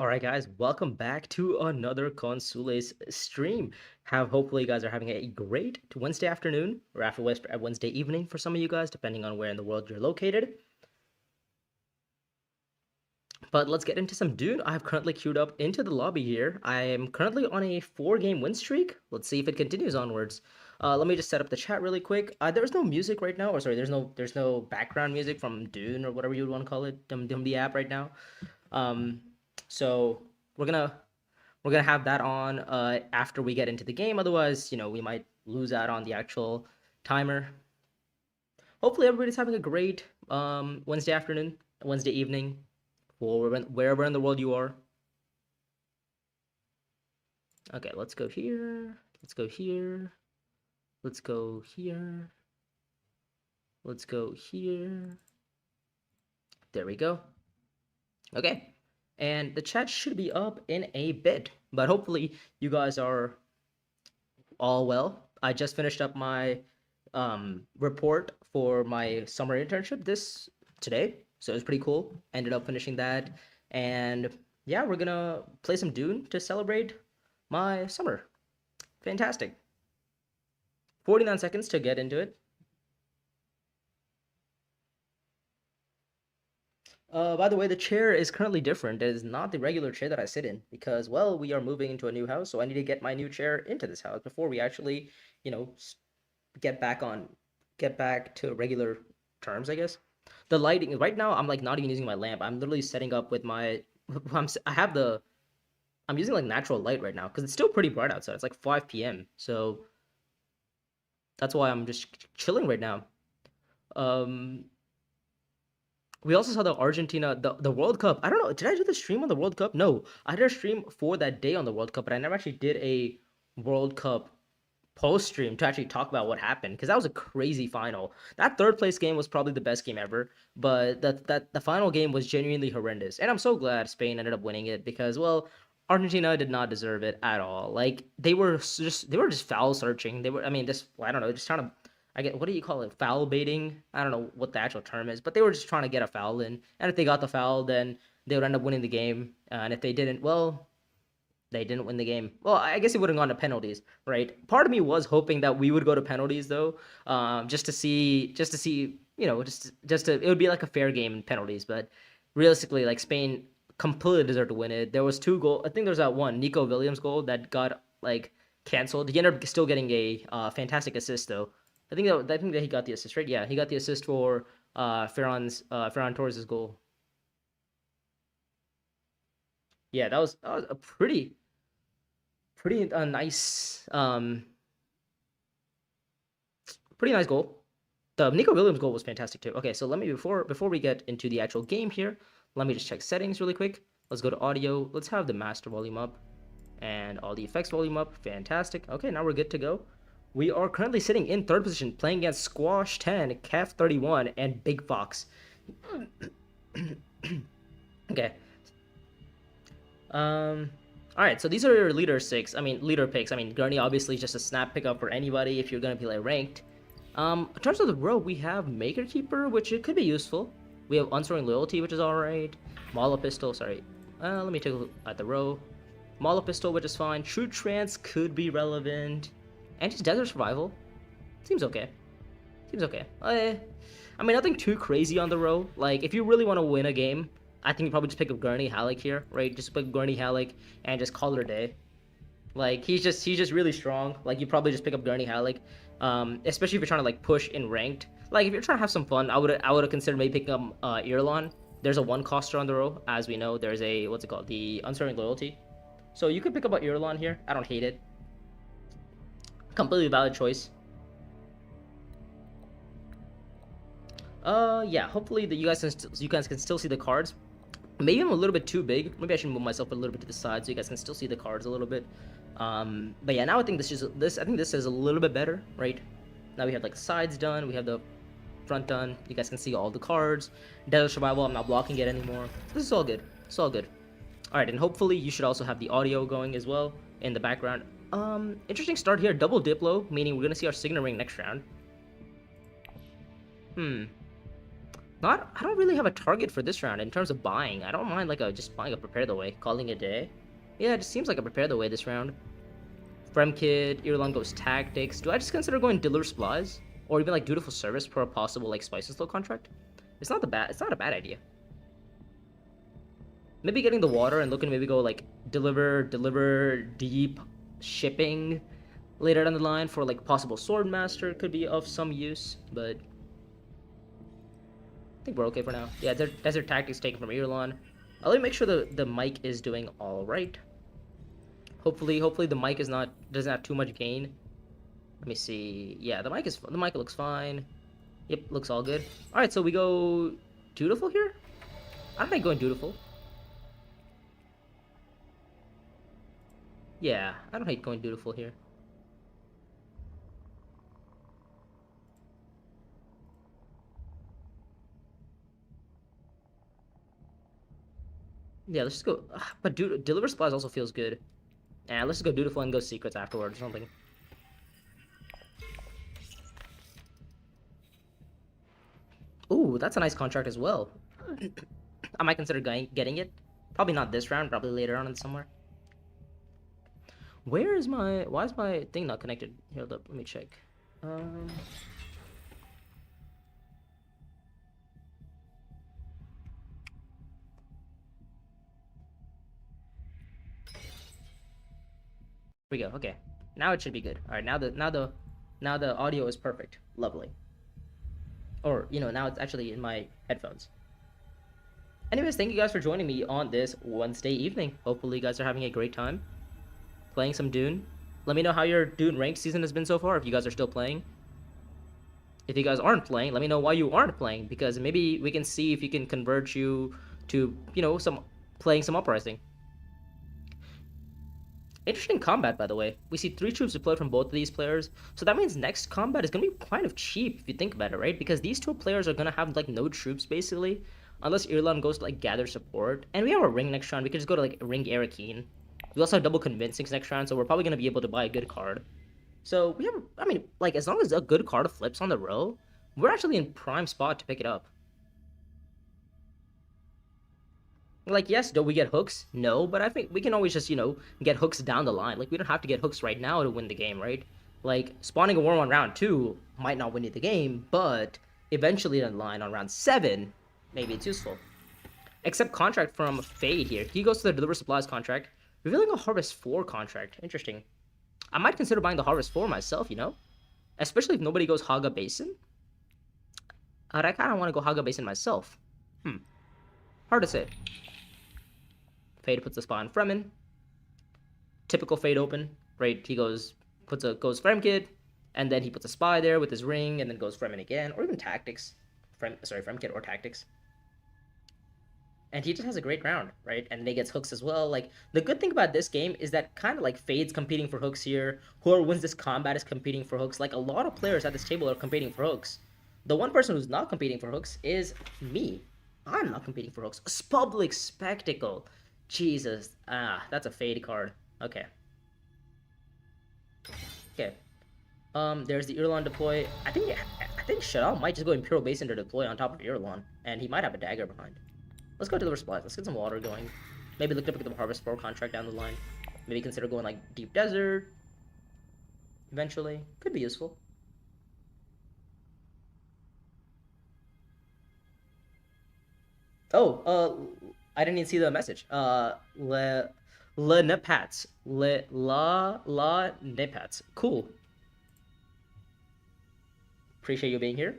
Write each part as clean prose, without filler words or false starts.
Alright guys, welcome back to another Consules stream. Hopefully you guys are having a great Wednesday afternoon or after Wednesday evening for some of you guys, depending on where in the world you're located. But let's get into some Dune. I've currently queued up into the lobby here. I am currently on a 4-game win streak. Let's see if it continues onwards. Let me just set up the chat really quick. There's no music right now, or sorry, there's no background music from Dune or whatever you would want to call it, the app right now. So we're gonna have that on after we get into the game. Otherwise, we might lose out on the actual timer. Hopefully, everybody's having a great Wednesday afternoon, Wednesday evening, or wherever in the world you are. Okay, let's go here. Let's go here. Let's go here. Let's go here. There we go. Okay. And the chat should be up in a bit, but hopefully you guys are all well. I just finished up my report for my summer internship today, so it was pretty cool. Ended up finishing that, and yeah, we're gonna play some Dune to celebrate my summer. Fantastic. 49 seconds to get into it. By the way, the chair is currently different. It is not the regular chair that I sit in because, well, we are moving into a new house, so I need to get my new chair into this house before we actually, get back to regular terms, I guess. The lighting right now, I'm like not even using my lamp. I'm literally setting up with my, I'm using like natural light right now because it's still pretty bright outside. It's like 5 p.m. So that's why I'm just chilling right now. We also saw the Argentina, the World Cup. I don't know. Did I do the stream on the World Cup? No, I did a stream for that day on the World Cup, but I never actually did a World Cup post stream to actually talk about what happened because that was a crazy final. That third place game was probably the best game ever, but the final game was genuinely horrendous. And I'm so glad Spain ended up winning it because, well, Argentina did not deserve it at all. Like they were just foul searching. I don't know, just trying to, what do you call it? Foul baiting? I don't know what the actual term is, but they were just trying to get a foul in. And if they got the foul, then they would end up winning the game. And if they didn't, well, they didn't win the game. Well, I guess it would have gone to penalties, right? Part of me was hoping that we would go to penalties though, just to see, it would be like a fair game in penalties. But realistically, like Spain completely deserved to win it. There was 2 goals. I think there was that one Nico Williams goal that got like canceled. He ended up still getting a fantastic assist though. I think that he got the assist, right? Yeah, he got the assist for Ferran Torres' goal. Yeah, that was a pretty nice pretty nice goal. The Nico Williams goal was fantastic too. Okay, so let me before we get into the actual game here, let me just check settings really quick. Let's go to audio. Let's have the master volume up and all the effects volume up. Fantastic. Okay, now we're good to go. We are currently sitting in third position, playing against Squash 10, Kef 31, and Big Fox. Okay. All right. So these are your leader picks. Gurney obviously is just a snap pickup for anybody if you're gonna be like ranked. In terms of the row, we have Maker Keeper, which it could be useful. We have Unswerving Loyalty, which is all right. Mala Pistol, sorry. Let me take a look at the row. Mala Pistol, which is fine. True Trance could be relevant. And just Desert Survival. Seems okay. Nothing too crazy on the row. Like, if you really want to win a game, I think you probably just pick up Gurney Halleck here, right? Just pick Gurney Halleck and just call it a day. Like, he's just really strong. Like, you probably just pick up Gurney Halleck, especially if you're trying to like push in ranked. Like, if you're trying to have some fun, I would have considered maybe picking up Irulan. There's a 1-coster on the row, as we know. There's a the Unswerving Loyalty. So you could pick up Irulan here. I don't hate it. Completely valid choice. Yeah. Hopefully you guys can still see the cards. Maybe I'm a little bit too big. Maybe I should move myself a little bit to the side so you guys can still see the cards a little bit. But yeah, now I think this is a little bit better, right? Now we have like sides done. We have the front done. You guys can see all the cards. Desert Survival. I'm not blocking it anymore. This is all good. It's all good. All right, and hopefully you should also have the audio going as well in the background. Interesting start here. Double Diplo, meaning we're gonna see our Signet Ring next round. I don't really have a target for this round in terms of buying. I don't mind like just buying a Prepare the Way, calling it a day. Yeah, it just seems like a Prepare the Way this round. Fremkid, Irulan goes Tactics. Do I just consider going Deliver Supplies? Or even like Dutiful Service for a possible like Spices Flow contract? It's not a bad idea. Maybe getting the water and looking to maybe go like deliver deep shipping later down the line for like possible Swordmaster could be of some use, but I think we're okay for now. Yeah, Desert Tactics taken from Irulan. Let me make sure the mic is doing all right. Hopefully the mic doesn't have too much gain. Let me see. Yeah, the mic looks fine. Yep, looks all good. All right, so we go Dutiful here. I don't like going Dutiful. Yeah, I don't hate going Dutiful here. Yeah, let's just go. But Deliver Supplies also feels good. And let's just go Dutiful and go Secrets afterwards or something. Ooh, that's a nice contract as well. I might consider getting it. Probably not this round, probably later on in somewhere. Why is my thing not connected? Hold up, let me check. We go. Okay, now it should be good. All right, now the audio is perfect. Lovely. Or now it's actually in my headphones. Anyways, thank you guys for joining me on this Wednesday evening. Hopefully, you guys are having a great time playing some Dune. Let me know how your Dune ranked season has been so far. If you guys are still playing. If you guys aren't playing, let me know why you aren't playing, because maybe we can see if you can convert you to playing some Uprising. Interesting combat, by the way. We see 3 troops deployed from both of these players, so that means next combat is going to be kind of cheap if you think about it, right? Because these 2 players are going to have like no troops basically, unless Irulan goes to like gather support. And we have a ring next round. We could just go to like ring Arakeen. We also have double convincing next round, so we're probably going to be able to buy a good card. So we have, I mean, like as long as a good card flips on the row, we're actually in prime spot to pick it up. Like, yes, do we get hooks? No, but I think we can always just, get hooks down the line. Like, we don't have to get hooks right now to win the game, right? Like, spawning a worm on round 2 might not win you the game, but eventually down the line on round 7, maybe it's useful. Except contract from Fade here. He goes to the Deliver Supplies contract, revealing a Harvest 4 contract. Interesting. I might consider buying the Harvest 4 myself, Especially if nobody goes Haga Basin. I kind of want to go Haga Basin myself. Hard to say. Fade puts the spot on Fremen. Typical Fade open, right? He goes Fremkid, and then he puts a spy there with his ring, and then goes Fremen again, or even Tactics. Fremkid or Tactics. And he just has a great round, right? And then he gets hooks as well. Like, the good thing about this game is that kind of like Fade's competing for hooks here. Whoever wins this combat is competing for hooks. Like, a lot of players at this table are competing for hooks. The one person who's not competing for hooks is me. I'm not competing for hooks. Public Spectacle. Jesus. That's a Fade card. Okay. There's the Irulan deploy. I think Shadal might just go Imperial Basin to deploy on top of Irulan, and he might have a dagger behind. Let's go Deliver Supplies. Let's get some water going. Maybe look to pick up the Harvest 4 contract down the line. Maybe consider going like Deep Desert. Eventually. Could be useful. Oh, I didn't even see the message. Le Nepats. La Nepats. Cool. Appreciate you being here.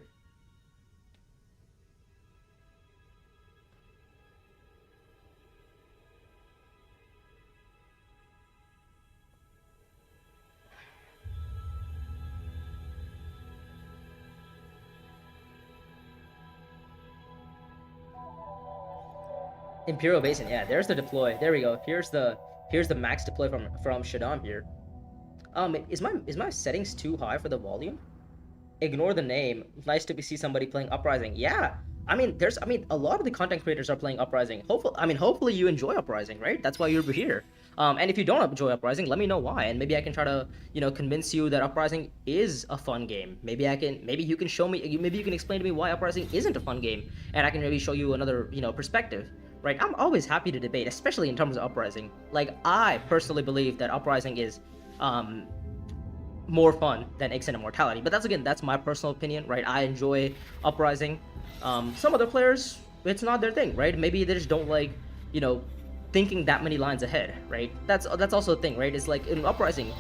Imperial Basin, yeah, there's the deploy. There we go. Here's the max deploy from Shaddam here. Is my settings too high for the volume? Ignore the name. Nice to see somebody playing Uprising. Yeah. I mean, a lot of the content creators are playing Uprising. Hopefully you enjoy Uprising, right? That's why you're here. And if you don't enjoy Uprising, let me know why, and maybe I can try to, convince you that Uprising is a fun game. Maybe you can show me, maybe you can explain to me why Uprising isn't a fun game, and I can maybe show you another, perspective. Right? I'm always happy to debate, especially in terms of Uprising. Like, I personally believe that Uprising is, more fun than Exit Immortality. But that's my personal opinion, right? I enjoy Uprising. Some other players, it's not their thing, right? Maybe they just don't like, thinking that many lines ahead, right? That's also a thing, right? It's like in Uprising,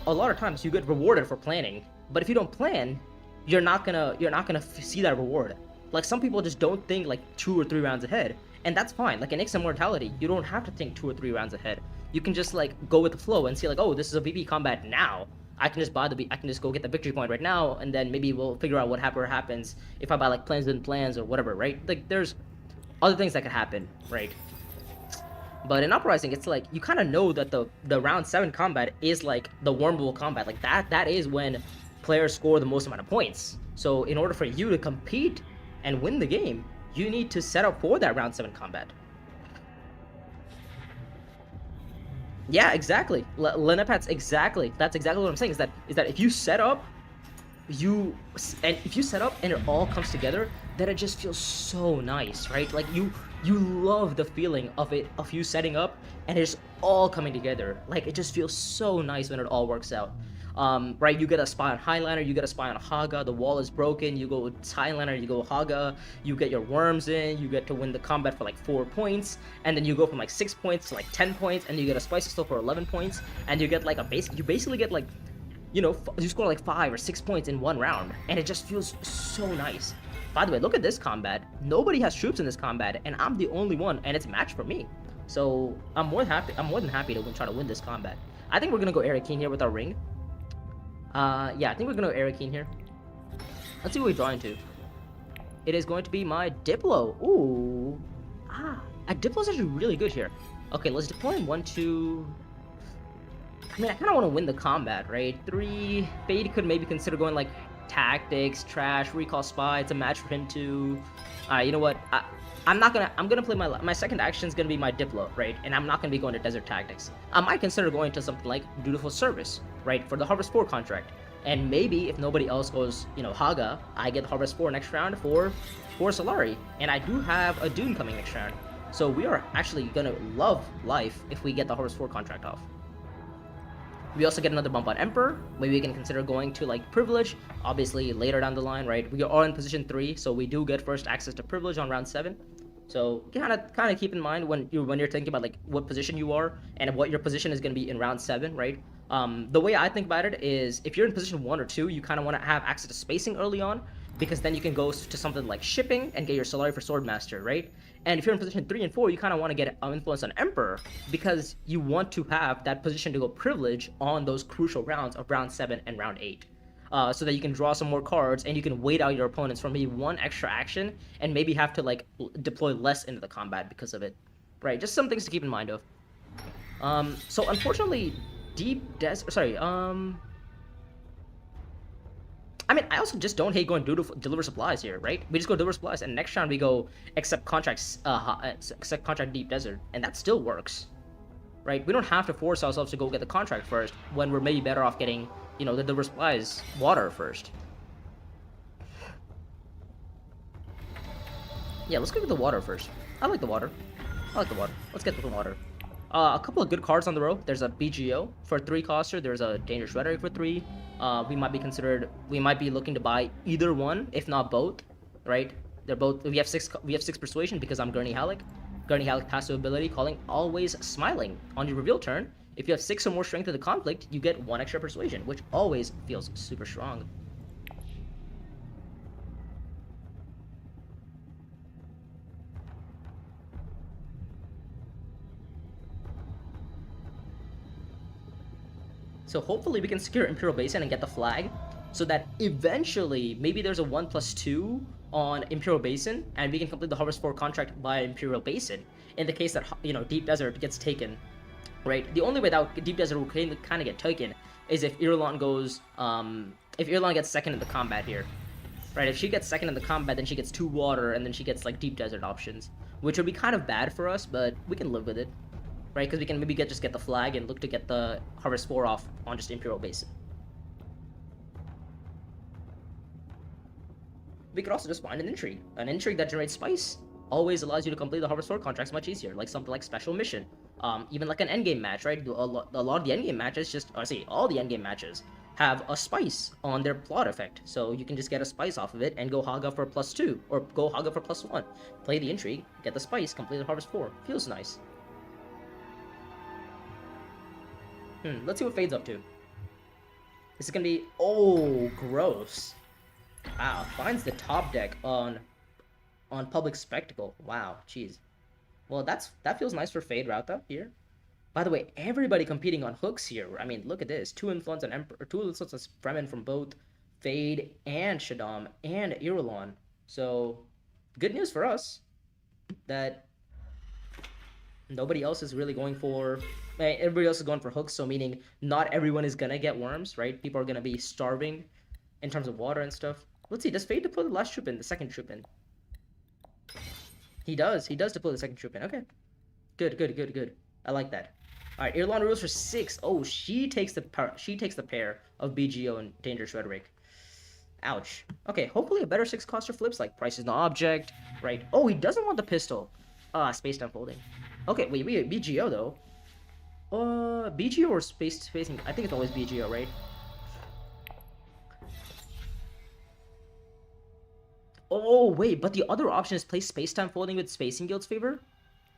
a lot of times you get rewarded for planning, but if you don't plan, you're not gonna see that reward. Like, some people just don't think like 2 or 3 rounds ahead, and that's fine. Like in Exit Immortality, you don't have to think 2 or 3 rounds ahead. You can just like go with the flow and see like, oh, this is a VP combat now. I can just go get the victory point right now, and then maybe we'll figure out what happens if I buy like plans and plans or whatever, right? Like, there's other things that could happen, right? But in Uprising, it's like you kind of know that the round 7 combat is like the Wormhole combat. Like that is when players score the most amount of points. So in order for you to compete and win the game, you need to set up for that round 7 combat. Yeah, exactly. That's exactly what I'm saying. Is that if you set up, if you set up and it all comes together, then it just feels so nice, right? Like you love the feeling of you setting up and it's all coming together. Like, it just feels so nice when it all works out. Right, you get a spy on Highliner, you get a spy on Haga, the wall is broken, you go with Highliner, you go Haga, you get your worms in, you get to win the combat for like 4 points, and then you go from like 6 points to like 10 points, and you get a spicy still for 11 points, and you get like you basically get like, you score like 5 or 6 points in 1 round, and it just feels so nice. By the way, look at this combat. Nobody has troops in this combat, and I'm the only one, and it's a match for me. So I'm more than happy to try to win this combat. I think we're gonna go Arakeen here with our ring. Yeah, I think we're gonna go Arakeen here. Let's see what we draw into. It is going to be my Diplo. Ooh. A Diplo's actually really good here. Okay, let's deploy in 1, 2. I mean, I kind of want to win the combat, right? 3. Fade could maybe consider going like tactics, trash, recall spy. It's a match for him too. You know what? I'm gonna play my second action is gonna be my Diplo, right? And I'm not gonna be going to Desert Tactics. I might consider going to something like Dutiful Service, right? For the Harvest 4 contract. And maybe if nobody else goes, Haga, I get Harvest 4 next round for Solari. And I do have a Dune coming next round. So we are actually gonna love life if we get the Harvest 4 contract off. We also get another bump on Emperor. Maybe we can consider going to like Privilege, obviously later down the line, right? We are in position 3, so we do get first access to Privilege on round 7. So kind of keep in mind when you're thinking about like what position you are and what your position is going to be in round 7, right? The way I think about it is if you're in position 1 or 2, you kind of want to have access to spacing early on, because then you can go to something like shipping and get your Solari for Swordmaster, right? And if you're in position 3 and 4, you kind of want to get influence on Emperor, because you want to have that position to go Privilege on those crucial rounds of round 7 and round 8. So that you can draw some more cards and you can wait out your opponents for maybe 1 extra action and maybe have to like deploy less into the combat because of it, right? Just some things to keep in mind of. So unfortunately, I mean, I also just don't hate going deliver supplies here, right? We just go deliver supplies, and next round we go accept contracts, accept contract Deep Desert, and that still works, right? We don't have to force ourselves to go get the contract first when we're maybe better off getting, the deliver supplies water first. Yeah, let's go get the water first. I like the water. Let's get the water. A couple of good cards on the row. There's a BGO for 3 coster. There's a Dangerous Rhetoric for 3. We might be looking to buy either one, if not both, right? They're both. We have 6 persuasion because I'm Gurney Halleck. Gurney Halleck passive ability calling Always Smiling. On your reveal turn, if you have 6 or more strength of the conflict, you get 1 extra persuasion, which always feels super strong. So hopefully we can secure Imperial Basin and get the flag, so that eventually maybe there's a 1+2 on Imperial Basin, and we can complete the Harvest 4 contract by Imperial Basin. In the case that Deep Desert gets taken, right? The only way that Deep Desert will kind of get taken is if Irulan goes, if Irulan gets second in the combat here, right? If she gets second in the combat, then she gets 2 water, and then she gets like Deep Desert options, which would be kind of bad for us, but we can live with it. right? Because we can maybe just get the flag and look to get the Harvest 4 off on just Imperial Basin. We could also just find an intrigue. An intrigue that generates spice always allows you to complete the Harvest 4 contracts much easier, like something like Special Mission. Even like an endgame match, right? A lot of the endgame matches all the endgame matches have a spice on their plot effect. So you can just get a spice off of it and go Haga for +2, or go Haga for +1. Play the intrigue, get the spice, complete the Harvest 4. Feels nice. Let's see what Fade's up to. This is gonna be... Oh, gross. Wow, finds the top deck on Public Spectacle. Wow, jeez. Well, that feels nice for Fade Rauta here. By the way, everybody competing on hooks here. I mean, look at this. 2 influence and Emperor, 2 influence and Fremen from both Fade and Shaddam and Irulan. So, good news for us that nobody else is really going for... Everybody else is going for hooks, so meaning not everyone is gonna get worms, right? People are gonna be starving in terms of water and stuff. Let's see, does Fade deploy the last troop in, the second troop in? He does deploy the second troop in. Okay. Good. I like that. Alright, Irulan rules for 6. Oh, she takes the pair of BGO and Dangerous Rhetoric. Ouch. Okay, hopefully a better 6-coster flips, like Price is no object, right? Oh, he doesn't want the pistol. Space Unfolding. Okay, wait, BGO though. BGO or spacing? I think it's always BGO, right? Oh, wait, but the other option is play Space-Time Folding with Spacing Guild's favor?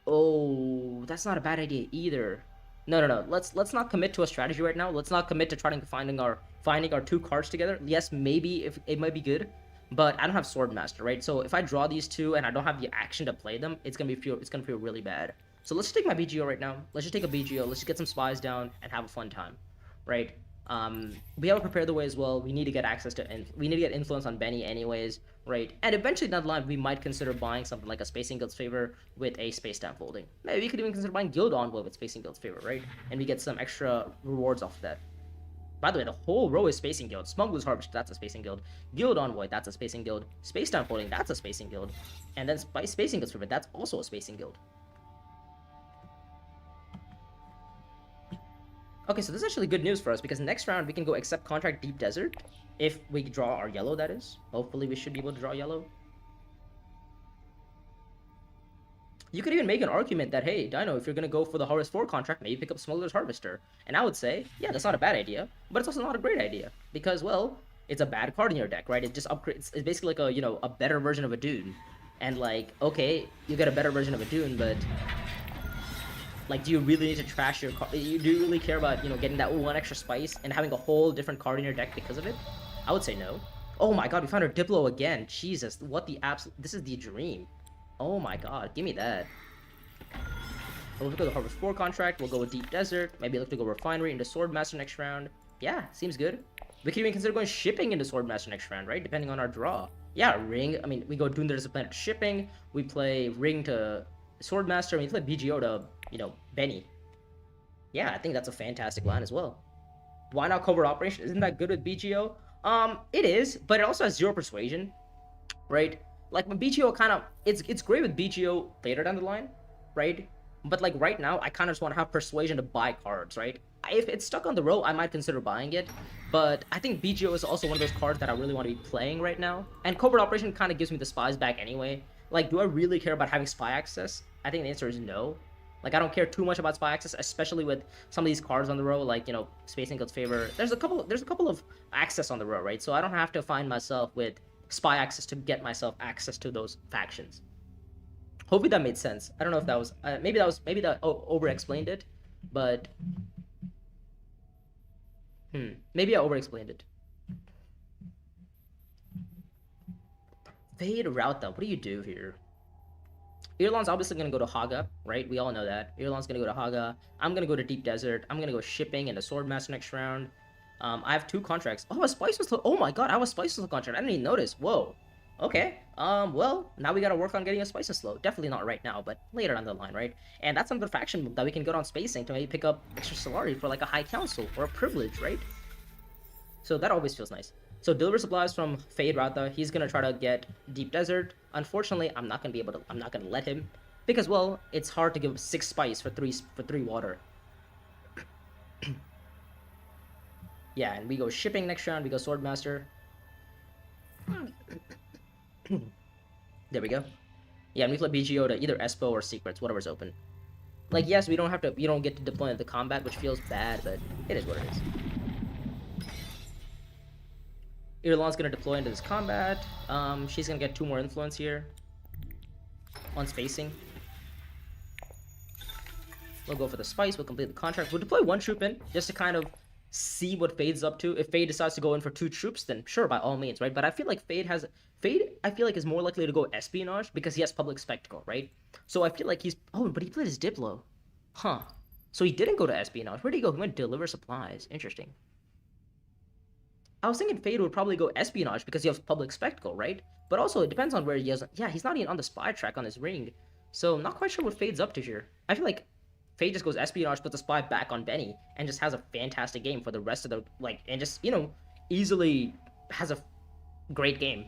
Oh, that's not a bad idea either. No. Let's not commit to a strategy right now. Let's not commit to trying to finding our 2 cards together. Yes, maybe if it might be good, but I don't have Swordmaster, right? So if I draw these 2 and I don't have the action to play them, it's gonna feel really bad. So let's just take my BGO right now. Let's just take a BGO. Let's just get some spies down and have a fun time, right? We have to prepare the way as well. We need to get access to, we need to get influence on Benny anyways, right? And eventually down the line, we might consider buying something like a Spacing Guild's Favor with a Space-Time Folding. Maybe we could even consider buying Guild Envoy with Spacing Guild's Favor, right? And we get some extra rewards off of that. By the way, the whole row is Spacing Guild. Smuggler's Harvest, that's a Spacing Guild. Guild Envoy, that's a Spacing Guild. Space-Time Folding, that's a Spacing Guild. And then Spacing Guild's Favor, that's also a Spacing Guild. Okay, so this is actually good news for us, because next round we can go accept contract Deep Desert, if we draw our yellow, that is. Hopefully we should be able to draw yellow. You could even make an argument that, hey, Dino, if you're going to go for the Harvest 4 contract, maybe pick up Smuggler's Harvester. And I would say, yeah, that's not a bad idea, but it's also not a great idea, because, well, it's a bad card in your deck, right? It just upgrades, it's basically like a, you know, a better version of a Dune. And like, okay, you get a better version of a Dune, but... like, do you really need to trash your card? Do you really care about, you know, getting that 1 extra spice and having a whole different card in your deck because of it? I would say no. Oh my god, we found our Diplo again. Jesus, what the absolute... This is the dream. Oh my god, give me that. We'll look at the Harvest 4 contract. We'll go with Deep Desert. Maybe look to go Refinery into Swordmaster next round. Yeah, seems good. We can even consider going Shipping into Swordmaster next round, right? Depending on our draw. Yeah, Ring. I mean, we go Dune the Disciplined Shipping. We play Ring to Swordmaster. I mean, we play BGO to... you know, Benny. Yeah, I think that's a fantastic line as well. Why not Covert Operation? Isn't that good with BGO? It is, but it also has 0 persuasion, right? Like, when BGO kind of... It's great with BGO later down the line, right? But, like, right now, I kind of just want to have persuasion to buy cards, right? If it's stuck on the row, I might consider buying it, but I think BGO is also one of those cards that I really want to be playing right now. And Covert Operation kind of gives me the spies back anyway. Like, do I really care about having spy access? I think the answer is no. Like, I don't care too much about spy access, especially with some of these cards on the row, like, you know, Spacing Guild's Favor. There's a couple of access on the row, right? So I don't have to find myself with spy access to get myself access to those factions. Hopefully that made sense. I don't know if that was maybe that over-explained it, but maybe I over-explained it. Fade Rauta, what do you do here? Irulan's obviously going to go to Haga, right? We all know that. Irulan's going to go to Haga. I'm going to go to Deep Desert. I'm going to go Shipping into Swordmaster next round. I have 2 contracts. Oh, a Spiceless... Oh my god, I have a Spiceless contract. I didn't even notice. Whoa. Okay. Well, now we got to work on getting a Spiceless slow. Definitely not right now, but later down the line, right? And that's another faction move that we can go on Spacing to maybe pick up extra Solari for like a High Council or a Privilege, right? So that always feels nice. So Deliver Supplies from Fade Rauta. He's gonna try to get Deep Desert. Unfortunately, I'm not gonna let him. Because, well, it's hard to give 6 spice for 3 water. Yeah, and we go shipping next round. We go Swordmaster. There we go. Yeah, and we flip BGO to either Espo or Secrets, whatever's open. Like, yes, we don't have to. You don't get to deploy into combat, which feels bad, but it is what it is. Irulan's gonna deploy into this combat. She's gonna get 2 more influence here. On spacing. We'll go for the spice. We'll complete the contract. We'll deploy 1 troop in just to kind of see what Fade's up to. If Fade decides to go in for 2 troops, then sure, by all means, right? But I feel like Fade, I feel like, is more likely to go espionage because he has public spectacle, right? So I feel like he's. Oh, but he played his Diplo. Huh. So he didn't go to espionage. Where did he go? He went to deliver supplies. Interesting. I was thinking Fade would probably go espionage because he has public spectacle, right? But also, it depends on where he is. Yeah, he's not even on the spy track on his ring. So, not quite sure what Fade's up to here. I feel like Fade just goes espionage, puts the spy back on Benny, and just has a fantastic game for the rest of the, like, and just, you know, easily has a great game.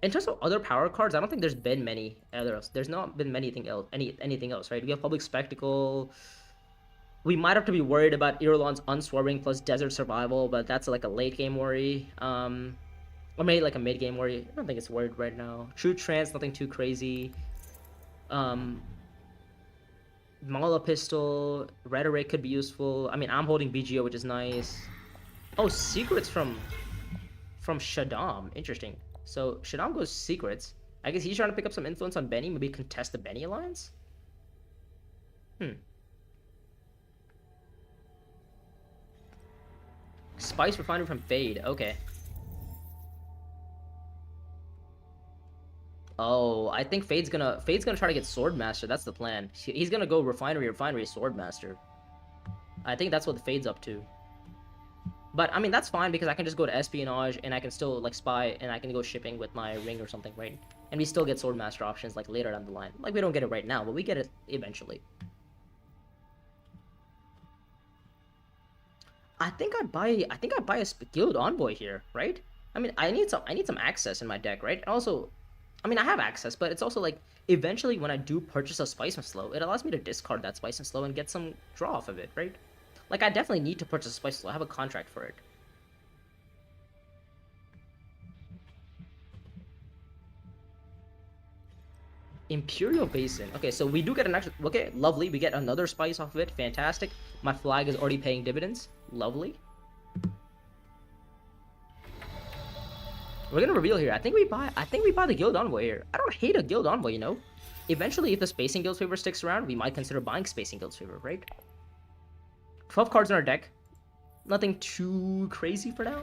In terms of other power cards, I don't think there's been many others. There's not been anything else, right? We have Public Spectacle. We might have to be worried about Irulan's Unswerving plus Desert Survival, but that's like a late game worry. Or maybe like a mid game worry. I don't think it's worried right now. True Trance, nothing too crazy. Mala Pistol, Rhetoric could be useful. I mean, I'm holding BGO, which is nice. Oh, Secrets from Shaddam. Interesting. So Shaddam goes Secrets. I guess he's trying to pick up some influence on Benny. Maybe contest the Benny alliance. Spice Refinery from Fade. Okay. Oh, I think Fade's gonna try to get Swordmaster. That's the plan. He's gonna go Refinery, Swordmaster. I think that's what the Fade's up to. But I mean, that's fine because I can just go to espionage and I can still like spy and I can go shipping with my ring or something, right? And we still get Swordmaster options like later down the line. Like we don't get it right now, but we get it eventually. I think I buy a Guild Envoy here, right? I mean, I need some access in my deck, right? And also, I mean, I have access, but it's also like eventually when I do purchase a Spice and Slow, it allows me to discard that Spice and Slow and get some draw off of it, right? Like I definitely need to purchase a Spice and Slow. I have a contract for it. Imperial Basin. Okay, so we do get an extra. Okay, lovely. We get another spice off of it. Fantastic. My flag is already paying dividends. Lovely. We're gonna reveal here. I think we buy the Guild Envoy here. I don't hate a Guild Envoy, you know. Eventually, if the Spacing Guild's favor sticks around, we might consider buying Spacing Guild's favor, right? 12 cards in our deck. Nothing too crazy for now,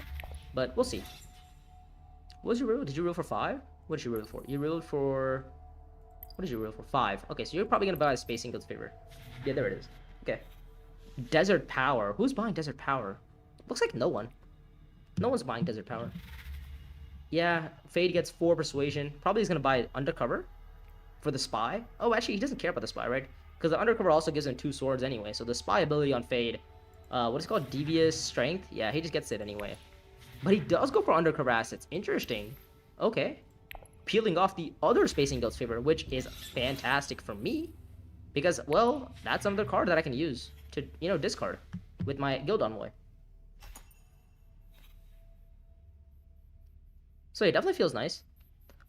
but we'll see. What was your rule? Did you rule for 5? What did you rule for? You ruled for. What did you rule for? 5. Okay, so you're probably gonna buy a Spacing Guild's favor. Yeah, there it is. Okay. Desert Power. Who's buying Desert Power? Looks like no one. No one's buying Desert Power. Yeah, Fade gets 4 Persuasion. Probably he's gonna buy Undercover for the Spy. Oh, actually, he doesn't care about the Spy, right? Because the Undercover also gives him 2 swords anyway. So the Spy ability on Fade, what is it called? Devious Strength? Yeah, he just gets it anyway. But he does go for Undercover assets. Interesting. Okay. Peeling off the other Spacing Guild's favor, which is fantastic for me. Because, well, that's another card that I can use to, you know, discard with my Guild Envoy. So it definitely feels nice.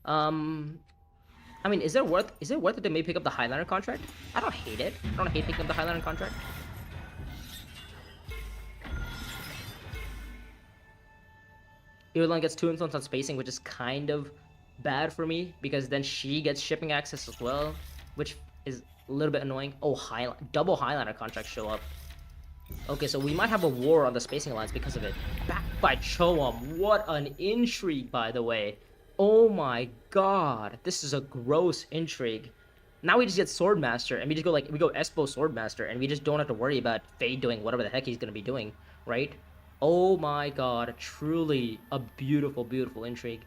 I mean, is it worth it to maybe pick up the Highlander contract? I don't hate it. I don't hate picking up the Highlander contract. Irulan gets 2 influence on spacing, which is kind of bad for me because then she gets shipping access as well, which is a little bit annoying. Oh, double Highlander contracts show up. Okay, so we might have a war on the Spacing Alliance because of it. Backed by Cho'am. What an intrigue, by the way. Oh my god. This is a gross intrigue. Now we just get Swordmaster, and we just go like, we go Espo Swordmaster, and we just don't have to worry about Fade doing whatever the heck he's gonna be doing, right? Oh my god. Truly a beautiful, beautiful intrigue.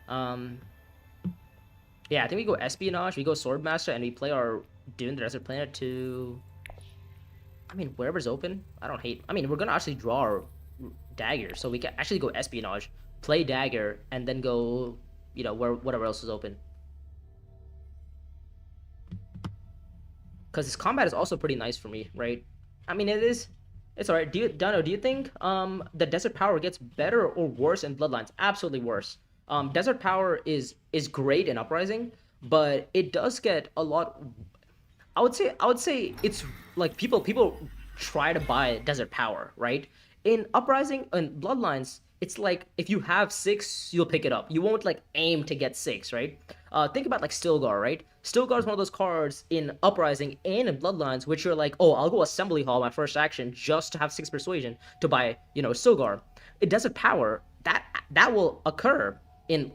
Yeah, I think we go Espionage, we go Swordmaster, and we play our Dune the Desert Planet to... I mean, wherever's open, I don't hate... I mean, we're gonna actually draw our dagger, so we can actually go Espionage, play dagger, and then go, whatever else is open. Because his combat is also pretty nice for me, right? I mean, it's alright. Dano, do you think the Desert Power gets better or worse in Bloodlines? Absolutely worse. Desert Power is great in Uprising, but it does get a lot. I would say it's like people try to buy Desert Power, right? In Uprising and Bloodlines, it's like if you have 6, you'll pick it up. You won't like aim to get 6, right? Think about like Stilgar, right? Stilgar is one of those cards in Uprising and in Bloodlines which you're like, oh, I'll go Assembly Hall my first action just to have 6 Persuasion to buy, Stilgar. It Desert Power that will occur in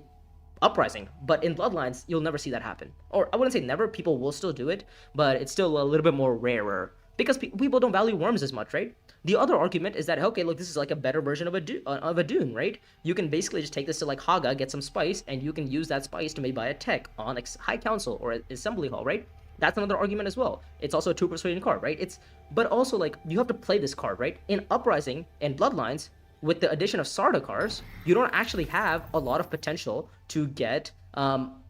Uprising, but in Bloodlines, you'll never see that happen. Or I wouldn't say never, people will still do it, but it's still a little bit more rarer because people don't value worms as much, right? The other argument is that, okay, look, this is like a better version of a Dune, right? You can basically just take this to like Haga, get some spice, and you can use that spice to maybe buy a tech on High Council or Assembly Hall, right? That's another argument as well. It's also a 2 persuasion card, right? But also like you have to play this card, right? In Uprising and Bloodlines, with the addition of Sardaukars, you don't actually have a lot of potential to get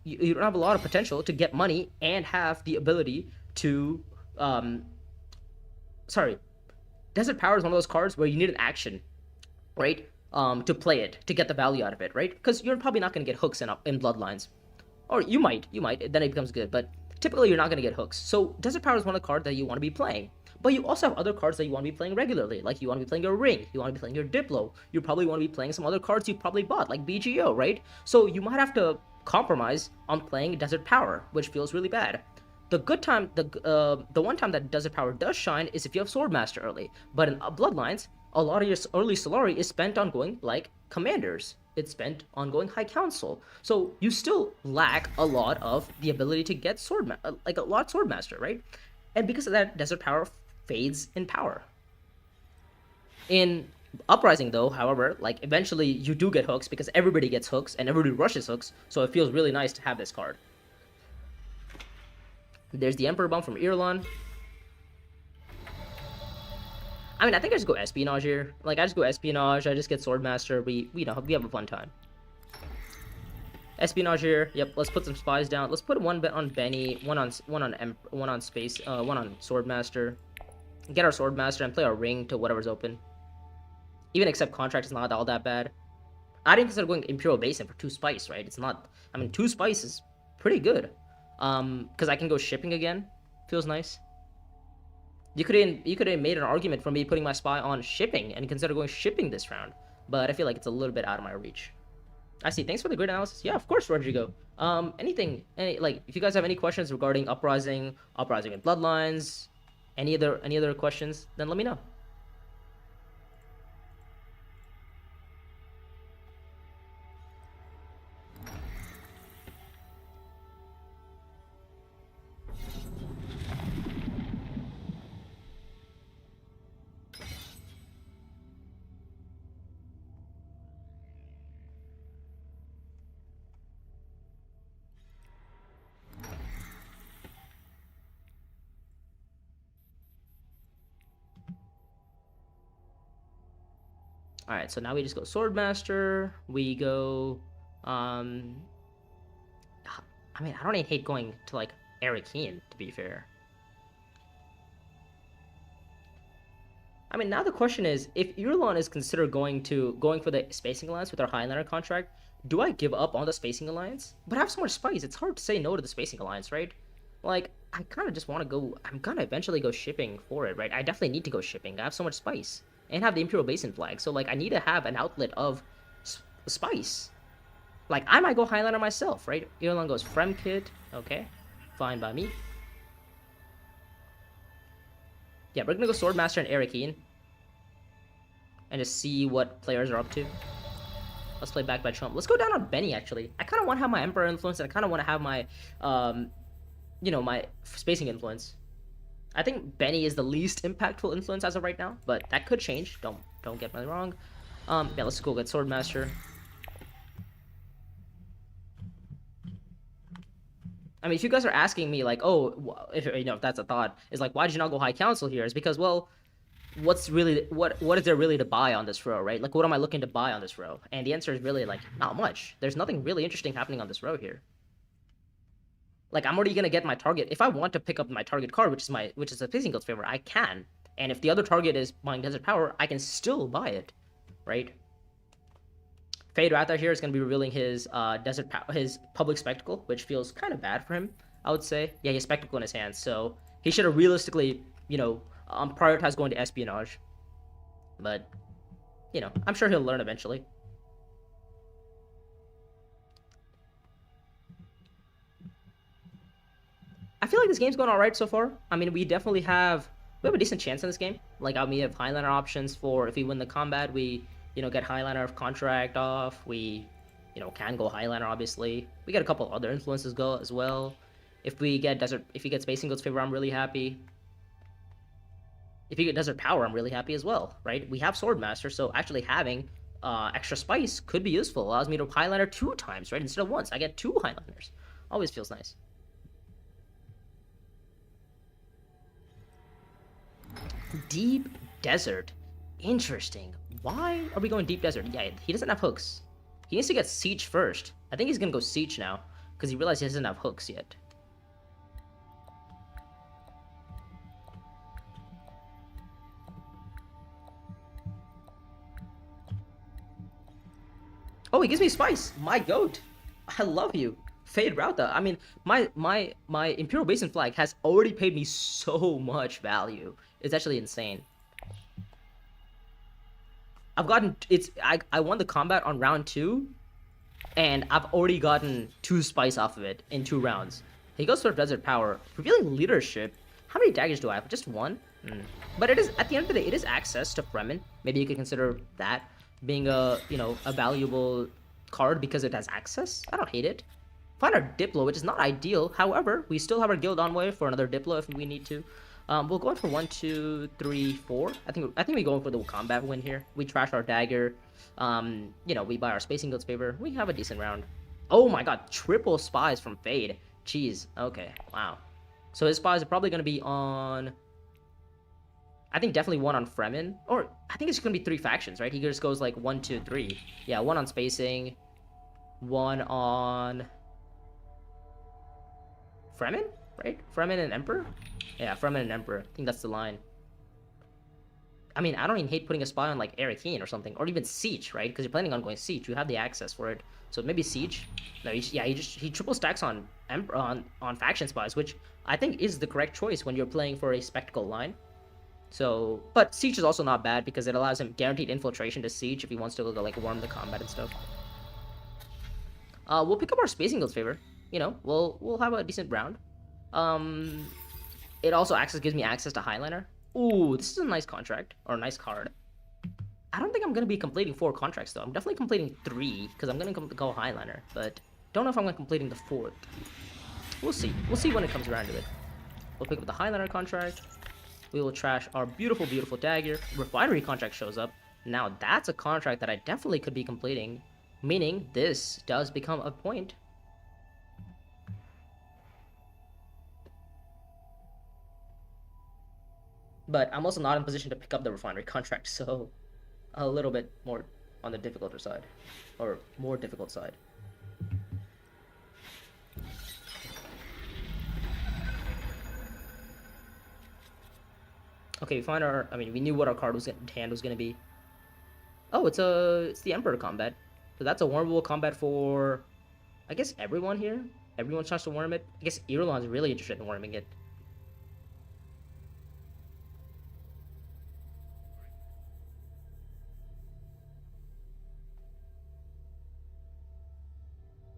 you don't have a lot of potential to get money and have the ability to sorry. Desert Power is one of those cards where you need an action, right? To play it, to get the value out of it, right? Because you're probably not going to get hooks in Bloodlines. Or you might, then it becomes good, but typically you're not going to get hooks. So Desert Power is one of the cards that you want to be playing. But you also have other cards that you want to be playing regularly, like you want to be playing your Ring, you want to be playing your Diplo, you probably want to be playing some other cards you probably bought, like BGO, right? So you might have to compromise on playing Desert Power, which feels really bad. The one time that Desert Power does shine is if you have Swordmaster early, but in Bloodlines, a lot of your early Solari is spent on going, like, Commanders. It's spent on going High Council. So you still lack a lot of the ability to get Swordmaster, right? And because of that, Desert Power fades in power. In Uprising, though, however, like eventually you do get hooks because everybody gets hooks and everybody rushes hooks, so it feels really nice to have this card. There's the Emperor Bump from Irulan. I mean, I think I just go Espionage here. Like, I just go Espionage, I just get Swordmaster, we have a fun time. Espionage here. Yep, let's put some spies down. Let's put one bet on Benny, one on Swordmaster. Get our Swordmaster and play our Ring to whatever's open. Even accept Contract is not all that bad. I didn't consider going Imperial Basin for 2 spice, right? It's not. I mean, 2 spice is pretty good. Because I can go shipping again. Feels nice. You could have made an argument for me putting my spy on shipping and consider going shipping this round, but I feel like it's a little bit out of my reach. I see. Thanks for the grid analysis. Yeah, of course, Rodrigo. If you guys have any questions regarding Uprising and Bloodlines, any other questions, then let me know. Alright, so now we just go Swordmaster. We go, I mean, I don't even hate going to, like, Arakean, to be fair. I mean, now the question is, if Irulan is considered going for the Spacing Alliance with our Highlander contract, do I give up on the Spacing Alliance? But I have so much spice, it's hard to say no to the Spacing Alliance, right? Like, I kind of just want to go, I'm gonna eventually go shipping for it, right? I definitely need to go shipping, I have so much spice. And have the Imperial Basin flag, so, like, I need to have an outlet of spice. Like, I might go Highlander myself, right? Irulan goes Fremkit, okay, fine by me. Yeah, we're gonna go Swordmaster and Arakean. And just see what players are up to. Let's play back by Trump. Let's go down on Benny, actually. I kind of want to have my Emperor influence, and I kind of want to have my, my spacing influence. I think Benny is the least impactful influence as of right now, but that could change. Don't get me wrong. Yeah, let's go get Swordmaster. I mean, if you guys are asking me, like, oh, if that's a thought, is like, why did you not go High Council here? Is because, well, what's really what is there really to buy on this row, right? Like, what am I looking to buy on this row? And the answer is really like not much. There's nothing really interesting happening on this row here. Like, I'm already gonna get my target. If I want to pick up my target card, which is a Pacing Guild's favor, I can. And if the other target is buying Desert Power, I can still buy it, right? Fade Ratha here is gonna be revealing his his Public Spectacle, which feels kind of bad for him, I would say. Yeah, he has Spectacle in his hand, so he should have realistically, prioritized going to Espionage. But, I'm sure he'll learn eventually. I feel like this game's going all right so far. I mean, we have a decent chance in this game. Like, we have Highliner options for if we win the combat, we, get Highliner contract off. We, can go Highliner, obviously. We get a couple other influences go as well. If we get Spacing Guild's favor, I'm really happy. If you get Desert Power, I'm really happy as well, right? We have Swordmaster, so actually having extra spice could be useful. Allows me to Highliner 2 times, right? Instead of once. I get 2 Highliners. Always feels nice. Deep Desert. Interesting. Why are we going Deep Desert? Yeah, he doesn't have hooks. He needs to get Siege first. I think he's going to go Siege now, because he realized he doesn't have hooks yet. Oh, he gives me Spice! My goat! I love you. Fade Rauta. I mean, my Imperial Basin flag has already paid me so much value. It's actually insane. I've gotten I won the combat on round 2, and I've already gotten 2 spice off of it in 2 rounds. He goes for Desert Power, revealing leadership. How many daggers do I have? Just 1? But it is, at the end of the day, it is access to Fremen. Maybe you could consider that being a valuable card because it has access. I don't hate it. Find our Diplo, which is not ideal. However, we still have our Guild Envoy for another Diplo if we need to. We'll go in for 1, 2, 3, 4. I think we go in for the combat win here. We trash our dagger. We buy our Spacing Guild's favor. We have a decent round. Oh my god, triple spies from Fade. Jeez. Okay. Wow. So his spies are probably going to be on... I think definitely 1 on Fremen. Or, I think it's going to be 3 factions, right? He just goes like 1, 2, 3. Yeah, 1 on Spacing. 1 on... Fremen? Right? Fremen and Emperor? Yeah, Fremen and Emperor. I think that's the line. I mean, I don't even hate putting a spy on like Arakeen or something. Or even Siege, right? Because you're planning on going Siege. You have the access for it. So maybe Siege. No, he triple stacks on on faction spies, which I think is the correct choice when you're playing for a spectacle line. So, but Siege is also not bad because it allows him guaranteed infiltration to Siege if he wants to go like warm the combat and stuff. We'll pick up our Spacing Guild's favor. We'll have a decent round. It also gives me access to Highliner. Ooh, this is a nice contract, or a nice card. I don't think I'm going to be completing 4 contracts, though. I'm definitely completing 3, because I'm going to go Highliner, but don't know if I'm going to completing the 4th. We'll see. We'll see when it comes around to it. We'll pick up the Highliner contract. We will trash our beautiful, beautiful dagger. Refinery contract shows up. Now, that's a contract that I definitely could be completing, meaning this does become a point. But I'm also not in position to pick up the refinery contract, so a little bit more on the difficulter side, or more difficult side. Okay, we knew what our hand was gonna be. Oh, it's the Emperor combat. So that's a wormable combat for, I guess, everyone here. Everyone tries to worm it. I guess Irulan's really interested in worming it.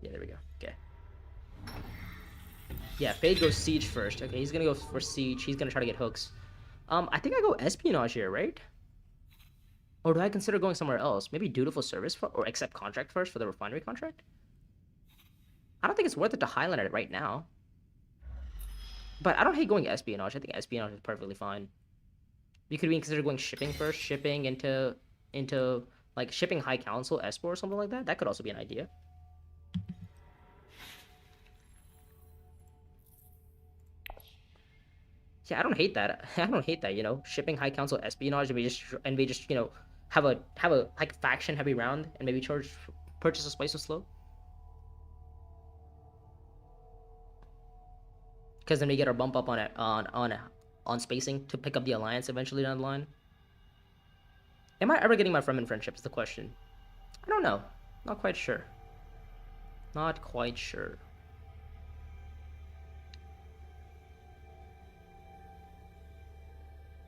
Yeah, there we go. Okay. Yeah, Fade goes Siege first. Okay, he's gonna go for Siege. He's gonna try to get hooks. I think I go Espionage here, right? Or do I consider going somewhere else? Maybe Dutiful Service or accept contract first for the refinery contract? I don't think it's worth it to Highlander it right now. But I don't hate going Espionage. I think Espionage is perfectly fine. You could even consider going shipping first. Shipping into like shipping High Council, Espor or something like that. That could also be an idea. Yeah, I don't hate that. I don't hate that. You know, shipping high council espionage, and we just you know have a like faction heavy round and maybe purchase a spice of slow. Because then we get our bump up on it on spacing to pick up the alliance eventually down the line. Am I ever getting my Fremen friendship is the question. I don't know. Not quite sure. Not quite sure.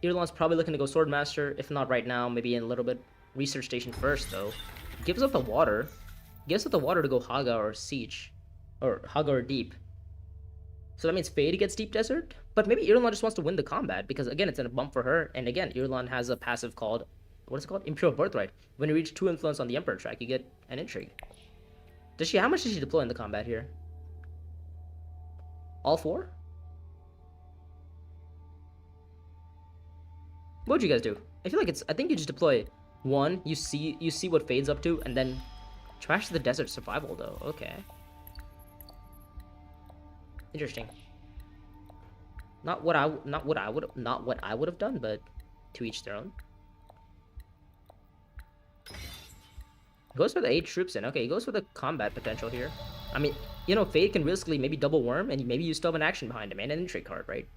Irlan's probably looking to go Swordmaster, if not right now, maybe in a little bit. Research Station first, though. Gives up the water. Gives up the water to go Haga or Siege. Or Haga or Deep. So that means Fade gets Deep Desert? But maybe Irlan just wants to win the combat, because again, it's a bump for her, and again, Irlan has a passive called, what is it called? Imperial Birthright. When you reach 2 influence on the Emperor track, you get an Intrigue. How much does she deploy in the combat here? All 4? What would you guys do? I feel like I think you just deploy 1, you see what Fade's up to, and then trash the desert survival though. Okay. Interesting. Not what I would have done, but to each their own. Goes for the 8 troops in. Okay, he goes for the combat potential here. I mean, you know, Fade can realistically maybe double worm, and maybe you still have an action behind him and an intrigue card, right?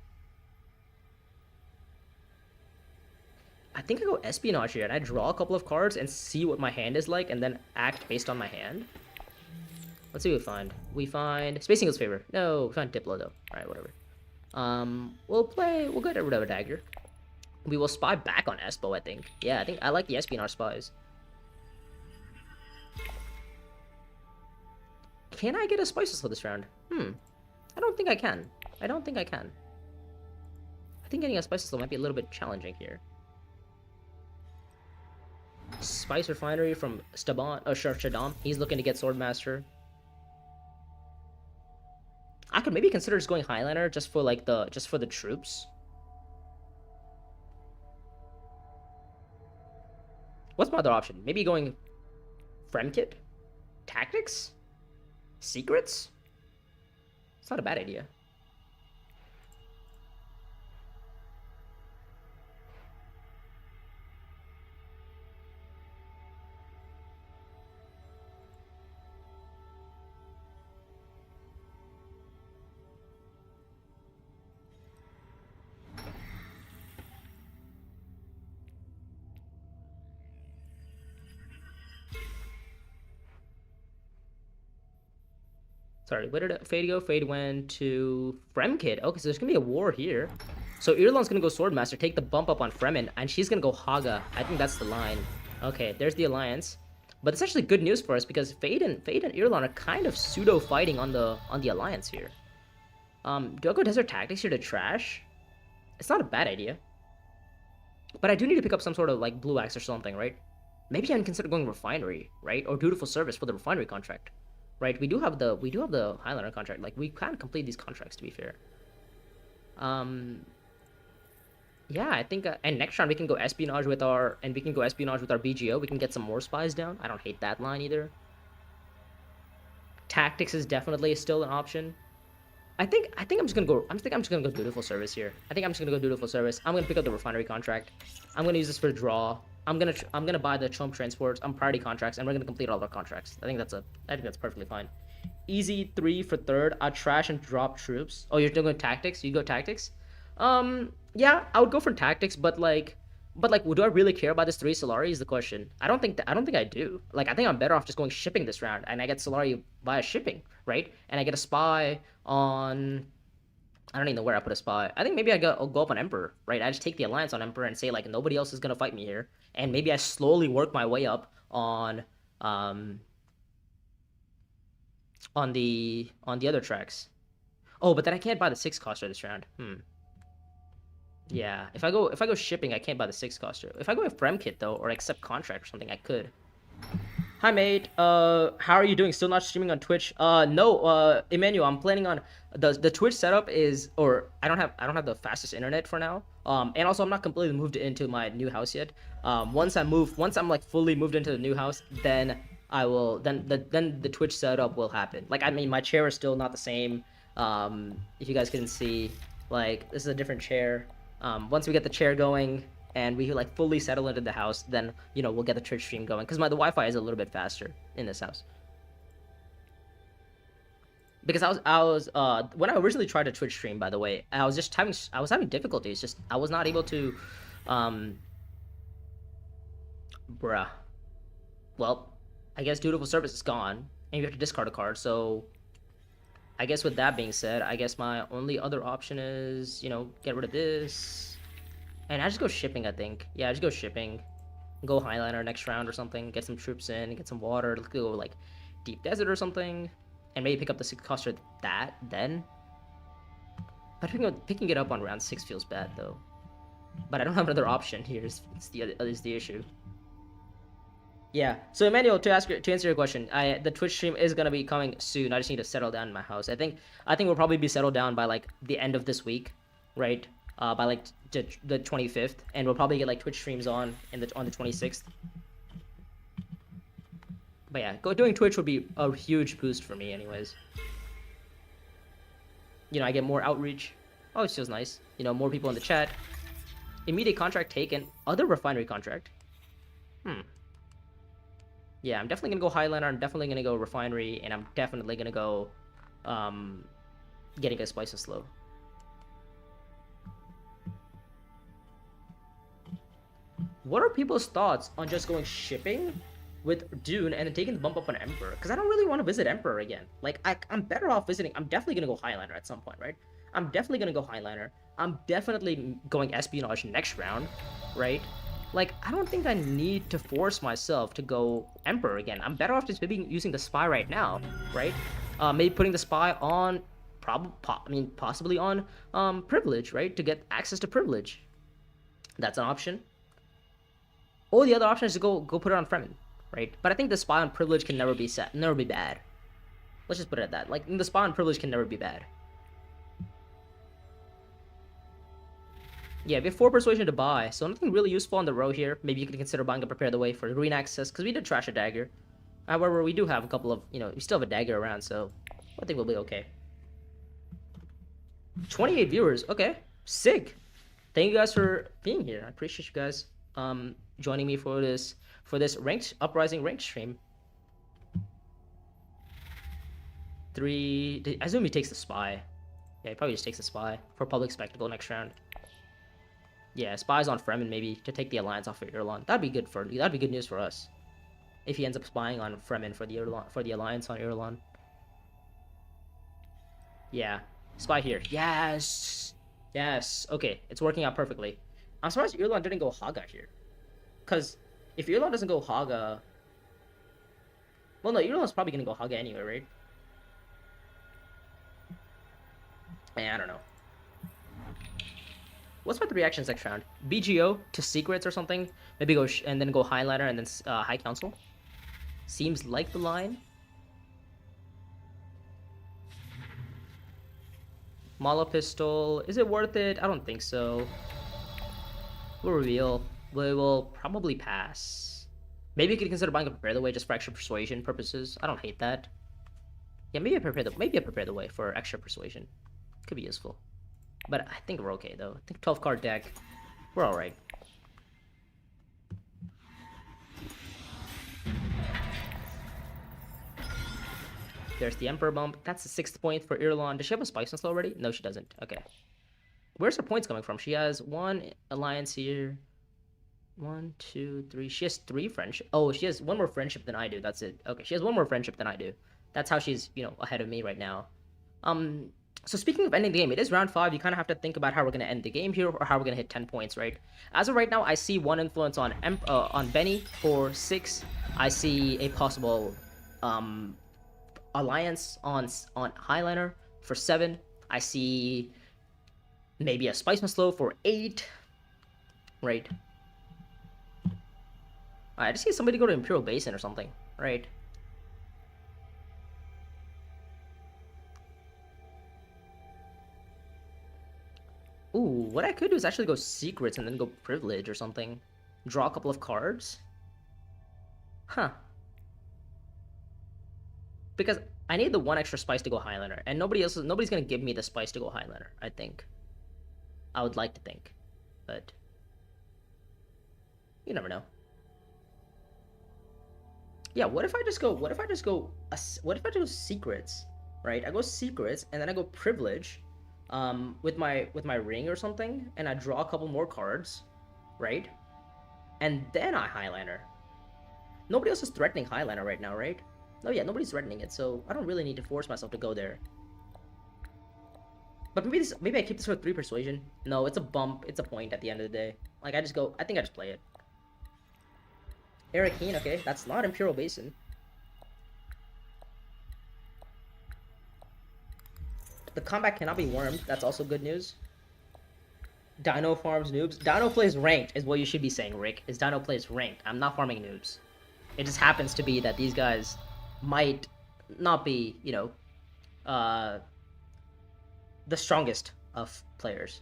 I think I go espionage here, and I draw a couple of cards and see what my hand is like, and then act based on my hand. Let's see what we find. We find Spacing Hill's Favor. No, we find Diplo though. Alright, whatever. We'll get rid of a dagger. We will spy back on Espo, I think. Yeah, I think I like the espionage spies. Can I get a spices for this round? I don't think I can. I think getting a spices might be a little bit challenging here. Spice Refinery from Shaddam. He's looking to get Swordmaster. I could maybe consider just going Highliner just for like the troops. What's my other option? Maybe going Fremkit? Tactics? Secrets? It's not a bad idea. Sorry, where did Fade go? Fade went to Fremkit. Okay, so there's gonna be a war here. So Irlan's gonna go Swordmaster, take the bump up on Fremen, and she's gonna go Haga. I think that's the line. Okay, there's the alliance. But it's actually good news for us because Fade and Irlan are kind of pseudo fighting on the alliance here. Do I go Desert Tactics here to trash? It's not a bad idea. But I do need to pick up some sort of like Blue Axe or something, right? Maybe I can consider going Refinery, right? Or Dutiful Service for the Refinery contract. Right, we do have the Highlander contract. Like, we can complete these contracts, to be fair. Yeah, I think, and next round we can go espionage with our BGO. We can get some more spies down. I don't hate that line either. Tactics is definitely still an option. I think I'm just gonna go Dutiful Service here. I'm gonna pick up the Refinery contract. I'm gonna use this for draw. I'm gonna buy the Chomp transports. Priority contracts, and we're gonna complete all of our contracts. I think that's perfectly fine. Easy 3 for third. I trash and drop troops. Oh, you're still going tactics? You go tactics? Yeah, I would go for tactics, but do I really care about this 3 Solari is the question. I don't think I do. Like, I think I'm better off just going shipping this round, and I get Solari via shipping, right? And I get a spy on. I don't even know where I put a spy. I think maybe I'll go up on Emperor, right? I just take the alliance on Emperor and say like nobody else is gonna fight me here, and maybe I slowly work my way up on the other tracks. Oh, but then I can't buy the 6 coster this round. Yeah, if I go shipping, I can't buy the 6 coster. If I go with Fremkit though, or accept contract or something, I could. Hi mate, how are you doing? Still not streaming on Twitch? No, Emmanuel, I'm planning on the Twitch setup is, or I don't have the fastest internet for now. And also I'm not completely moved into my new house yet. Once I'm like fully moved into the new house, then the Twitch setup will happen. Like, I mean, my chair is still not the same. If you guys can see, Like, this is a different chair. Once we get the chair going and we like fully settle into the house, then we'll get the Twitch stream going because the Wi-Fi is a little bit faster in this house. Because I was when I originally tried to Twitch stream, by the way, I was having difficulties. Just I was not able to, um, bruh. Well, I guess dutiful service is gone, and you have to discard a card. So, I guess with that being said, I guess my only other option is get rid of this, and I just go shipping. I think, yeah, I just go shipping, go Highliner next round or something. Get some troops in, get some water. Let's go like deep desert or something. And maybe pick up the 6 coster that then. But picking it up on round 6 feels bad though. But I don't have another option here. Is the issue. Yeah. So Emmanuel, to answer your question, the Twitch stream is gonna be coming soon. I just need to settle down in my house. I think we'll probably be settled down by like the end of this week, right? By like the 25th, and we'll probably get like Twitch streams on the 26th. But yeah, doing Twitch would be a huge boost for me anyways. I get more outreach. Oh, it feels nice. More people in the chat. Immediate contract taken. Other refinery contract. Yeah, I'm definitely going to go Highlander. I'm definitely going to go refinery. And I'm definitely going to go getting a spice of slow. What are people's thoughts on just going shipping with Dune and then taking the bump up on Emperor? Because I don't really want to visit Emperor again. Like, I'm better off visiting. I'm definitely going to go Highliner at some point, right? I'm definitely going to go Highliner. I'm definitely going Espionage next round, right? Like, I don't think I need to force myself to go Emperor again. I'm better off just maybe using the Spy right now, right? Maybe putting the Spy on, possibly on Privilege, right? To get access to Privilege. That's an option. Or the other option is to go put it on Fremen, right? But I think the Spy on Privilege can never be bad. Let's just put it at that. Like, the Spy on Privilege can never be bad. Yeah, we have 4 Persuasion to buy, so nothing really useful on the row here. Maybe you can consider buying a Prepare the Way for green access, because we did trash a dagger. However, we do have a couple of, we still have a dagger around, so I think we'll be okay. 28 viewers, okay. Sick. Thank you guys for being here. I appreciate you guys joining me for this ranked Uprising ranked stream. I assume he takes the Spy. Yeah, he probably just takes the Spy for Public Spectacle next round. Yeah, Spy's on Fremen maybe to take the Alliance off of Irlon. That'd be good news for us. If he ends up spying on Fremen for the Alliance on Irlon. Yeah, Spy here. Yes. Yes. Okay, it's working out perfectly. I'm surprised Irlon didn't go Haga here. Because if Irlon doesn't go Haga... Well, no, Irlon's probably going to go Haga anyway, right? I don't know. What's my 3 reactions next round? BGO to Secrets or something? Maybe go and then go Highliner and then High Council? Seems like the line. Mala Pistol. Is it worth it? I don't think so. We'll reveal. We will probably pass. Maybe you could consider buying a Prepare the Way just for extra persuasion purposes. I don't hate that. Yeah, maybe I prepare the way for extra persuasion. Could be useful. But I think we're okay though. I think 12 card deck. We're alright. There's the Emperor bump. That's the 6th point for Irlon. Does she have a Spice and Slow already? No, she doesn't. Okay. Where's her points coming from? She has 1 alliance here. 1, 2, 3. She has 3 friendship. Oh, she has 1 more friendship than I do. That's it. Okay, she has 1 more friendship than I do. That's how she's, ahead of me right now. So speaking of ending the game, it is round 5. You kind of have to think about how we're going to end the game here or how we're going to hit 10 points, right? As of right now, I see 1 influence on Benny for 6. I see a possible alliance on Highliner for 7. I see maybe a Spice and Slow for 8. Right. I just see somebody go to Imperial Basin or something, right? Ooh, what I could do is actually go Secrets and then go Privilege or something. Draw a couple of cards. Huh. Because I need the 1 extra spice to go Highliner, and nobody's gonna give me the spice to go Highliner, I think. I would like to think, but you never know. Yeah, what if I just go? What if I just go? What if I do secrets? Right, I go secrets and then I go privilege, with my ring or something, and I draw a couple more cards, right? And then I highliner. Nobody else is threatening highliner right now, right? Oh yeah, nobody's threatening it, so I don't really need to force myself to go there. But maybe I keep this for 3 persuasion. No, it's a bump. It's a point at the end of the day. Like I just go. I think I just play it. Arakeen, okay, that's not Imperial Basin. The combat cannot be wormed. That's also good news. Dino farms noobs. Dino plays ranked is what you should be saying, Rick. Is Dino plays ranked. I'm not farming noobs. It just happens to be that these guys might not be, the strongest of players.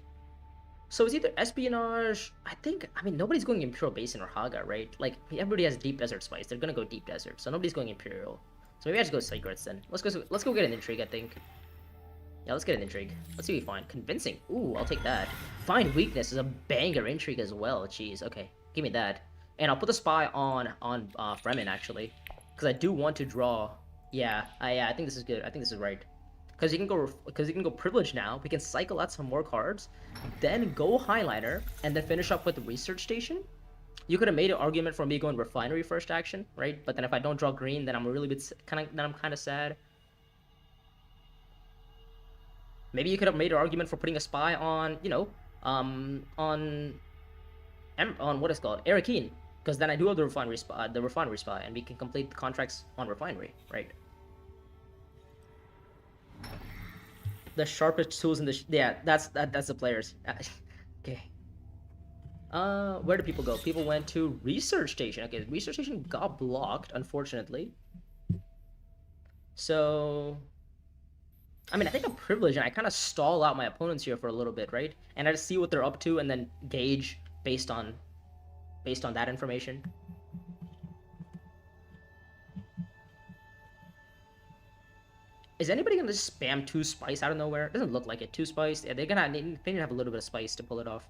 So it's either espionage. I mean, nobody's going Imperial Basin or Haga, right? Like everybody has Deep Desert Spice. They're gonna go Deep Desert, so nobody's going Imperial. So maybe I just go Secrets then. Let's go get an intrigue. I think. Yeah, let's get an intrigue. Let's see what we find. Convincing. Ooh, I'll take that. Find weakness is a banger intrigue as well. Jeez. Okay, give me that. And I'll put the spy on Fremen actually, because I do want to draw. Yeah, I think this is good. I think this is right. Because you can go privilege now. We can cycle out some more cards, then go highliner, and then finish up with the research station. You could have made an argument for me going refinery first action, right? But then if I don't draw green, then I'm kind of sad. Maybe you could have made an argument for putting a spy on, on what is called Arakeen, because then I do have the refinery spy, and we can complete the contracts on refinery, right? The sharpest tools in the yeah, that's the players. Okay. Where do people go? People went to research station. Okay, research station got blocked, unfortunately. So, I mean, I think I'm privileged, and I kind of stall out my opponents here for a little bit, right? And I just see what they're up to, and then gauge based on that information. Is anybody gonna just spam 2 spice out of nowhere? It doesn't look like it. 2 spice. Yeah, they need to have a little bit of spice to pull it off.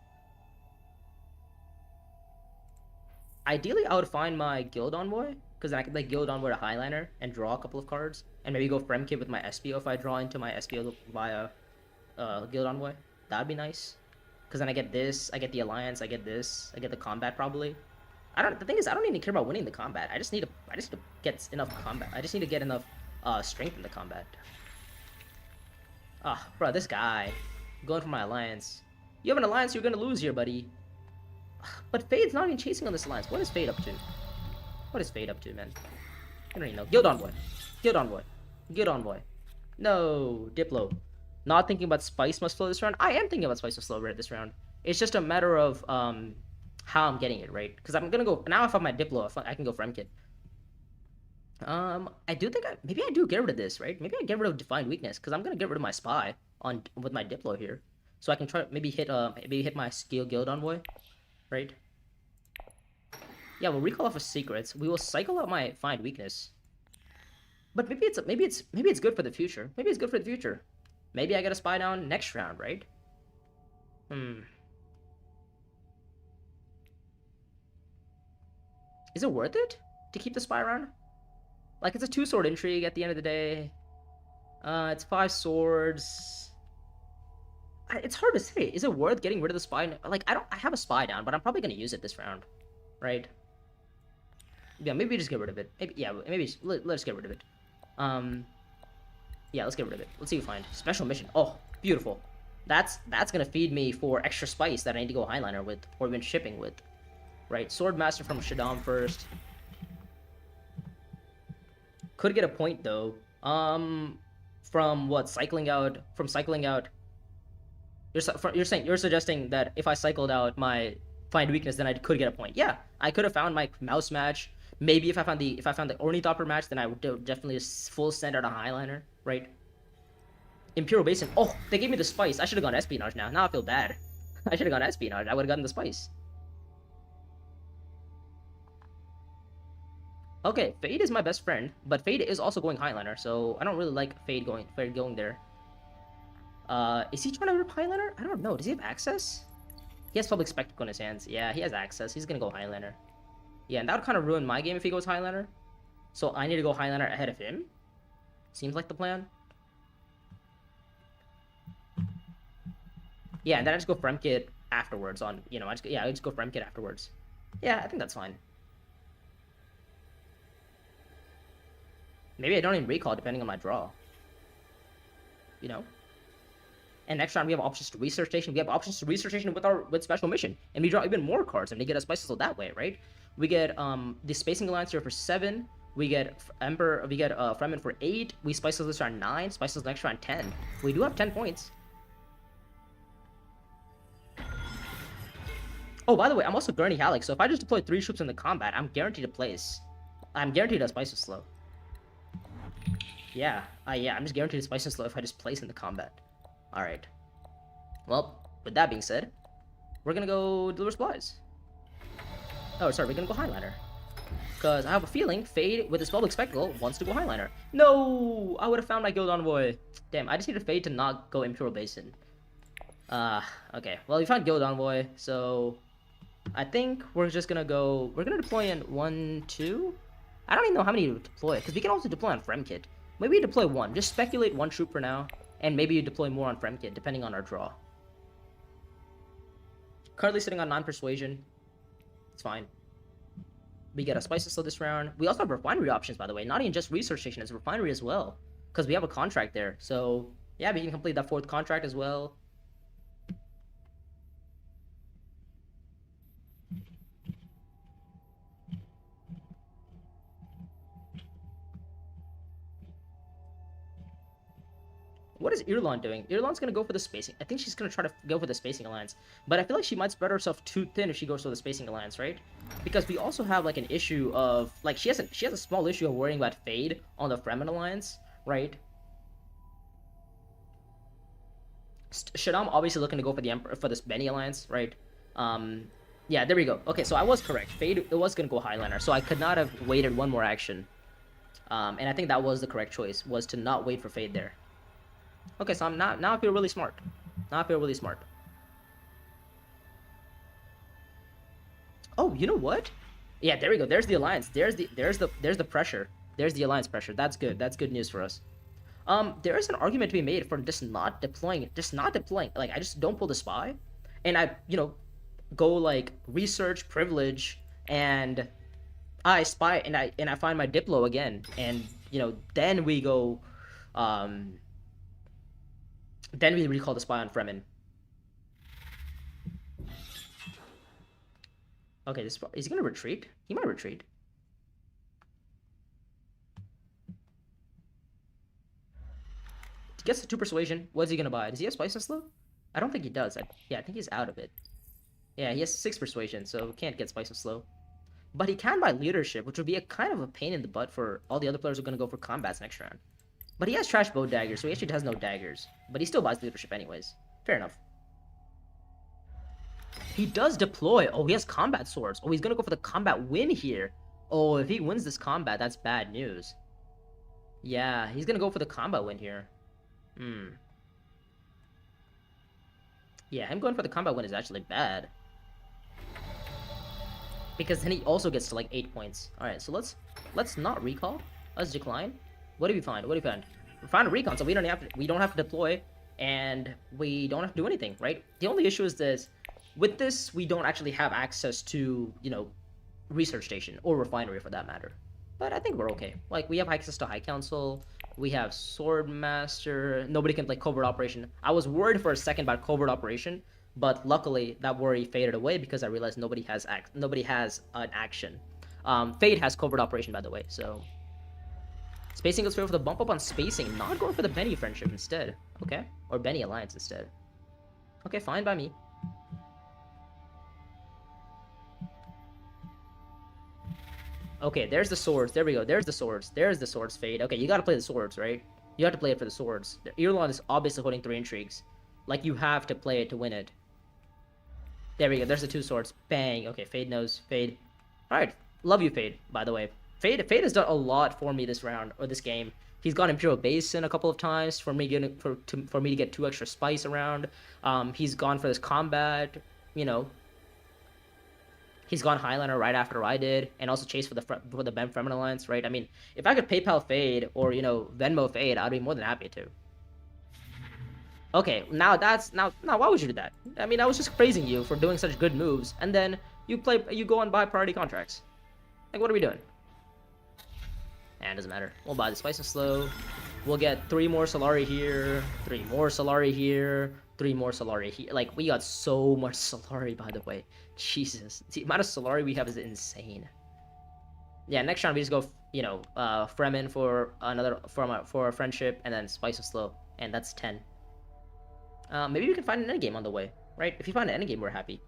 Ideally, I would find my guild envoy, because then I could like guild envoy to highliner and draw a couple of cards, and maybe go Fremkid with my SPO if I draw into my SPO via guild envoy. That'd be nice, because then I get this, I get the alliance, I get this, I get the combat probably. The thing is, I don't even care about winning the combat. I just need to get enough combat. I just need to get enough strength in the combat. Ah, bro, this guy going for my alliance. You have an alliance, you're gonna lose here, buddy. But Fade's not even chasing on this alliance. What is Fade up to? What is Fade up to, man? I don't even know. Guild envoy, guild envoy, guild envoy. No, Diplo. Not thinking about spice must flow this round. I am thinking about spice must flow right this round. It's just a matter of how I'm getting it right. Because I'm gonna go now. If I have my Diplo, I can go Fremkid. I do think maybe I do get rid of this, right? Maybe I get rid of Defined Weakness, because I'm gonna get rid of my spy with my Diplo here, so I can try maybe hit my skill guild envoy, right? Yeah, we'll recall off of secrets. We will cycle out my Find Weakness, but maybe it's good for the future. Maybe it's good for the future. Maybe I get a spy down next round, right? Is it worth it to keep the spy around? Like, it's a 2-sword intrigue at the end of the day. It's 5 swords. It's hard to say. Is it worth getting rid of the spy? Like, I have a spy down, but I'm probably gonna use it this round, right? Yeah, maybe just get rid of it. Maybe let's get rid of it. Yeah, let's get rid of it. Let's see what we find. Special mission. Oh, beautiful. That's gonna feed me for extra spice that I need to go highliner with, or even shipping with, right? Swordmaster from Shaddam first. Could get a point though. From what cycling out? You're suggesting that if I cycled out my Find Weakness, then I could get a point. Yeah, I could have found my mouse match. Maybe if I found the Ornithopter match, then I would definitely full send out a highliner, right? Imperial Basin. Oh, they gave me the spice. I should have gone espionage now. Now I feel bad. I should have gone espionage. I would have gotten the spice. Okay, Fade is my best friend, but Fade is also going highliner, so I don't really like Fade going there. Is he trying to rip Highlander? I don't know. Does he have access? He has Public Spectacle in his hands. Yeah, he has access. He's gonna go Highlander. Yeah, and that would kind of ruin my game if he goes Highlander. So I need to go Highlander ahead of him. Seems like the plan. Yeah, and then I just go Fremkit afterwards on, you know, I just go Fremkit afterwards. Yeah, I think that's fine. Maybe I don't even recall depending on my draw. You know? And next round we have options to research station. We have options to research station with special mission. And we draw even more cards and they get a spice so that way, right? We get the Spacing Alliance here for 7. We get Fremen for 8. We spices this round 9. Spices next round 10. We do have 10 points. Oh, by the way, I'm also Gurney Halleck, so if I just deploy 3 troops in the combat, I'm guaranteed a place. I'm guaranteed a spice slow. Yeah, I'm just guaranteed a spice slow if I just place in the combat. Alright. Well, with that being said, we're gonna go deliver supplies. Oh, sorry, we're gonna go Highlander. Because I have a feeling Fade, with his Public Spectacle, wants to go Highlander. No! I would have found my Guild Envoy. Damn, I just need a Fade to not go Imperial Basin. Okay. Well, we found Guild Envoy, so I think we're just gonna go... We're gonna deploy in 1, 2? I don't even know how many to deploy, because we can also deploy on Fremkit. Maybe deploy 1. Just speculate 1 troop for now, and maybe you deploy more on Fremkit, depending on our draw. Currently sitting on 9 Persuasion. It's fine. We get a Spice Slow this round. We also have refinery options, by the way. Not even just research station, it's refinery as well. Because we have a contract there. So, yeah, we can complete that 4th contract as well. What is Irlon doing? Irlon's gonna go for the spacing. I think she's gonna try to go for the Spacing Alliance. But I feel like she might spread herself too thin if she goes for the Spacing Alliance, right? Because we also have like an issue of like she has a small issue of worrying about Fade on the Fremen Alliance, right? Shaddam obviously looking to go for the Emperor for this Benny Alliance, right? Yeah, there we go. Okay, so I was correct. Fade it was gonna go Highlander, so I could not have waited one more action. And I think that was the correct choice, was to not wait for Fade there. Okay, so now I feel really smart. Now I feel really smart. Oh, you know what? Yeah, there we go. There's the alliance. There's the pressure. There's the alliance pressure. That's good. That's good news for us. There is an argument to be made for just not deploying. Like I just don't pull the spy, and I go like research privilege, and I spy and I find my Diplo again, and then we go Then we recall the spy on Fremen. Okay, is he gonna retreat? He might retreat. He gets the 2 persuasion. What's he gonna buy? Does he have spice and slow? I don't think he does. Yeah, I think he's out of it. Yeah, he has 6 persuasion, so can't get spice and slow. But he can buy leadership, which would be a kind of a pain in the butt for all the other players who are gonna go for combats next round. But he has trash bow daggers, so he actually has no daggers. But he still buys leadership anyways. Fair enough. He does deploy. Oh, he has combat swords. Oh, he's gonna go for the combat win here. Oh, if he wins this combat, that's bad news. Yeah, he's gonna go for the combat win here. Yeah, him going for the combat win is actually bad. Because then he also gets to like 8 points. Alright, so let's not recall. Let's decline. What do we find? What do we find? We found a recon, so we don't have to deploy, and we don't have to do anything, right? The only issue is this: with this, we don't actually have access to research station or refinery for that matter. But I think we're okay. Like we have access to High Council, we have Swordmaster. Nobody can play covert operation. I was worried for a second about covert operation, but luckily that worry faded away because I realized nobody has an action. Fade has covert operation, by the way, so. Spacing goes for the bump up on spacing, not going for the Benny friendship instead. Okay. Or Benny alliance instead. Okay, fine by me. Okay, there's the swords. There we go. There's the swords. There's the swords Fade. Okay, you gotta play the swords, right? You have to play it for the swords. Irlon is obviously holding 3 intrigues. Like, you have to play it to win it. There we go. There's the 2 swords. Bang. Okay, Fade knows. Fade. Alright. Love you, Fade, by the way. Fade has done a lot for me this round, or this game. He's gone Imperial Basin a couple of times for me for me to get 2 extra spice around. He's gone for this combat, you know. He's gone Highlander right after I did, and also chased for the Ben Fremen Alliance, right? I mean, if I could PayPal Fade or Venmo Fade, I'd be more than happy to. Okay, now why would you do that? I mean, I was just praising you for doing such good moves, and then you go and buy priority contracts. Like, what are we doing? And it doesn't matter. We'll buy the Spice and Slow. We'll get 3 more Solari here, 3 more Solari here, 3 more Solari here. Like, we got so much Solari, by the way. Jesus. The amount of Solari we have is insane. Yeah, next round we just go, Fremen for a friendship, and then Spice and Slow. And that's 10. Maybe we can find an endgame on the way, right? If you find an endgame, we're happy.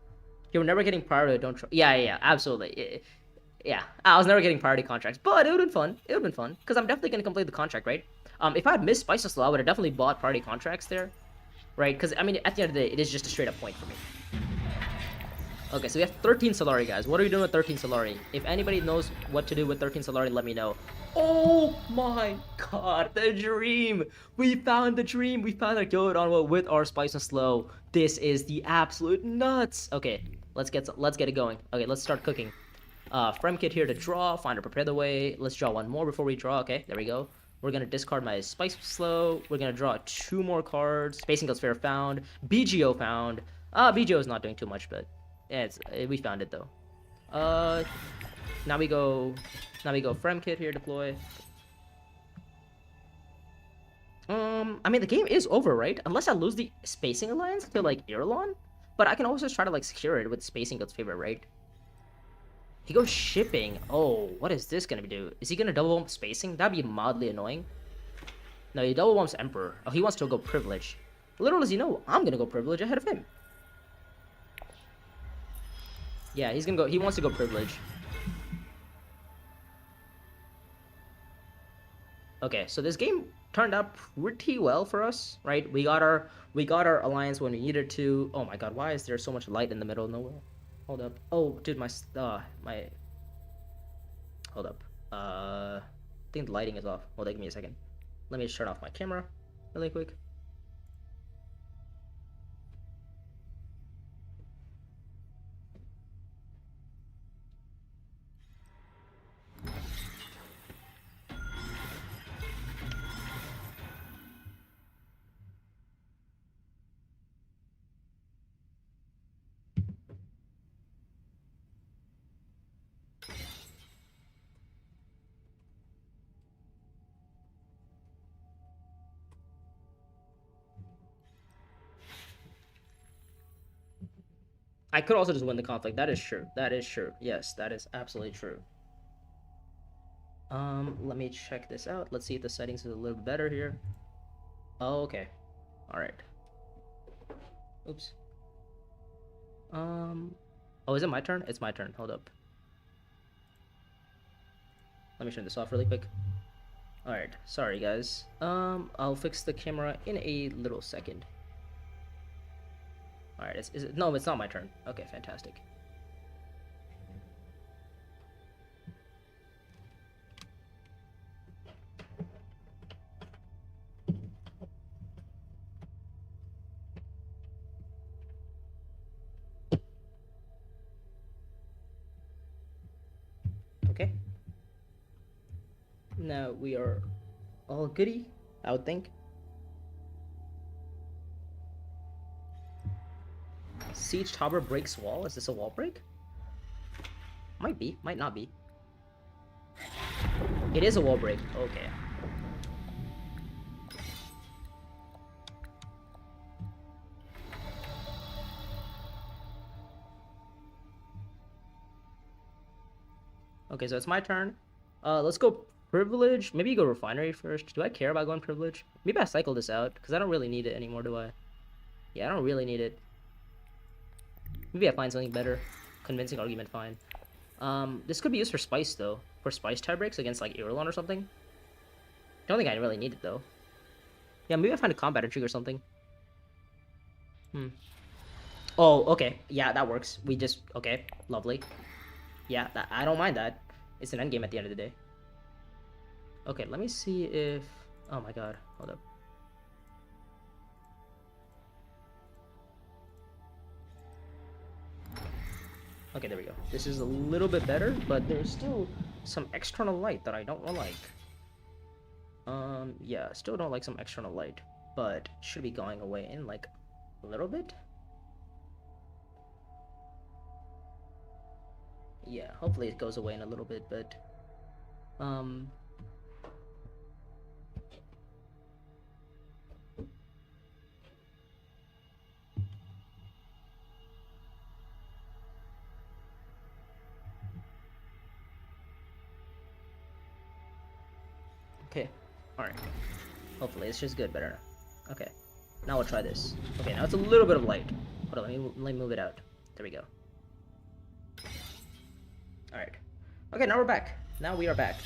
You're never getting priority, don't try. Yeah, absolutely. Yeah, I was never getting priority contracts, but it would have been fun. It would have been fun, because I'm definitely going to complete the contract, right? If I had missed Spice and Slow, I would have definitely bought priority contracts there, right? Because, I mean, at the end of the day, it is just a straight-up point for me. Okay, so we have 13 Solari, guys. What are we doing with 13 Solari? If anybody knows what to do with 13 Solari, let me know. Oh my god, the dream! We found the dream! We found our Goat on with our Spice and Slow. This is the absolute nuts! Okay, let's get it going. Okay, let's start cooking. Frem Kit here to draw, find or prepare the way. Let's draw 1 more before we draw. Okay, there we go. We're gonna discard my Spice Slow. We're gonna draw 2 more cards. Spacing Guild Sphere found. BGO found. BGO is not doing too much, but yeah, we found it though. Now we go Frem Kit here, deploy. I mean, the game is over, right? Unless I lose the Spacing Alliance to, like, Irulan? But I can always just try to, like, secure it with Spacing Guild's favor, right? He goes Shipping. Oh, what is this gonna do? Is he gonna double bump Spacing? That'd be mildly annoying. No, he double bumps Emperor. Oh, he wants to go Privilege. Little does he know, I'm gonna go Privilege ahead of him. Yeah, he's gonna go. He wants to go Privilege. Okay, so this game turned out pretty well for us, right? We got our alliance when we needed to. Oh my god, why is there so much light in the middle of nowhere? Hold up. Oh, dude, my hold up. I think the lighting is off. Hold on, give me a second. Let me just turn off my camera really quick. I could also just win the conflict. That is true. That is true. Yes, that is absolutely true. Let me check this out. Let's see if the settings is a little better here. Oh, okay. All right. Oops. Oh, is it my turn? It's my turn. Hold up. Let me turn this off really quick. All right. Sorry, guys. I'll fix the camera in a little second. All right. Is it? No, it's not my turn. Okay, fantastic. Okay. Now we are all goody, I would think. Siege Tower breaks wall. Is this a wall break? Might be, might not be. It is a wall break. Okay. Okay, so it's my turn. Let's go Privilege. Maybe you go Refinery first. Do I care about going Privilege? Maybe I cycle this out, because I don't really need it anymore, do I? Yeah, I don't really need it. Maybe I find something better. Convincing argument, fine. This could be used for Spice, though. For Spice tie breaks against, like, Irulan or something. Don't think I really need it, though. Yeah, maybe I find a combat intrigue or something. Oh, okay. Yeah, that works. We just... Okay, lovely. Yeah, I don't mind that. It's an endgame at the end of the day. Okay, let me see if... Oh my god, hold up. Okay, there we go. This is a little bit better, but there's still some external light that I don't like. Yeah, still don't like some external light, but should be going away in like a little bit. Yeah, hopefully it goes away in a little bit, but um okay. Alright. Hopefully it's just good, better now. Okay. Now we'll try this. Okay, now it's a little bit of light. Hold on, let me move it out. There we go. Alright. Okay, now we're back. Now we are back.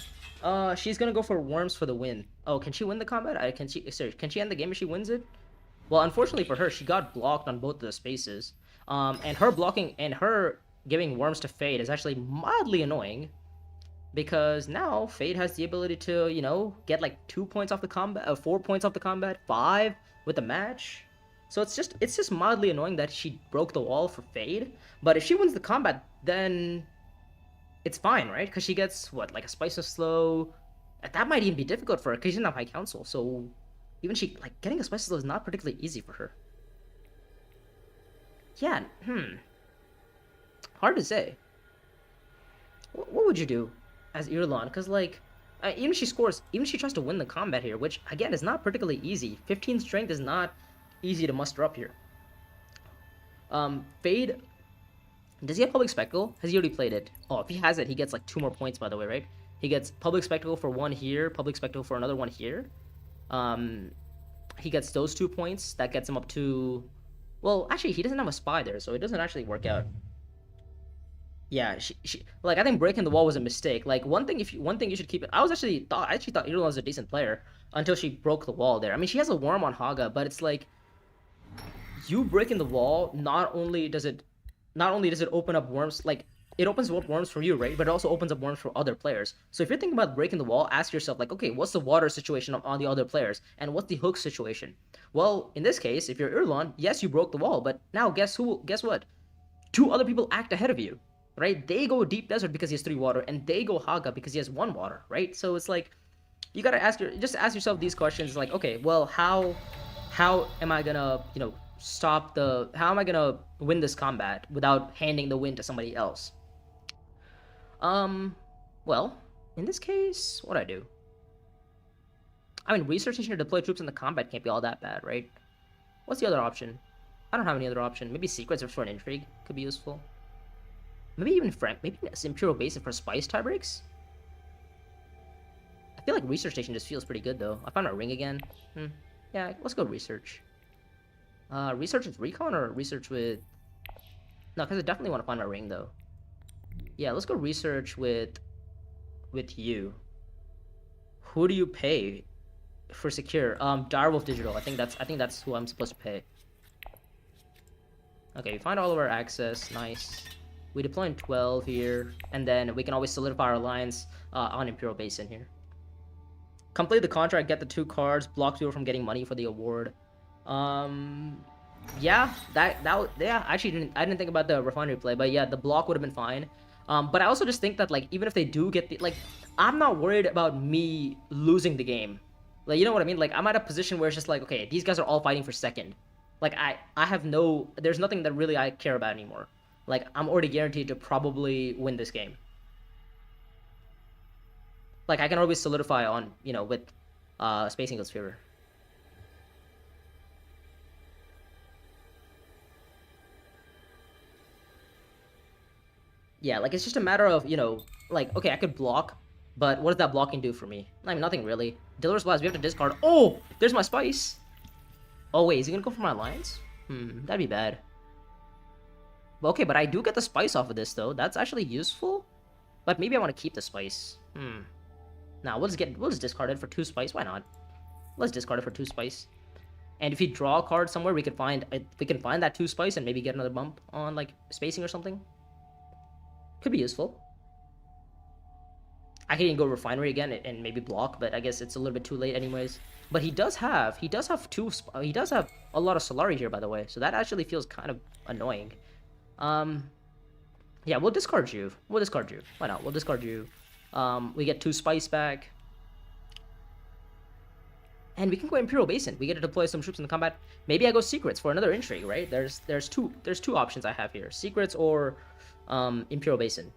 She's gonna go for worms for the win. Oh, can she win the combat? Can she end the game if she wins it? Well, unfortunately for her, she got blocked on both of the spaces. And her blocking and her giving worms to Fade is actually mildly annoying. Because now Fade has the ability to, you know, get like 2 points off the combat, 4 points off the combat, 5 with the match. So it's just mildly annoying that she broke the wall for Fade. But if she wins the combat, then it's fine, right? Because she gets what, like a Spice of Slow. That might even be difficult for her because she doesn't have High Council. So even she, like, getting a Spice of Slow is not particularly easy for her. Yeah, hard to say. What would you do as Irulan? Because, like, even if she scores, even if she tries to win the combat here, which, again, is not particularly easy. 15 strength is not easy to muster up here. Fade, does he have Public Spectacle? Has he already played it? Oh, if he has it, he gets, like, 2 more points, by the way, right? He gets Public Spectacle for 1 here, Public Spectacle for another 1 here. He gets those 2 points. That gets him up to... Well, actually, he doesn't have a Spy there, so it doesn't actually work out. Yeah, like, I think breaking the wall was a mistake. Like, one thing you should keep it. I actually thought Irulan was a decent player until she broke the wall there. I mean, she has a worm on Haga, but it's like, you breaking the wall, not only does it open up worms, like, it opens up worms for you, right? But it also opens up worms for other players. So if you're thinking about breaking the wall, ask yourself, like, okay, what's the water situation on the other players, and what's the hook situation? Well, in this case, if you're Irulan, yes, you broke the wall, but now guess what? 2 other people act ahead of you, right? They go Deep Desert because he has 3 water, and they go Haga because he has 1 water, right? So it's like, you gotta ask yourself these questions, like, okay, well, how am I gonna, you know, how am I gonna win this combat without handing the win to somebody else? Well, in this case, what I do? I mean, researching to deploy troops in the combat can't be all that bad, right? What's the other option? I don't have any other option. Maybe secrets for an intrigue could be useful. Maybe even maybe Imperial Basin for spice tie breaks? I feel like research station just feels pretty good though. I found a ring again. Yeah, let's go research. Research with recon or research with... No, because I definitely want to find my ring though. Yeah, let's go research with you. Who do you pay for secure? Direwolf Digital. I think that's who I'm supposed to pay. Okay, we find all of our access. Nice. We deploy in 12 here, and then we can always solidify our alliance on Imperial Basin here. Complete the contract, get the 2 cards, block people from getting money for the award. Yeah, yeah. Actually, I didn't think about the refinery play, but yeah, the block would have been fine. But I also just think that, like, even if they do get the, like, I'm not worried about me losing the game. Like, you know what I mean? Like, I'm at a position where it's just like, okay, these guys are all fighting for second. Like, I have no, there's nothing that really I care about anymore. Like, I'm already guaranteed to probably win this game. Like, I can always solidify on, you know, with Space Eagle's favor. Yeah, like, it's just a matter of, you know, like, okay, I could block, but what does that blocking do for me? I mean, nothing really. Diller's Blast, we have to discard. Oh, there's my spice. Oh, wait, is he gonna go for my alliance? That'd be bad. Okay, but I do get the spice off of this, though. That's actually useful. But maybe I want to keep the spice. Now, we'll just discard it for 2 spice. Why not? Let's discard it for 2 spice. And if you draw a card somewhere, we can find that 2 spice and maybe get another bump on, like, spacing or something. Could be useful. I can even go refinery again and maybe block, but I guess it's a little bit too late anyways. But he does have he does have a lot of Solari here, by the way, so that actually feels kind of annoying. Yeah, we'll discard you. We'll discard you. Why not? We'll discard you. We get 2 spice back. And we can go Imperial Basin. We get to deploy some troops in the combat. Maybe I go Secrets for another intrigue, right? There's two options I have here. Secrets or Imperial Basin.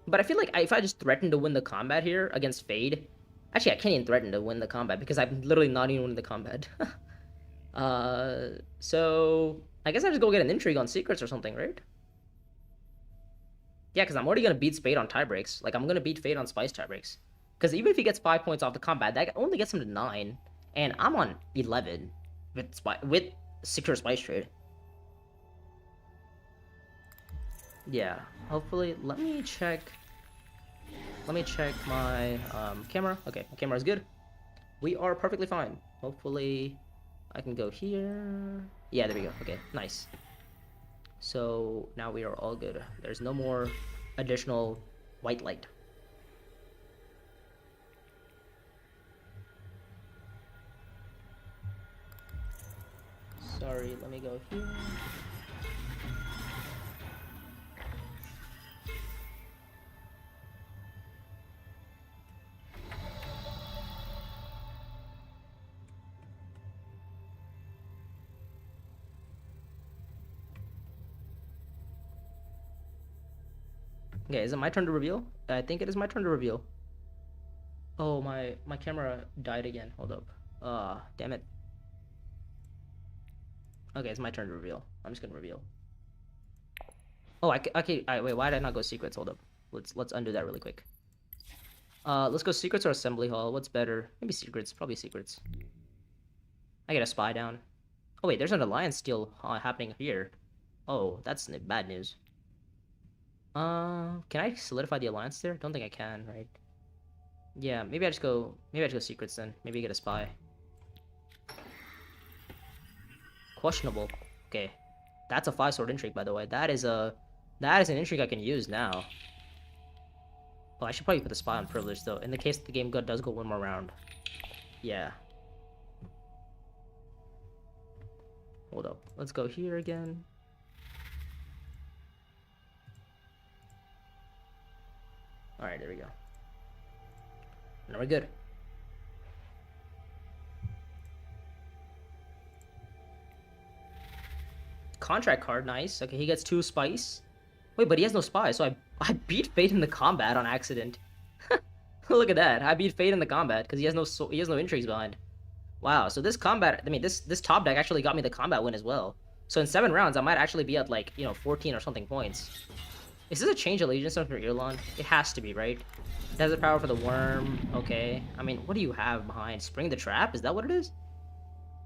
But I feel like if I just threaten to win the combat here against Fade... Actually, I can't even threaten to win the combat because I'm literally not even winning the combat. So... I guess I just go get an intrigue on Secrets or something, right? Yeah, because I'm already going to beat Spade on tiebreaks. Like, I'm going to beat Fade on Spice tiebreaks. Because even if he gets 5 points off the combat, that only gets him to 9. And I'm on 11 with Secure Spice trade. Yeah, hopefully, let me check my camera. Okay, my camera is good. We are perfectly fine. Hopefully, I can go here. Yeah, there we go. Okay, nice. So now we are all good. There's no more additional white light. Sorry, let me go here. Okay, is it my turn to reveal? I think it is my turn to reveal. Oh, my camera died again. Hold up. Damn it. Okay, it's my turn to reveal. I'm just gonna reveal. Oh, okay. Wait, why did I not go Secrets? Hold up. Let's undo that really quick. Let's go Secrets or Assembly Hall. What's better? Maybe Secrets. Probably Secrets. I get a spy down. Oh wait, there's an alliance still happening here. Oh, that's bad news. Can I solidify the alliance there? Don't think I can, right? Yeah, maybe I just go Secrets then. Maybe get a spy. Questionable. Okay. That's a 5-sword intrigue, by the way. That is an intrigue I can use now. Oh, I should probably put the spy on privilege though. In the case the game does go one more round. Yeah. Hold up. Let's go here again. Alright, there we go. Now we're good. Contract card, nice. Okay, he gets 2 spice. Wait, but he has no spy, so I beat Fate in the combat on accident. Look at that. I beat Fate in the combat because he has no intrigues behind. Wow, so this combat, I mean this top deck actually got me the combat win as well. So in 7 rounds I might actually be at like, 14 or something points. Is this a change allegiance for Irlon? It has to be, right? Desert power for the worm. Okay. I mean, what do you have behind? Spring the Trap? Is that what it is?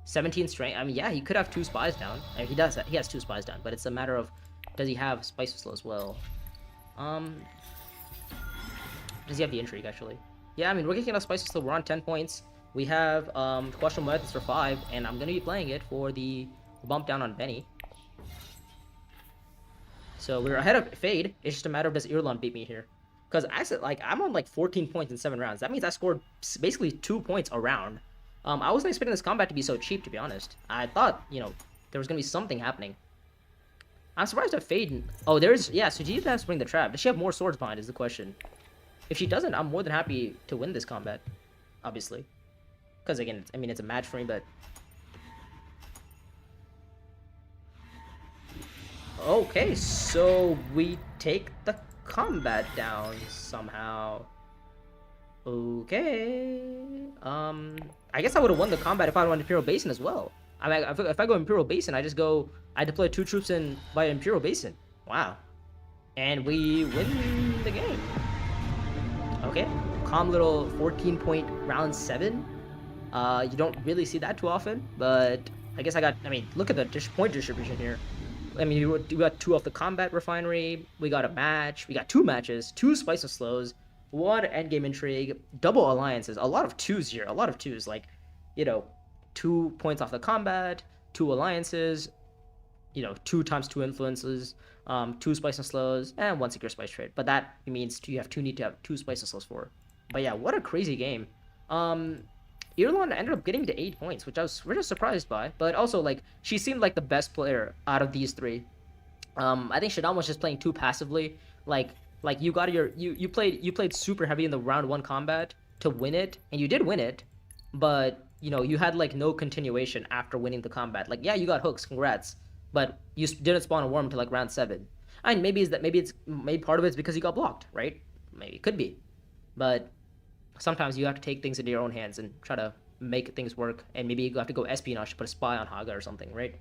17 strength. I mean, yeah, he could have 2 spies down. I mean, he does. He has 2 spies down, but it's a matter of does he have Spice Slow as well? Does he have the intrigue actually? Yeah, I mean, we're kicking off Spice Slow. We're on 10 points. We have questionable methods for 5, and I'm gonna be playing it for the bump down on Benny. So we're ahead of Fade. It's just a matter of does Irlon beat me here? Because I said like I'm on like 14 points in 7 rounds. That means I scored basically 2 points a round. I wasn't expecting this combat to be so cheap, to be honest. I thought, there was gonna be something happening. I'm surprised at Fade. Oh, there's yeah. So she has to bring the trap. Does she have more swords behind? Is the question. If she doesn't, I'm more than happy to win this combat, obviously. Because again, it's a match for me, but. Okay, so we take the combat down somehow. Okay. I guess I would have won the combat if I won Imperial Basin as well. I mean, if I go Imperial Basin, I deploy 2 troops in by Imperial Basin. Wow. And we win the game. Okay. Calm little 14-point round 7. You don't really see that too often, but I guess look at the point distribution here. I mean, we got 2 off the combat refinery. We got a match. We got 2 matches, 2 Spice of Slows, 1 endgame intrigue, double alliances. A lot of 2s here. A lot of 2s. Like, 2 points off the combat, 2 alliances. 2 times 2 influences, 2 spice and slows, and 1 secure spice trade. But that means you need to have 2 spice and slows for. But yeah, what a crazy game. Um, Irulan ended up getting to 8 points, which I was really surprised by. But also, like, she seemed like the best player out of these 3. I think Shadam was just playing too passively. Like you got you played super heavy in the round 1 combat to win it, and you did win it, but you had like no continuation after winning the combat. Like, yeah, you got hooks, congrats, but you didn't spawn a worm till like round 7. And maybe part of it's because you got blocked, right? Maybe it could be, but sometimes you have to take things into your own hands and try to make things work. And maybe you have to go espionage to put a spy on Haga or something, right?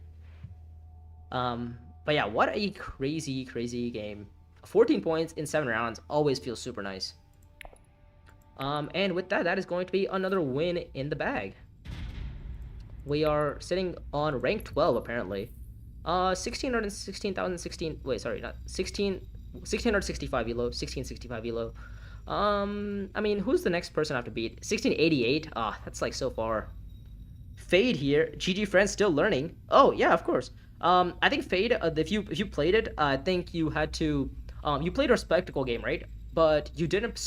But yeah, what a crazy, crazy game. 14 points in 7 rounds always feels super nice. And with that, that is going to be another win in the bag. We are sitting on rank 12, apparently. 16,016, wait, sorry, not 1665 elo, 1665 elo. I mean, who's the next person I have to beat? 1688? Ah, that's like so far. Fade here. GG friends still learning. Oh, yeah, of course. I think Fade, if you played it, I think you had to, you played a spectacle game, right? But you didn't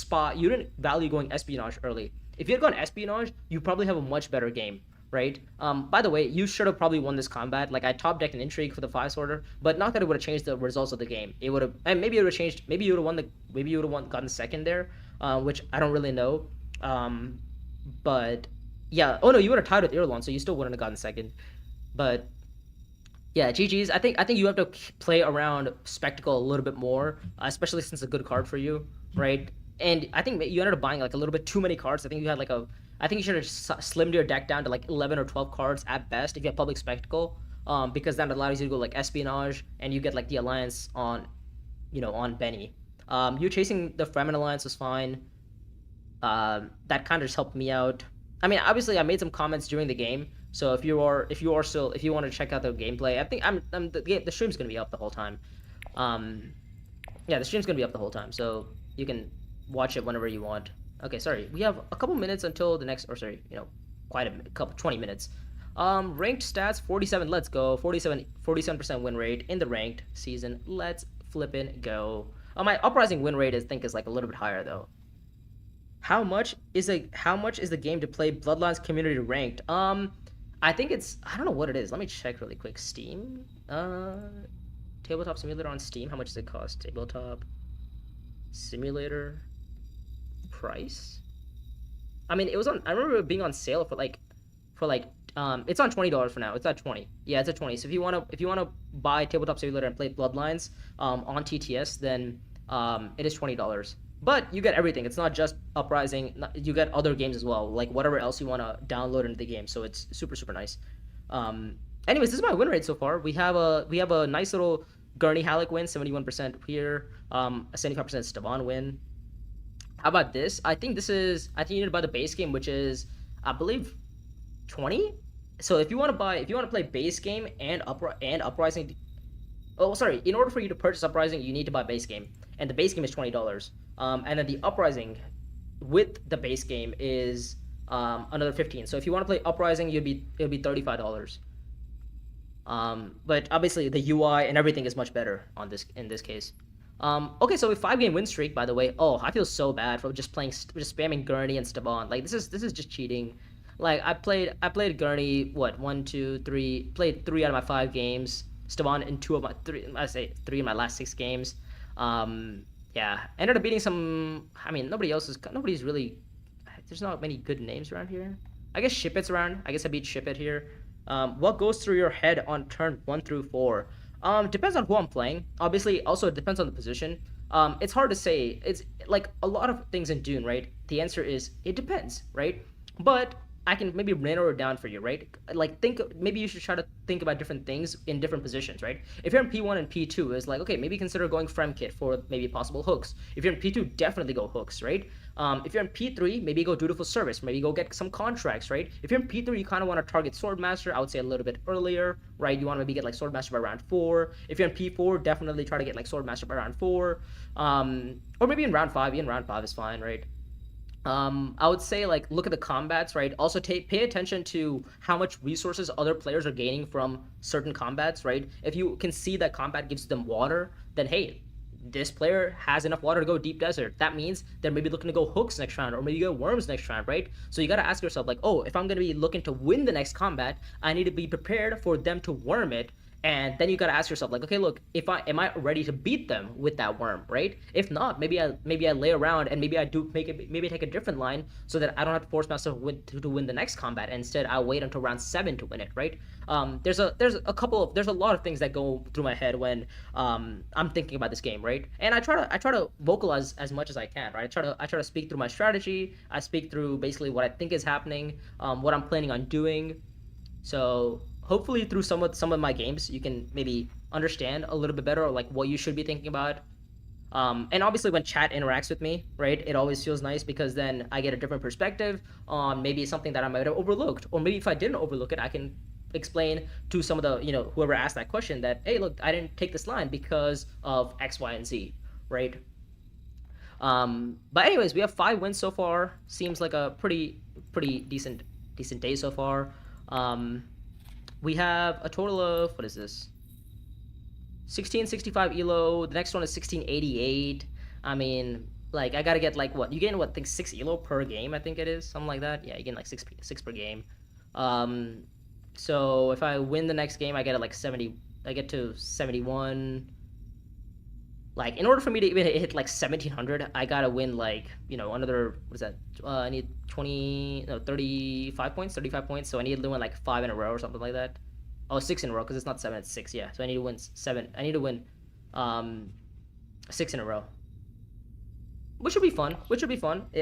value going espionage early. If you had gone espionage, you probably have a much better game, right? By the way, you should have probably won this combat. Like, I top decked an intrigue for the 5 sorter, but not that it would have changed the results of the game. It would have, and maybe it would have changed. Maybe you would have gotten second there, which I don't really know. But yeah, oh no, you would have tied with Irulan, so you still wouldn't have gotten second. But yeah, GG's. I think you have to play around spectacle a little bit more, especially since it's a good card for you, right? And I think you ended up buying like a little bit too many cards. I think you had like I think you should have slimmed your deck down to like 11 or 12 cards at best if you have public spectacle, because that allows you to go like espionage and you get like the alliance on, on Benny. You chasing the Fremen alliance was fine. That kind of just helped me out. I mean, obviously, I made some comments during the game, so if you want to check out the gameplay, I think the stream's gonna be up the whole time. Yeah, the stream's gonna be up the whole time, so you can watch it whenever you want. Okay, sorry, we have a couple minutes until the next, or sorry, quite a couple 20 minutes. Ranked stats 47. Let's go. 47% win rate in the ranked season. Let's flippin' go. My uprising win rate I think is like a little bit higher though. How much is the game to play Bloodlines Community Ranked? I think I don't know what it is. Let me check really quick. Steam? Tabletop Simulator on Steam. How much does it cost? Tabletop Simulator price? I mean, I remember it being on sale for like it's on $20 for now. It's at 20. Yeah, it's at 20. So if you wanna buy Tabletop Simulator and play Bloodlines on TTS, then it is $20. But you get everything. It's not just Uprising. You get other games as well, like whatever else you want to download into the game. So it's super, super nice. Anyways, this is my win rate so far. We have a nice little Gurney Halleck win, 71% here. A 75% Stavon win. How about this? I think you need to buy the base game, which is, I believe, 20. So if you want to play base game and Uprising. Oh, sorry. In order for you to purchase Uprising, you need to buy base game, and the base game is $20. And then the Uprising with the base game is another 15. So if you want to play Uprising, it'll be $35. But obviously the UI and everything is much better in this case. Okay, so a 5-game win streak, by the way. Oh, I feel so bad for just spamming Gurney and Stavon. Like, this is just cheating. Like, I played Gurney, what, 1, 2, 3, played 3 out of my 5 games. Stavon in 2 of my 3, I say 3 in my last 6 games. Yeah, ended up beating some. I mean, nobody's really. There's not many good names around here. I guess Shipit's around. I guess I beat Shipit here. What goes through your head on turn 1 through 4? Depends on who I'm playing. Obviously, also it depends on the position. It's hard to say. It's like a lot of things in Dune, right? The answer is it depends, right? But I can maybe narrow it down for you, right? Like, maybe you should try to think about different things in different positions, right? If you're in P1 and P2, it's like, okay, maybe consider going Fremkit for maybe possible hooks. If you're in P2, definitely go hooks, right? If you're in P3, maybe go Dutiful Service, maybe go get some contracts, right? If you're in P3, you kind of want to target Swordmaster, I would say a little bit earlier, right? You want to maybe get like Swordmaster by round 4. If you're in P4, definitely try to get like Swordmaster by round 4. Or maybe in round 5, even round 5 is fine, right? I would say like look at the combats, right? Also pay attention to how much resources other players are gaining from certain combats, right? If you can see that combat gives them water, then hey, this player has enough water to go deep desert. That means they're maybe looking to go hooks next round or maybe go worms next round, right? So you got to ask yourself like, oh, if I'm going to be looking to win the next combat, I need to be prepared for them to worm it. And then you gotta ask yourself, like, okay, look, if I am I ready to beat them with that worm, right? If not, maybe I lay around and maybe I do make it, maybe I take a different line so that I don't have to force myself to win the next combat. Instead, I'll wait until round 7 to win it, right? There's a lot of things that go through my head when I'm thinking about this game, right? And I try to vocalize as much as I can, right? I try to speak through my strategy. I speak through basically what I think is happening, what I'm planning on doing. So hopefully through some of my games you can maybe understand a little bit better like what you should be thinking about. And obviously when chat interacts with me, right, it always feels nice because then I get a different perspective on maybe something that I might have overlooked, or maybe if I didn't overlook it, I can explain to some of the whoever asked that question that hey, look, I didn't take this line because of X, Y, and Z, right? But anyways, we have 5 wins so far. Seems like a pretty decent day so far. We have a total of, what is this? 1665 elo. The next one is 1688. I mean, like, I gotta get, like, what? You gain, what, I think 6 elo per game, I think it is. Something like that. Yeah, you gain, like, 6 per game. So if I win the next game, I get, like, 70. I get to 71. Like, in order for me to even hit like 1700, I gotta win like another, what is that? I need 20, no, 35 points, 35 points. So I need to win like 5 in a row or something like that. Oh, 6 in a row because it's not 7, it's 6. Yeah, so I need to win 7. I need to win 6 in a row, which would be fun.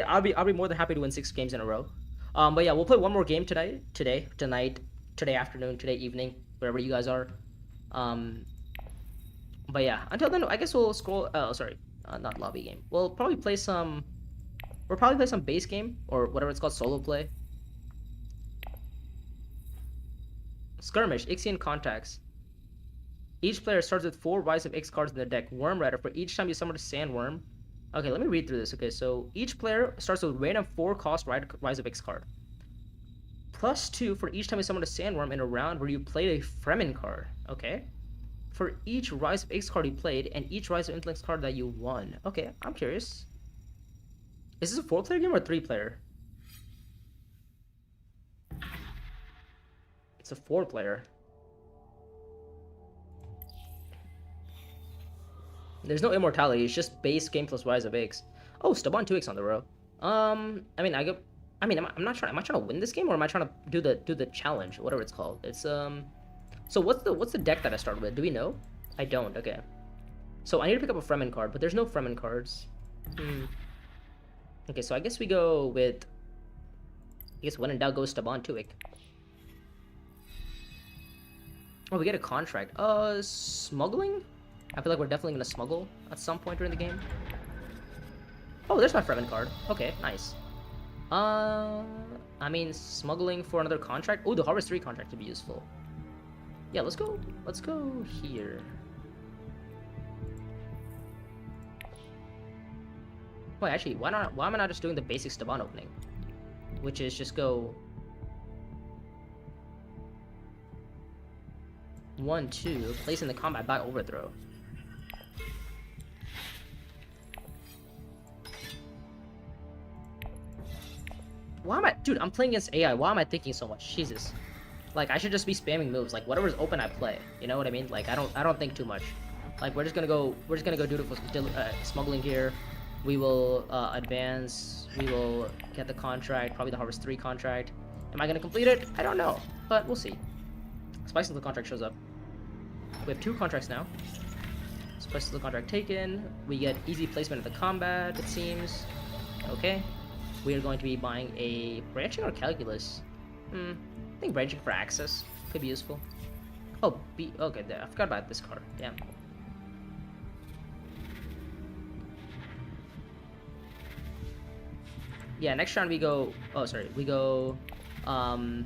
I'll be more than happy to win 6 games in a row. But yeah, we'll play one more game tonight, today afternoon, today evening, wherever you guys are. But yeah, until then, I guess we'll scroll. Oh, sorry, not lobby game. We'll probably play some. We'll probably play some base game or whatever it's called, solo play. Skirmish, Ixian contacts. Each player starts with 4 Rise of X cards in their deck. Worm Rider for each time you summon a Sandworm. Okay, let me read through this. Okay, so each player starts with random 4-cost Rise of X card. +2 for each time you summon a Sandworm in a round where you played a Fremen card. Okay. For each Rise of X card you played and each Rise of Influence card that you won. Okay, I'm curious. Is this a 4-player game or a 3-player? It's a 4-player. There's no immortality. It's just base game plus Rise of X. Oh, Staban 2x on the row. I mean, I'm not trying. Am I trying to win this game or am I trying to do the challenge, whatever it's called? It's So what's the deck that I started with? Do we know? I don't. Okay. So I need to pick up a Fremen card, but there's no Fremen cards. Okay, so I guess we go with. I guess when in doubt, go Staban 2x. Oh, we get a contract. Smuggling? I feel like we're definitely gonna smuggle at some point during the game. Oh, there's my Fremen card. Okay, nice. I mean, smuggling for another contract. Oh, the Harvest 3 contract would be useful. Yeah, let's go. Let's go here. Wait, actually, why am I not just doing the basic Staban opening? Which is just go 1, 2, placing the combat by overthrow. Why am I, dude? I'm playing against AI. Why am I thinking so much? Jesus. Like, I should just be spamming moves. Like, whatever's open, I play. You know what I mean? Like, I don't think too much. Like, we're just gonna go dutiful smuggling here. We will advance. We will get the contract, probably the Harvest 3 contract. Am I gonna complete it? I don't know, but we'll see. Spice of the contract shows up. We have 2 contracts now. Spice of the contract taken. We get easy placement of the combat, it seems. Okay. We are going to be buying a branching or calculus. I think branching for access could be useful. Oh, okay, there. I forgot about this card. Damn. Yeah, next round we go. Oh, sorry. We go. I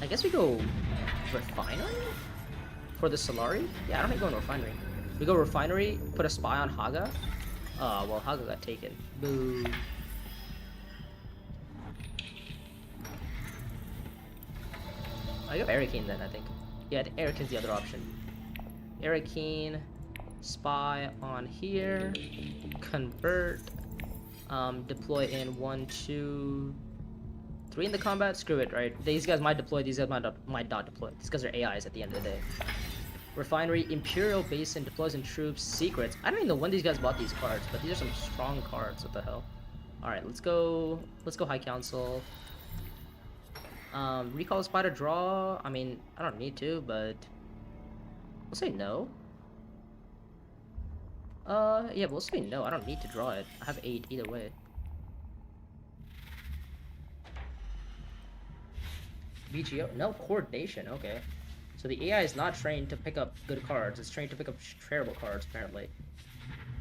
guess we go refinery for the Solari. Yeah, I don't think going refinery. We go refinery. Put a spy on Haga. Oh, well, Haga got taken. Boo. I go Arakeen then, I think. Yeah, Arakeen's the other option. Arakeen, spy on here, convert, deploy in 1, 2, 3 in the combat. Screw it, right? These guys might deploy, these guys might not deploy. These guys are AIs at the end of the day. Refinery, Imperial Basin, deploys in troops, secrets. I don't even know when these guys bought these cards, but these are some strong cards. What the hell? Alright, let's go High Council. Recall spy to draw. I mean, I don't need to, but we'll say no. Yeah, we'll say no. I don't need to draw it. I have 8 either way. BGO? No, coordination. Okay. So the AI is not trained to pick up good cards. It's trained to pick up terrible cards, apparently.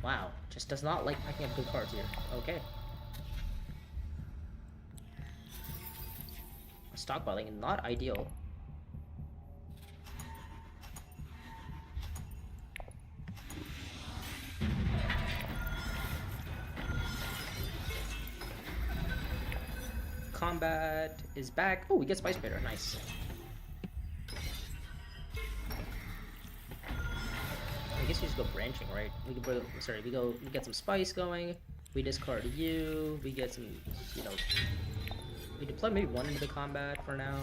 Wow. Just does not like picking up good cards here. Okay. Stockpiling, not ideal. Combat is back. Oh, we get Spice Spitter. Nice. I guess we just go branching, right? We get some spice going. We discard you. We get some, you know. We deploy maybe 1 into the combat for now.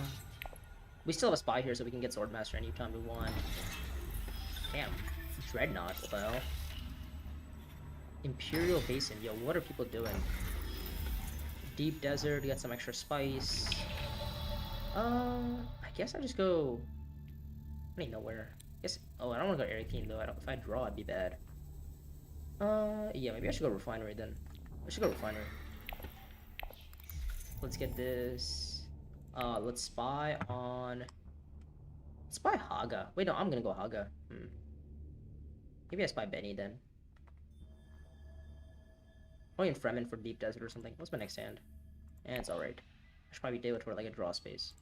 We still have a spy here, so we can get Swordmaster anytime we want. Damn. Dreadnought, what the hell? Imperial Basin. Yo, what are people doing? Deep Desert, we got some extra spice. I guess I just go... I don't even know where. Oh, I don't want to go Arakeen though. If I draw, it'd be bad. Yeah, maybe I should go Refinery then. I should go Refinery. Let's get this. Let's spy on. Let's spy Haga. Wait, no, I'm gonna go Haga. Maybe I spy Benny then. Or in Fremen for Deep Desert or something. What's my next hand? And it's alright. I should probably do it for like a draw space.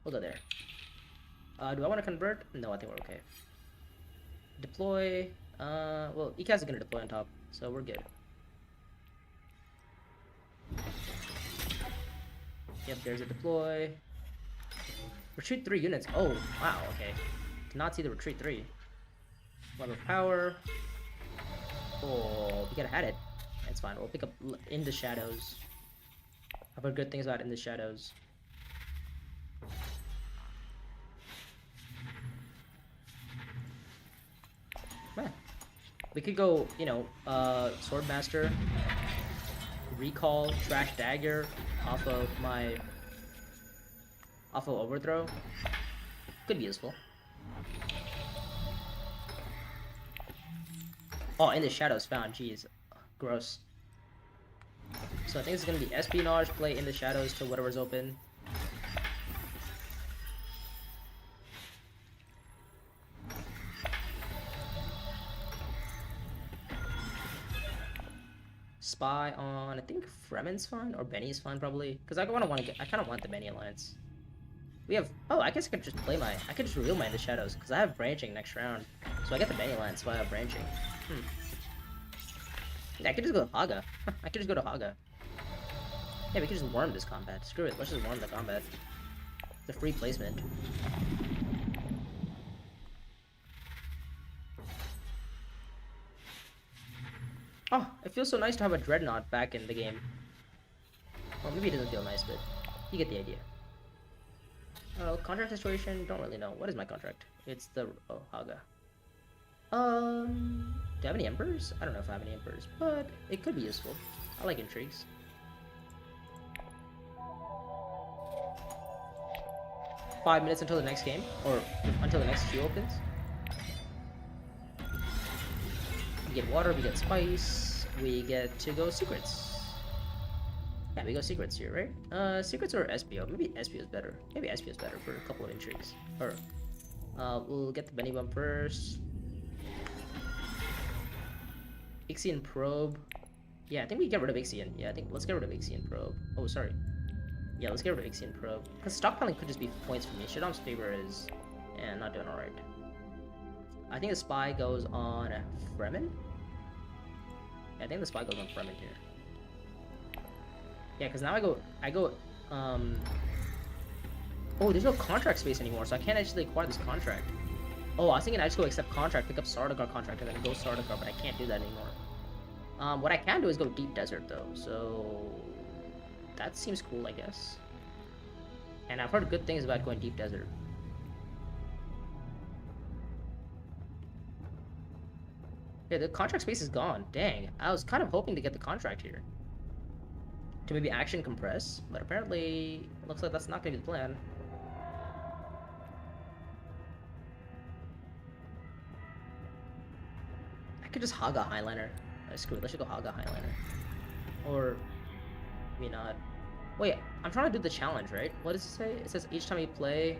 We'll go there. Do I want to convert? No, I think we're okay. Deploy. Well, Ikaz is gonna deploy on top, so we're good. Yep, there's a deploy. Retreat 3 units. Oh, wow, okay. Did not see the retreat 3. Web of power. Oh, we gotta had it. That's fine. We'll pick up In the Shadows. I've heard good things about In the Shadows. Man. We could go, you know, Swordmaster, Recall, Trash Dagger off of Overthrow. Could be useful. Oh, In the Shadows found. Jeez. Gross. So I think it's gonna be Espionage, play In the Shadows to whatever's open. Spy on, I think Fremen's fine, or Benny's fine probably, because I kind of want the Benny Alliance. We have, oh, I guess I could just I could just reveal my In the Shadows, because I have branching next round, so I get the Benny Alliance via branching. Yeah, I could just go to Haga. I could just go to Haga. Yeah, we could just worm this combat. Screw it, let's just worm the combat. It's a free placement. Oh, it feels so nice to have a Dreadnought back in the game. Well, maybe it doesn't feel nice, but you get the idea. Contract situation, don't really know. What is my contract? It's the, oh, Haga. Do I have any Emperors? I don't know if I have any Emperors, but it could be useful. I like intrigues. Five minutes until the next game, or until the next queue opens. We get water, we get spice, we get to go secrets. Yeah, we go secrets here, right? Secrets or SPO? Maybe SPO is better. Maybe SPO is better for a couple of intrigues. Or, we'll get the Benny Bump first. Ixian Probe. Yeah, I think we get rid of Ixian. Yeah, I think let's get rid of Ixian Probe. Oh, sorry. Yeah, let's get rid of Ixian Probe. Because stockpiling could just be points for me. Shadow's favor is... yeah, not doing alright. I think the spy goes on Fremen. Yeah, I think the spy goes on Fremen here. Yeah, because now I go, oh, there's no contract space anymore, so I can't actually acquire this contract. Oh, I was thinking I just go accept contract, pick up Sardaukar contract, and then go Sardaukar, but I can't do that anymore. What I can do is go Deep Desert, though, so... That seems cool, I guess. And I've heard good things about going Deep Desert. Yeah, the contract space is gone. Dang, I was kind of hoping to get the contract here. To maybe action compress, but apparently it looks like that's not going to be the plan. I could just Haga Highliner. Screw it, let's just go Haga Highliner. Or maybe not. Wait, I'm trying to do the challenge, right? What does it say? It says each time you play...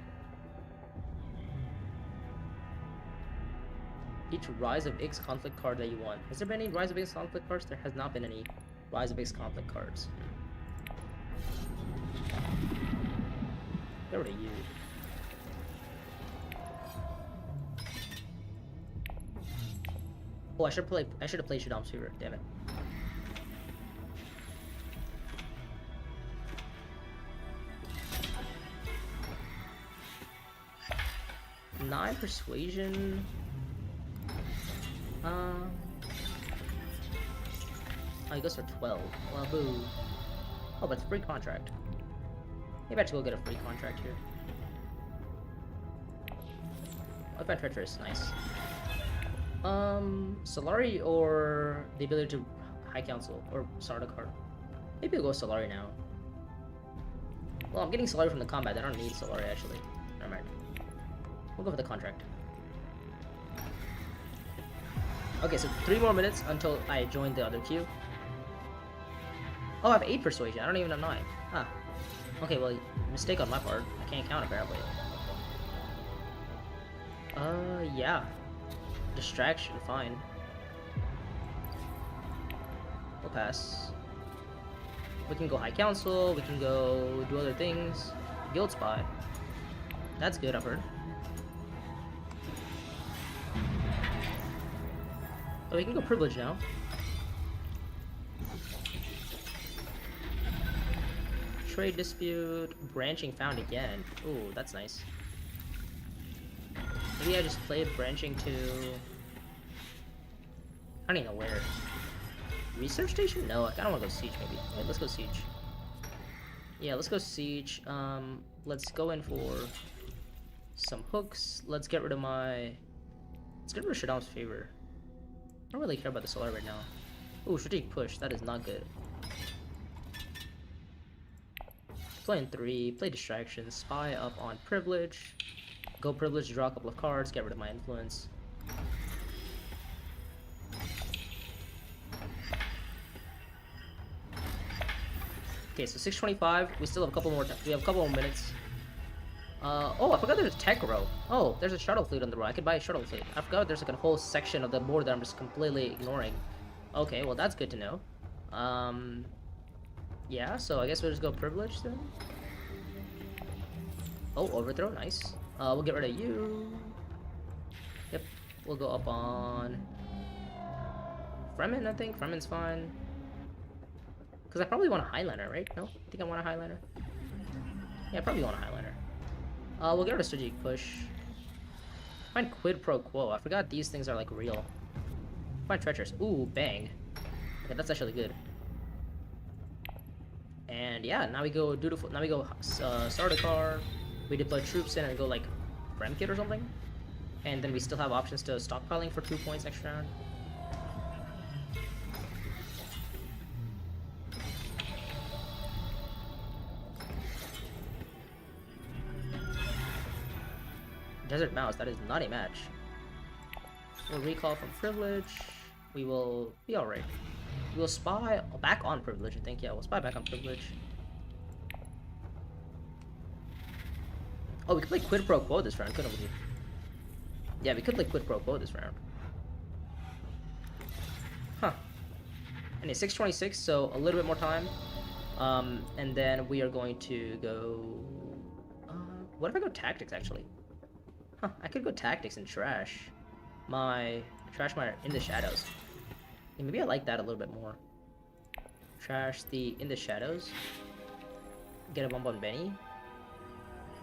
Each Rise of Ix conflict card that you want. Has there been any Rise of Ix conflict cards? There has not been any Rise of Ix conflict cards. Get rid of you. Oh, I should have played Shadam's Fever. Damn it. Nine persuasion. Oh, he goes for 12. Well, boo. Oh, but it's a free contract. Maybe I should go get a free contract here. Weapon Treacherous, nice. Solari or the ability to High Council or Sardaukar. Maybe I'll go Solari now. Well, I'm getting Solari from the combat. I don't need Solari actually. Never mind. We'll go for the contract. Okay, so 3 more minutes until I join the other queue. Oh, I have 8 persuasion. I don't even have 9. Huh. Okay, well, mistake on my part. I can't count apparently. Yeah. Distraction, fine. We'll pass. We can go High Council, we can go do other things. Guild Spy. That's good, I've heard. Oh, we can go Privilege now. Trade Dispute, Branching found again. Ooh, that's nice. Maybe I just played Branching to... I don't even know where. Research Station? No, I kinda wanna go Siege maybe. Wait, let's go Siege. Yeah, let's go Siege. Let's go in for some hooks. Let's get rid of my... Let's get rid of Shadam's Favor. I don't really care about the Solar right now. Ooh, Strategic Push. That is not good. Play in 3. Play Distraction. Spy up on Privilege. Go Privilege, draw a couple of cards, get rid of my influence. Okay, so 6:25. We still have a couple more. We have a couple more minutes. Oh, I forgot there's a tech row. Oh, there's a shuttle fleet on the row. I could buy a shuttle fleet. I forgot there's like a whole section of the board that I'm just completely ignoring. Okay, well that's good to know. Yeah, so I guess we'll just go Privilege then. Oh, Overthrow, nice. We'll get rid of you. Yep, we'll go up on Fremen, I think. Fremen's fine. Because I probably want a Highliner, right? No? I think I want a Highliner. Yeah, I probably want a Highliner. We'll get rid of Strategic Push. Find Quid Pro Quo. I forgot these things are like real. Find Treacherous. Ooh, bang. Okay, that's actually good. And yeah, now we go Dutiful. Now we go Sardaukar. We deploy troops in and go like Fremkit or something. And then we still have options to stockpiling for 2 points next round. Desert Mouse, that is not a match. We'll recall from Privilege. We will be alright. We will spy back on Privilege, I think. Yeah, we'll spy back on Privilege. Oh, we could play Quid Pro Quo this round, couldn't we? Yeah, we could play Quid Pro Quo this round. Huh. And it's 6:26, so a little bit more time. And then we are going to go... what if I go Tactics, actually? Huh, I could go Tactics and trash my In the Shadows. Yeah, maybe I like that a little bit more. Trash the In the Shadows. Get a bump on Benny.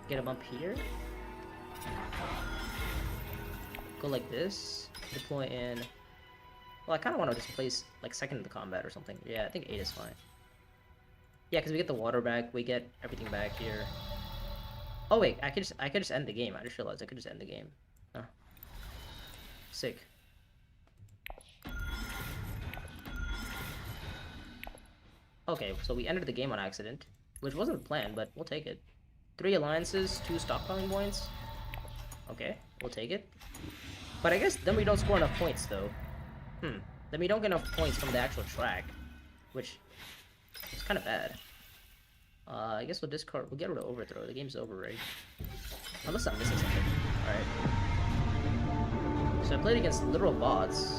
Get a bump here. Go like this. Deploy in. Well, I kind of want to just place like second in the combat or something. Yeah, I think 8 is fine. Yeah, because we get the water back. We get everything back here. Oh wait, I could just end the game. I just realized I could just end the game. Oh. Sick. Okay, so we ended the game on accident, which wasn't planned, but we'll take it. 3 alliances, 2 stockpiling points. Okay, we'll take it. But I guess then we don't score enough points, though. Then we don't get enough points from the actual track, which is kind of bad. I guess we'll discard. We'll get rid of Overthrow. The game's over, right? Unless I'm missing something. Alright. So I played against literal bots.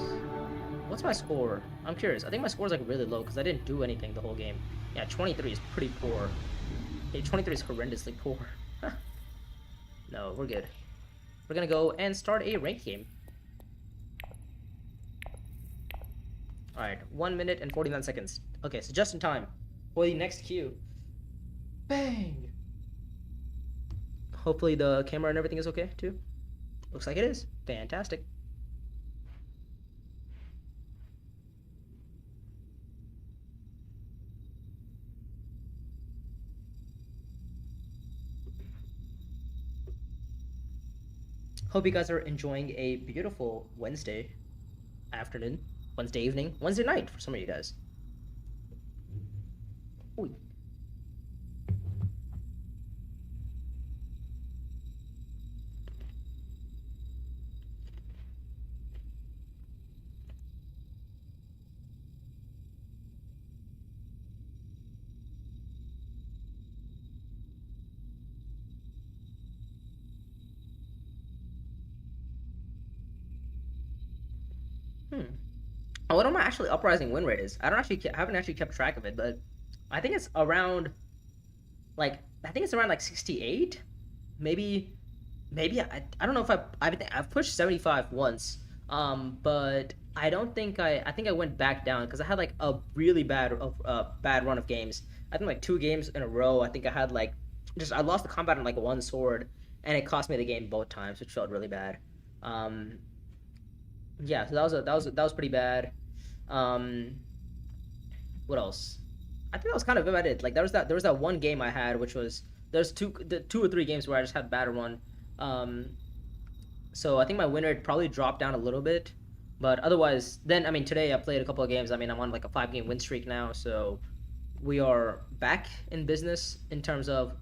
What's my score? I'm curious. I think my score is like really low because I didn't do anything the whole game. Yeah, 23 is pretty poor. Okay, 23 is horrendously poor. No, we're good. We're gonna go and start a ranked game. Alright, 1 minute and 49 seconds. Okay, so just in time for the next queue. Bang! Hopefully the camera and everything is okay too. Looks like it is. Fantastic. Hope you guys are enjoying a beautiful Wednesday afternoon, Wednesday evening, Wednesday night for some of you guys. Ooh. What my actually uprising win rate is? I haven't actually kept track of it, but I think it's around like 68. Maybe I don't know if I've pushed 75 once. But I don't think I think I went back down because I had like a really bad run of games. I think like 2 games in a row. I think I had like I lost the combat on like 1 sword, and it cost me the game both times, which felt really bad. Yeah, so that was pretty bad. What else? I think that was kind of about it. Like there was that one game I had, which was there's 2 or 3 games where I just had bad run. So I think my win rate probably dropped down a little bit, but otherwise, then I mean today I played a couple of games. I mean I'm on like a 5-game win streak now, so we are back in business in terms of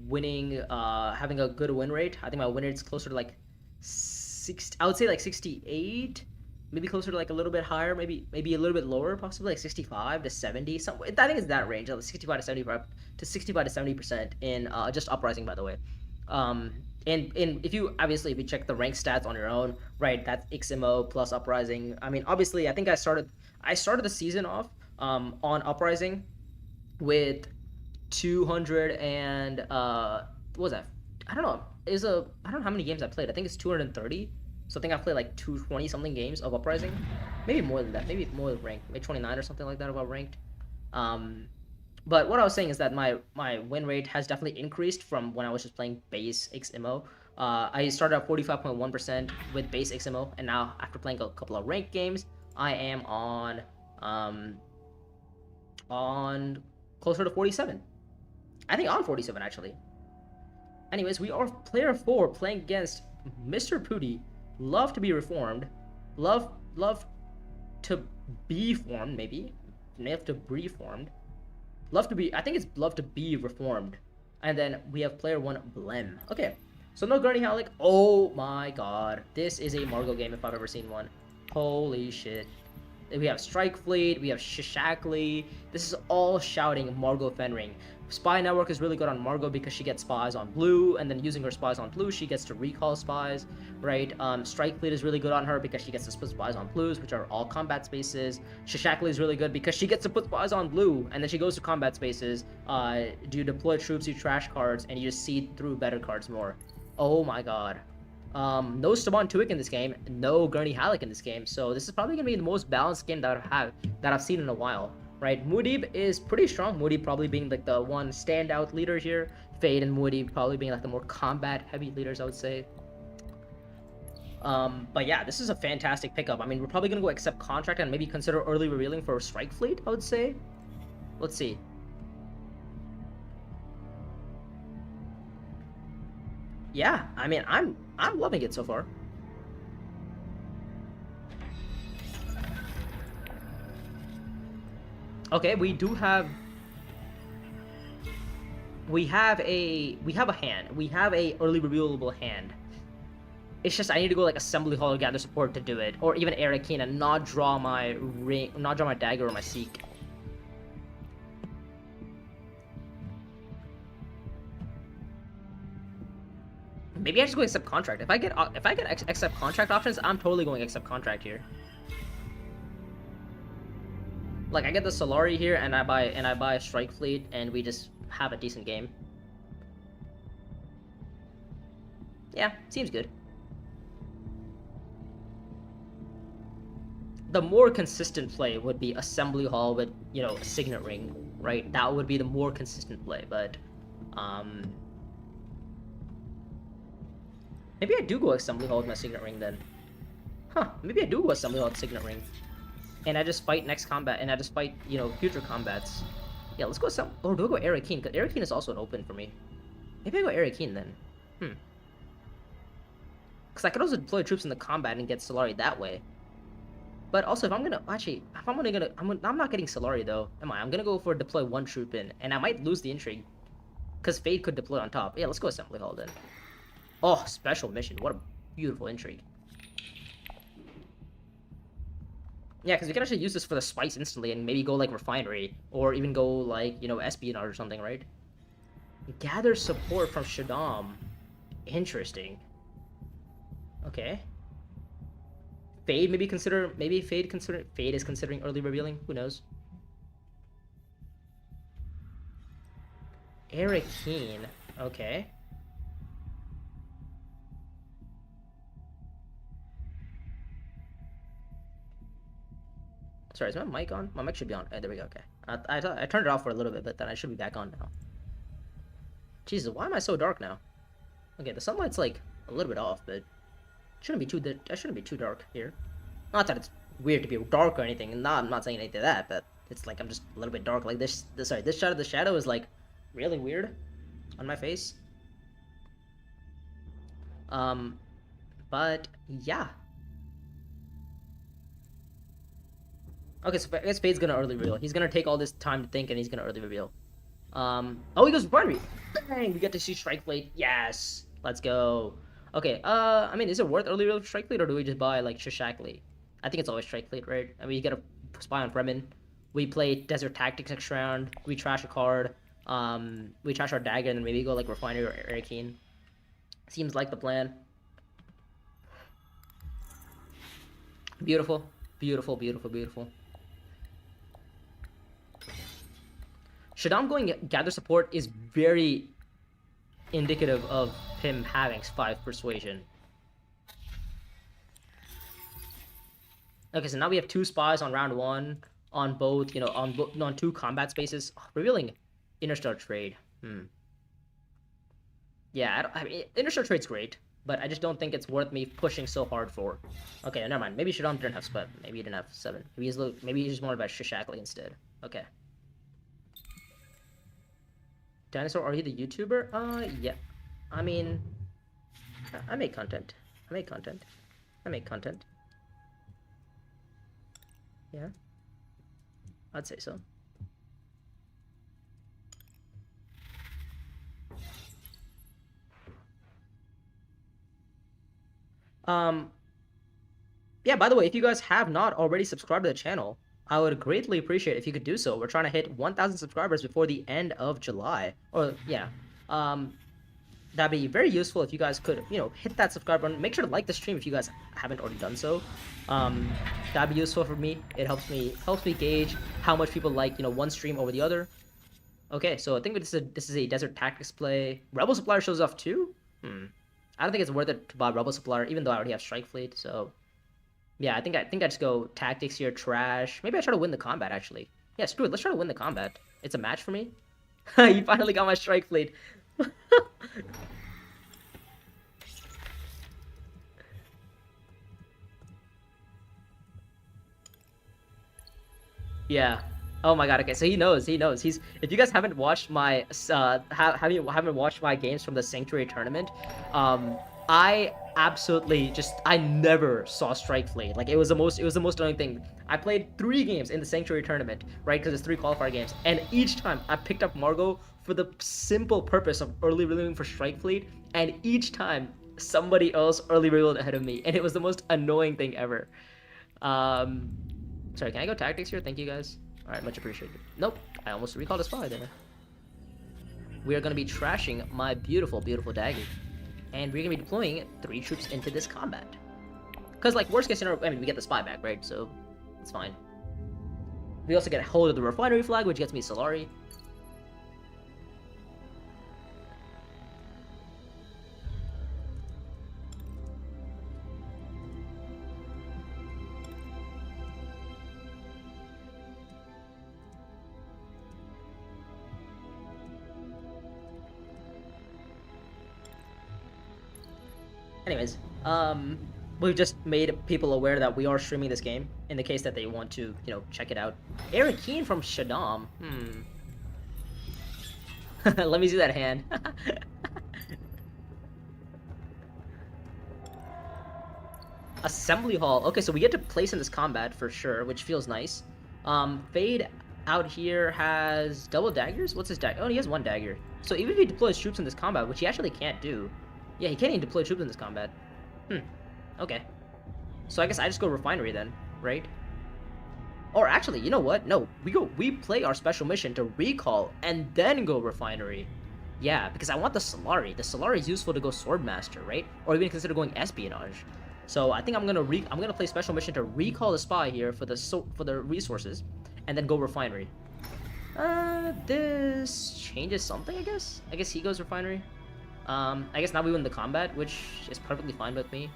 winning, having a good win rate. I think my win rate's closer to like 60. I would say like 68, maybe closer to like a little bit higher, maybe a little bit lower, possibly like 65 to 70. I think it's that range, like 65 to 75 to 65 to 70% in just Uprising, by the way. And if you check the rank stats on your own, right? That's XMO plus Uprising. I mean, obviously, I think I started the season off on Uprising with 200 and what was that? I don't know. I don't know how many games I played. I think it's 230. So I think I played like 220 something games of Uprising. Maybe more than that. Maybe more than ranked. Maybe 29 or something like that about ranked. But what I was saying is that my win rate has definitely increased from when I was just playing base XMO. I started at 45.1% with base XMO, and now after playing a couple of ranked games, I am on closer to 47. I think on 47 actually. Anyways, we are player 4 playing against Mr. Pooty. Love to be reformed. Love to be formed, maybe. Love to be formed. I think it's love to be reformed. And then we have player 1, Blem. Okay, so no Gurney Halleck. Oh my god. This is a Margot game if I've ever seen one. Holy shit. We have Strike Fleet, we have Shishakli. This is all shouting Margot Fenring. Spy Network is really good on Margot because she gets spies on blue, and then using her spies on blue, she gets to recall spies, right? Strike Fleet is really good on her because she gets to put spies on blues, which are all combat spaces. Shishakli is really good because she gets to put spies on blue, and then she goes to combat spaces. Do you deploy troops, you trash cards, and you just see through better cards more. Oh my god. No Staban Tuick in this game, no Gurney Halleck in this game, so this is probably gonna be the most balanced game that I've seen in a while, right? Muad'Dib is pretty strong. Muad'Dib probably being like the one standout leader here. Fade and Muad'Dib probably being like the more combat heavy leaders, I would say. But yeah, this is a fantastic pickup. I mean, we're probably gonna go accept contract and maybe consider early revealing for Strike Fleet, I would say. Let's see. Yeah, I mean, I'm loving it so far. Okay, we have a hand. We have a early revealable hand. It's just I need to go like Assembly Hall or gather support to do it, or even Arakeen and not draw my ring, not draw my dagger or my Seek. Maybe I just go accept contract. If I get accept contract options, I'm totally going accept contract here. Like I get the Solari here, and I buy a Strike Fleet, and we just have a decent game. Yeah, seems good. The more consistent play would be Assembly Hall with, you know, a Signet Ring, right? That would be the more consistent play, but maybe I do go Assembly Hall with my Signet Ring then. Huh, maybe I do go Assembly Hall with Signet Ring. And I just fight next combat, and I just fight, you know, future combats. Yeah, let's go some. Or do I go Arakeen? Because Arakeen is also an open for me. Maybe I go Arakeen then. Because I could also deploy troops in the combat and get Solari that way. But also, if I'm gonna I'm not getting Solari though, am I? I'm gonna go for deploy one troop in, and I might lose the intrigue. Because Fade could deploy on top. Yeah, let's go Assembly Hall then. Oh, special mission. What a beautiful intrigue. Yeah, because we can actually use this for the spice instantly and maybe go like Refinery, or even go like, you know, espionage or something, right? Gather support from Shaddam. Interesting. Okay. Fade maybe Fade is considering early revealing. Who knows? Arakeen. Okay. Sorry, is my mic on? My mic should be on. There we go. Okay. I turned it off for a little bit, but then I should be back on now. Jesus, why am I so dark now? Okay, the sunlight's like a little bit off, but shouldn't be too. That shouldn't be too dark here. Not that it's weird to be dark or anything. No, I'm not saying anything to that, but it's like I'm just a little bit dark. Like this shot of the shadow is like really weird on my face. But yeah. Okay, so I guess Fade's gonna early reveal. He's gonna take all this time to think, and he's gonna early reveal. Oh, he goes Refinery. Bang! We get to see Strike Fleet. Yes, let's go. Okay, I mean, is it worth early reveal for Strike Fleet, or do we just buy like Shishakli? I think it's always Strike Fleet, right? I mean, you get a spy on Fremen. We play Desert Tactics next round. We trash a card. We trash our dagger, and then maybe go like Refinery or Arakeen. Seems like the plan. Beautiful, beautiful, beautiful, beautiful. Shaddam going gather support is very indicative of him having 5 persuasion. Okay, so now we have 2 spies on round 1 on both, you know, on 2 combat spaces, revealing Interstellar Trade. Yeah, I mean, Interstellar Trade's great, but I just don't think it's worth me pushing so hard for. Okay, never mind. Maybe Shaddam didn't have spud. Maybe he didn't have 7. Maybe he's just more about Shishakli instead. Okay. Dinosaur, are you the YouTuber? Yeah. I mean, I make content. I make content. Yeah. I'd say so. Yeah, by the way, if you guys have not already subscribed to the channel, I would greatly appreciate if you could do so. We're trying to hit 1,000 subscribers before the end of July. Or, yeah. That'd be very useful if you guys could, you know, hit that subscribe button. Make sure to like the stream if you guys haven't already done so. That'd be useful for me. It helps me gauge how much people like, you know, one stream over the other. Okay, so I think this is a Desert Tactics play. Rebel Supplier shows off too? I don't think it's worth it to buy Rebel Supplier, even though I already have Strike Fleet. So yeah, I think I just go tactics here, trash. Maybe I try to win the combat actually. Yeah, screw it. Let's try to win the combat. It's a match for me. You finally got my Strike Fleet. Yeah. Oh my god. Okay, so he knows. He knows. He's. If you guys haven't watched my haven't watched my games from the Sanctuary tournament, I absolutely just I never saw Strike Fleet. Like it was the most annoying thing. I played 3 games in the Sanctuary tournament, right? Because it's 3 qualifier games, and each time I picked up Margot for the simple purpose of early revealing for Strike Fleet, and each time somebody else early revealed ahead of me, and it was the most annoying thing ever. Um, Sorry, can I go tactics here? Thank you guys. Alright, much appreciated. Nope, I almost recalled a spy there. We are going to be trashing my beautiful, beautiful dagger. And we're going to be deploying 3 troops into this combat. Because, like, worst case scenario, I mean, we get the spy back, right? So, it's fine. We also get a hold of the refinery flag, which gets me Solari. Anyways, we've just made people aware that we are streaming this game in the case that they want to, you know, check it out. Eric Keen from Shaddam. Let me see that hand. Assembly Hall. Okay, so we get to place in this combat for sure, which feels nice. Fade out here has double daggers? What's his dagger? Oh, he has 1 dagger. So even if he deploys troops in this combat, which he actually can't do. Yeah, he can't even deploy troops in this combat. Okay. So I guess I just go refinery then, right? Or actually, you know what? No, we play our special mission to recall and then go refinery. Yeah, because I want the Solari. The Solari is useful to go Swordmaster, right? Or even consider going espionage. So I think I'm gonna play special mission to recall the spy here for the resources, and then go refinery. This changes something, I guess. I guess he goes refinery. I guess now we win the combat, which is perfectly fine with me.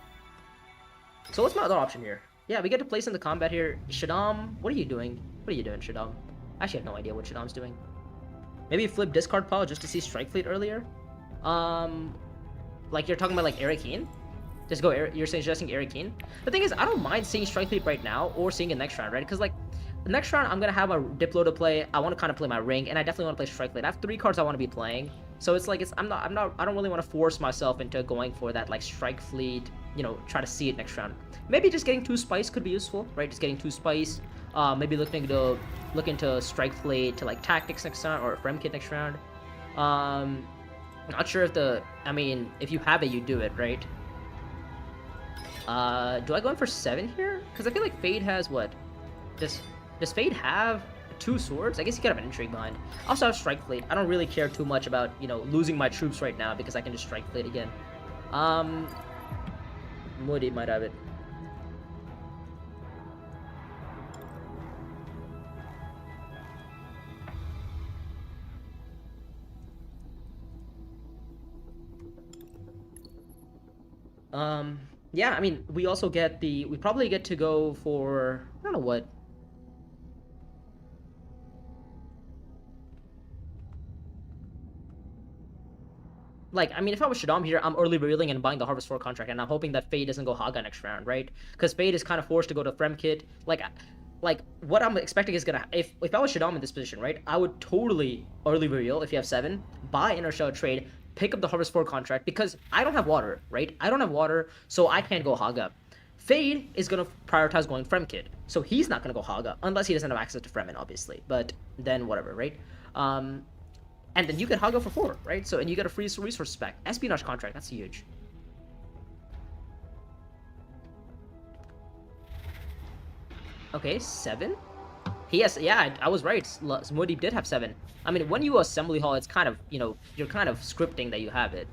So what's my other option here? Yeah, we get to place in the combat here. Shaddam, what are you doing? What are you doing, Shaddam? I actually have no idea what Shaddam's doing. Maybe flip discard pile just to see Strike Fleet earlier? Like you're talking about like Eric Keen? Just go, you're suggesting Eric Keen? The thing is, I don't mind seeing Strike Fleet right now or seeing it next round, right? Because like, the next round I'm gonna have a Diplo to play. I want to kind of play my ring, and I definitely want to play Strike Fleet. I have 3 cards I want to be playing. So it's like I don't really want to force myself into going for that like Strike Fleet, you know, try to see it next round. Maybe just getting 2 spice could be useful, right? Just getting 2 spice. Maybe look into Strike Fleet to like tactics next round or Frem Kit next round. Not sure if if you have it, you do it, right? Do I go in for 7 here? Because I feel like Fade has what? Does Fade have 2 swords? I guess he could have an intrigue behind. I also have Strike Fleet. I don't really care too much about, you know, losing my troops right now because I can just Strike Fleet again. Moody might have it. Yeah, I mean, we also get we probably get to go for, I don't know what. Like, I mean, if I was Shaddam here, I'm early revealing and buying the Harvest 4 contract, and I'm hoping that Fade doesn't go Haga next round, right? Because Fade is kind of forced to go to Frem Kit. Like, what I'm expecting is gonna, if I was Shaddam in this position, right, I would totally early reveal if you have 7, buy Inner Shell trade, pick up the Harvest 4 contract, because I don't have water, right? I don't have water, so I can't go Haga. Fade is gonna prioritize going Frem Kit, so he's not gonna go Haga, unless he doesn't have access to Fremen, obviously, but then whatever, right? And then you get Haga for 4, right? So, and you get a free resource spec. Espionage contract, that's huge. Okay, 7? He has, yeah, I was right. Modeep did have 7. I mean, when you assembly hall, it's kind of, you know, you're kind of scripting that you have it.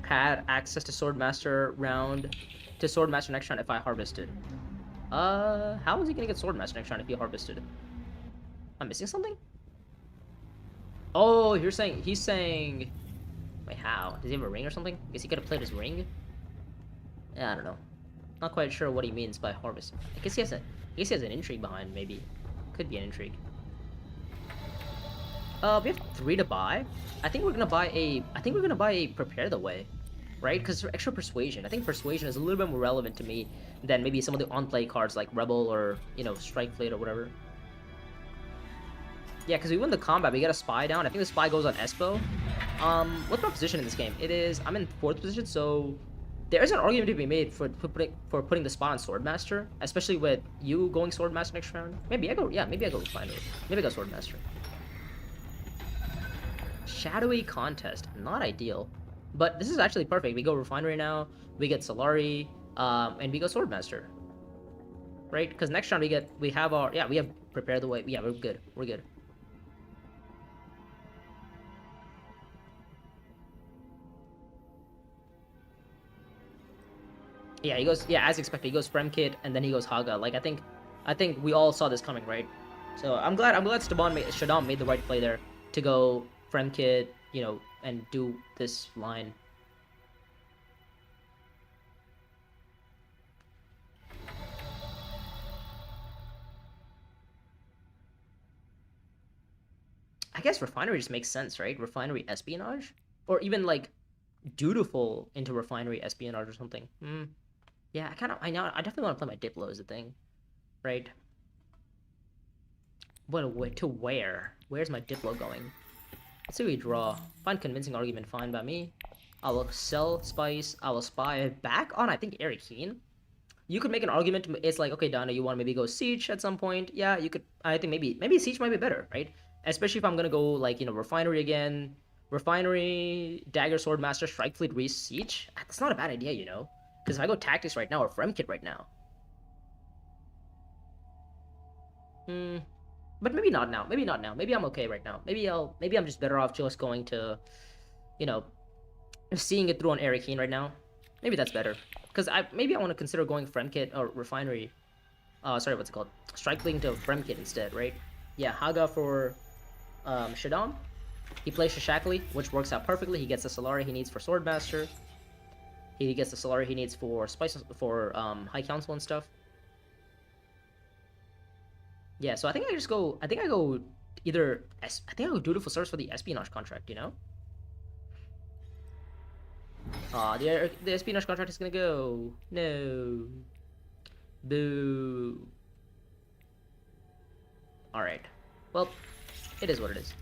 Had access to Swordmaster next round if I harvested. How is he gonna get Swordmaster next round if he harvested? I'm missing something? Oh, he's saying... Wait, how? Does he have a ring or something? I guess he could have played his ring? Yeah, I don't know. Not quite sure what he means by harvest. I guess he has an intrigue behind, maybe. Could be an intrigue. We have 3 to buy. I think we're gonna buy a Prepare the Way, right? Because extra persuasion. I think persuasion is a little bit more relevant to me than maybe some of the on-play cards like Rebel or, you know, Strike Fleet or whatever. Yeah, because we win the combat, we get a spy down. I think the spy goes on Espo. What's my position in this game? I'm in 4th position, so there is an argument to be made for putting the spot on Swordmaster, especially with you going Swordmaster next round. Maybe I go Refinery. Maybe I go Swordmaster. Shadowy Contest, not ideal, but this is actually perfect. We go Refinery now, we get Solari, and we go Swordmaster, right? Because next round we have Prepare the Way. Yeah, we're good. Yeah, he goes. Yeah, as expected, he goes Fremkit, and then he goes Haga. Like I think we all saw this coming, right? So I'm glad Shadam made the right play there to go Fremkit, you know, and do this line. I guess Refinery just makes sense, right? Refinery Espionage, or even like Dutiful into Refinery Espionage or something. Yeah, I definitely want to play my Diplo as a thing, right? What a way to where? Where's my Diplo going? Let's see what we draw. Find convincing argument, fine by me. I will sell Spice. I will spy back on, I think, Eric Keen. You could make an argument. It's like, okay, Donna, you want to maybe go Siege at some point? Yeah, you could. I think maybe Siege might be better, right? Especially if I'm gonna go like, you know, Refinery again. Refinery, Dagger, Swordmaster, Strike Fleet, Reese, Siege. That's not a bad idea, you know? Because if I go Tactics right now or Fremkit right now. But maybe not now. Maybe I'm okay right now. Maybe I'm just better off just going to, you know, seeing it through on Eric Keen right now. Maybe that's better. Because maybe I want to consider going Fremkit or Refinery. Sorry, what's it called? Strike Fleet to Fremkit instead, right? Yeah, Haga for Shadam. He plays Shashakli, which works out perfectly. He gets the Solari he needs for Swordmaster. He gets the Solari he needs for Spice for High Council and stuff. Yeah, so I think I go Dutiful Service for the Espionage contract, you know? The Espionage contract is gonna go. No. Boo. Alright. Well, it is what it is.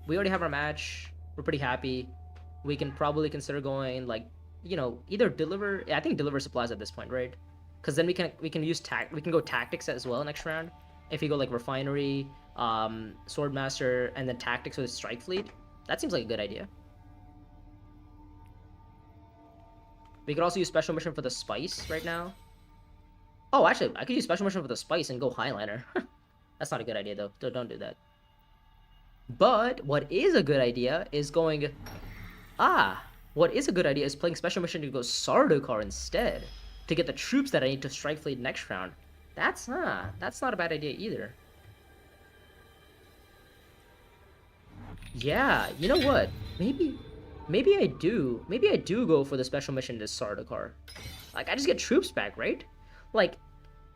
We already have our match. We're pretty happy. We can probably consider going, like, you know, either deliver... Yeah, I think deliver supplies at this point, right? Because then we can go Tactics as well next round. If you go, like, Refinery, Swordmaster, and then Tactics with Strike Fleet. That seems like a good idea. We could also use Special Mission for the Spice right now. Oh, actually, I could use Special Mission for the Spice and go Highliner. That's not a good idea, though. Don't do that. But what is a good idea is going... What is a good idea is playing Special Mission to go Sardaukar instead. To get the troops that I need to Strike Fleet next round. That's not a bad idea either. Yeah, you know what? Maybe I do go for the Special Mission to Sardaukar. Like, I just get troops back, right? Like,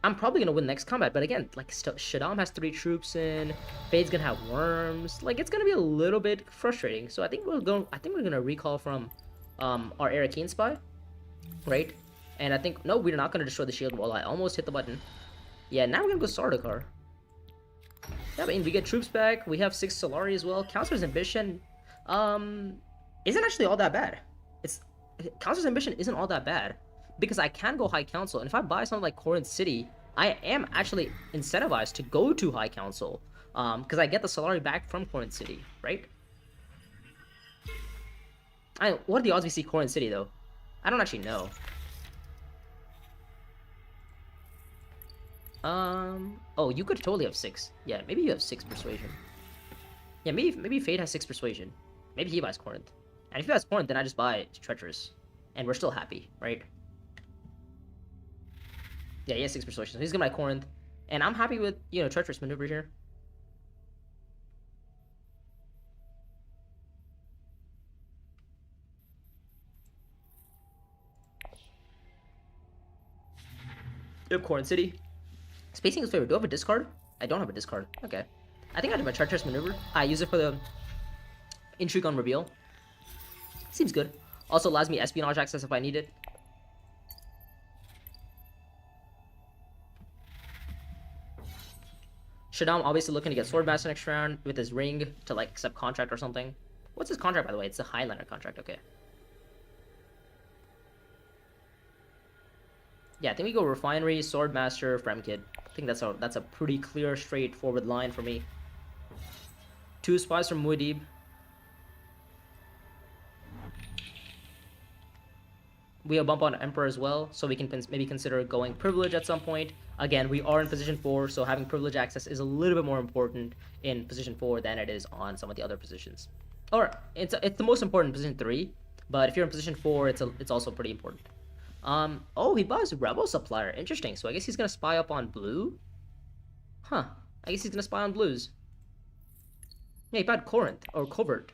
I'm probably gonna win next combat, but again, like, Shadam has 3 troops in, Fade's gonna have worms. Like, it's gonna be a little bit frustrating. So I think we're gonna recall from our Eric Keen spy, right? And I think no, we're not gonna destroy the shield wall. I almost hit the button. Yeah, now we're gonna go Sardaukar. Yeah, I mean, we get troops back. We have 6 Solari as well. Counselor's Ambition, isn't actually all that bad. Counselor's Ambition isn't all that bad. Because I can go High Council, and if I buy something like Corinth City, I am actually incentivized to go to High Council, because I get the Solari back from Corinth City, right? What are the odds we see Corinth City, though? I don't actually know. Oh, you could totally have 6. Yeah, maybe you have 6 Persuasion. Yeah, maybe Fade has 6 Persuasion. Maybe he buys Corinth. And if he buys Corinth, then I just buy Treacherous. And we're still happy, right? Yeah, he has 6 persuasion, so he's gonna buy Corinth. And I'm happy with, you know, treacherous maneuver here. Yep, Corinth City. Spacing is favorite. Do I have a discard? I don't have a discard. Okay. I think I did my treacherous maneuver. I use it for the intrigue on reveal. Seems good. Also allows me espionage access if I need it. Shaddam obviously looking to get Swordmaster next round with his ring to like accept contract or something. What's his contract, by the way? It's the Highlander contract. Okay. Yeah, I think we go Refinery, Swordmaster, Fremkid. I think that's a pretty clear, straightforward line for me. 2 spies from Muad'Dib. We have bump on Emperor as well, so we can maybe consider going Privilege at some point. Again, we are in position 4, so having Privilege access is a little bit more important in position 4 than it is on some of the other positions. Or it's the most important in position 3, but if you're in position 4, it's also pretty important. Oh, he buys Rebel Supplier. Interesting. So I guess he's gonna spy up on blue? Huh. I guess he's gonna spy on blues. Yeah, he bought Corinth, or Covert.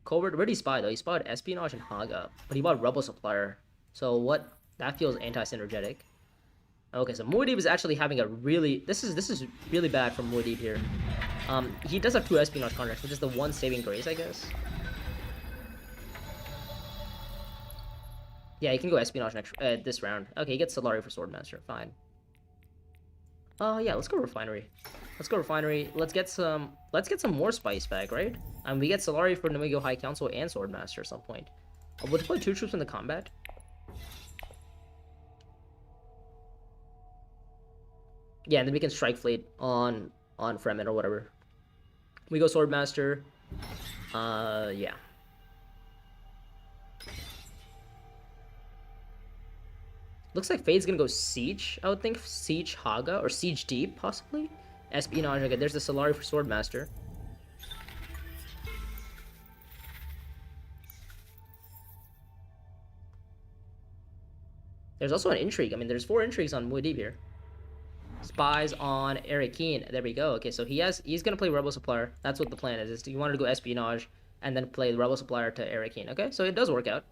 Covert, where did he spy though? He spied Espionage and Haga, but he bought Rebel Supplier. So what? That feels anti-synergetic. Okay, so Muad'Dib is actually having a really... This is really bad for Muad'Dib here. He does have 2 Espionage contracts, which is the one saving grace, I guess. Yeah, he can go Espionage next this round. Okay, he gets Solari for Swordmaster. Fine. Yeah, let's go Refinery. Let's go Refinery. Let's get some more spice back, right? We get Solari for Namigo High Council and Swordmaster at some point. We'll deploy 2 troops in the combat. Yeah, and then we can strike fleet on Fremen or whatever. We go Swordmaster. Yeah. Looks like Fade's gonna go Siege, I would think. Siege Haga, or Siege Deep, possibly? Espionage, okay, there's the Solari for Swordmaster. There's also an intrigue. I mean, there's 4 intrigues on Muad'Dib here. Spies on Arakeen. There we go. Okay, so he's gonna play Rebel Supplier. That's what the plan is he wanted to go Espionage and then play the Rebel Supplier to Arakeen. Okay, so it does work out.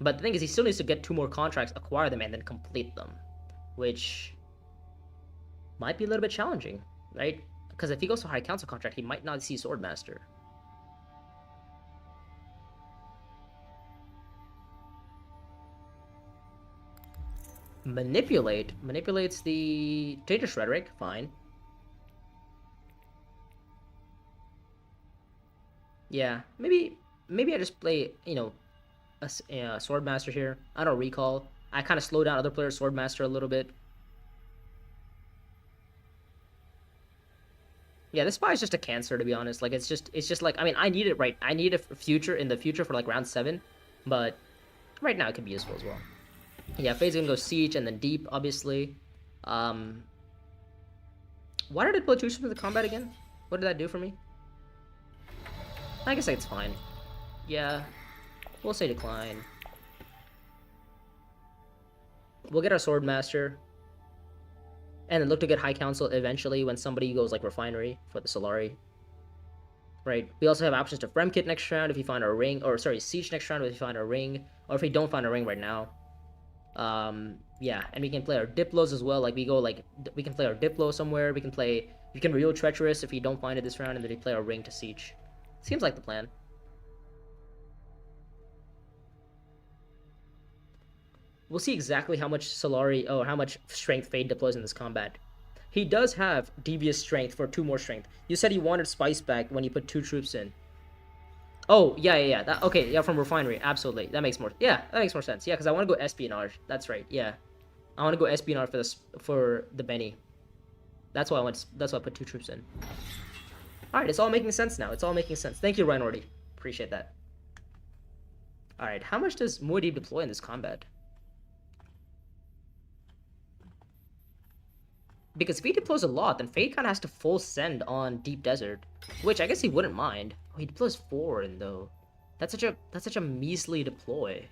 But the thing is, he still needs to get 2 more contracts, acquire them, and then complete them. Which might be a little bit challenging, right? Because if he goes to High Council contract, he might not see Swordmaster. Manipulate. Manipulates the Dangerous Rhetoric. Fine. Yeah, maybe I just play, you know, a Swordmaster here. I don't recall. I kind of slow down other players' Swordmaster a little bit. Yeah, this spy is just a cancer, to be honest. Like, it's just like, I mean, I need it right. I need it in the future for like round 7, but right now it could be useful as well. Yeah, Fade's gonna go Siege and then Deep, obviously. Why did I put 2 ships in the combat again? What did that do for me? I guess it's fine. Yeah, we'll say decline. We'll get our Swordmaster. And then look to get High Council eventually when somebody goes like Refinery for the Solari. Right. We also have options to Fremkit next round if you find our ring. Or sorry, Siege next round if you find our ring. Or if we don't find a ring right now. Yeah, and we can play our Diplos as well. Like we can play our Diplo somewhere. We can reveal Treacherous if we don't find it this round, and then we play our ring to Siege. Seems like the plan. We'll see exactly how much Solari, how much strength Fade deploys in this combat. He does have Devious Strength for 2 more strength. You said he wanted Spice back when you put 2 troops in. Oh, yeah. Okay, yeah, from Refinery. Absolutely. That makes more sense. Yeah, because I want to go Espionage. That's right, yeah. I want to go Espionage for the Benny. That's why I put 2 troops in. Alright, it's all making sense now. It's all making sense. Thank you, Rhinordy. Appreciate that. Alright, how much does Muad'Dib deploy in this combat? Because if he deploys a lot, then Fade kind of has to full send on Deep Desert, which I guess he wouldn't mind. Oh, he deploys 4 in though. That's such a measly deploy.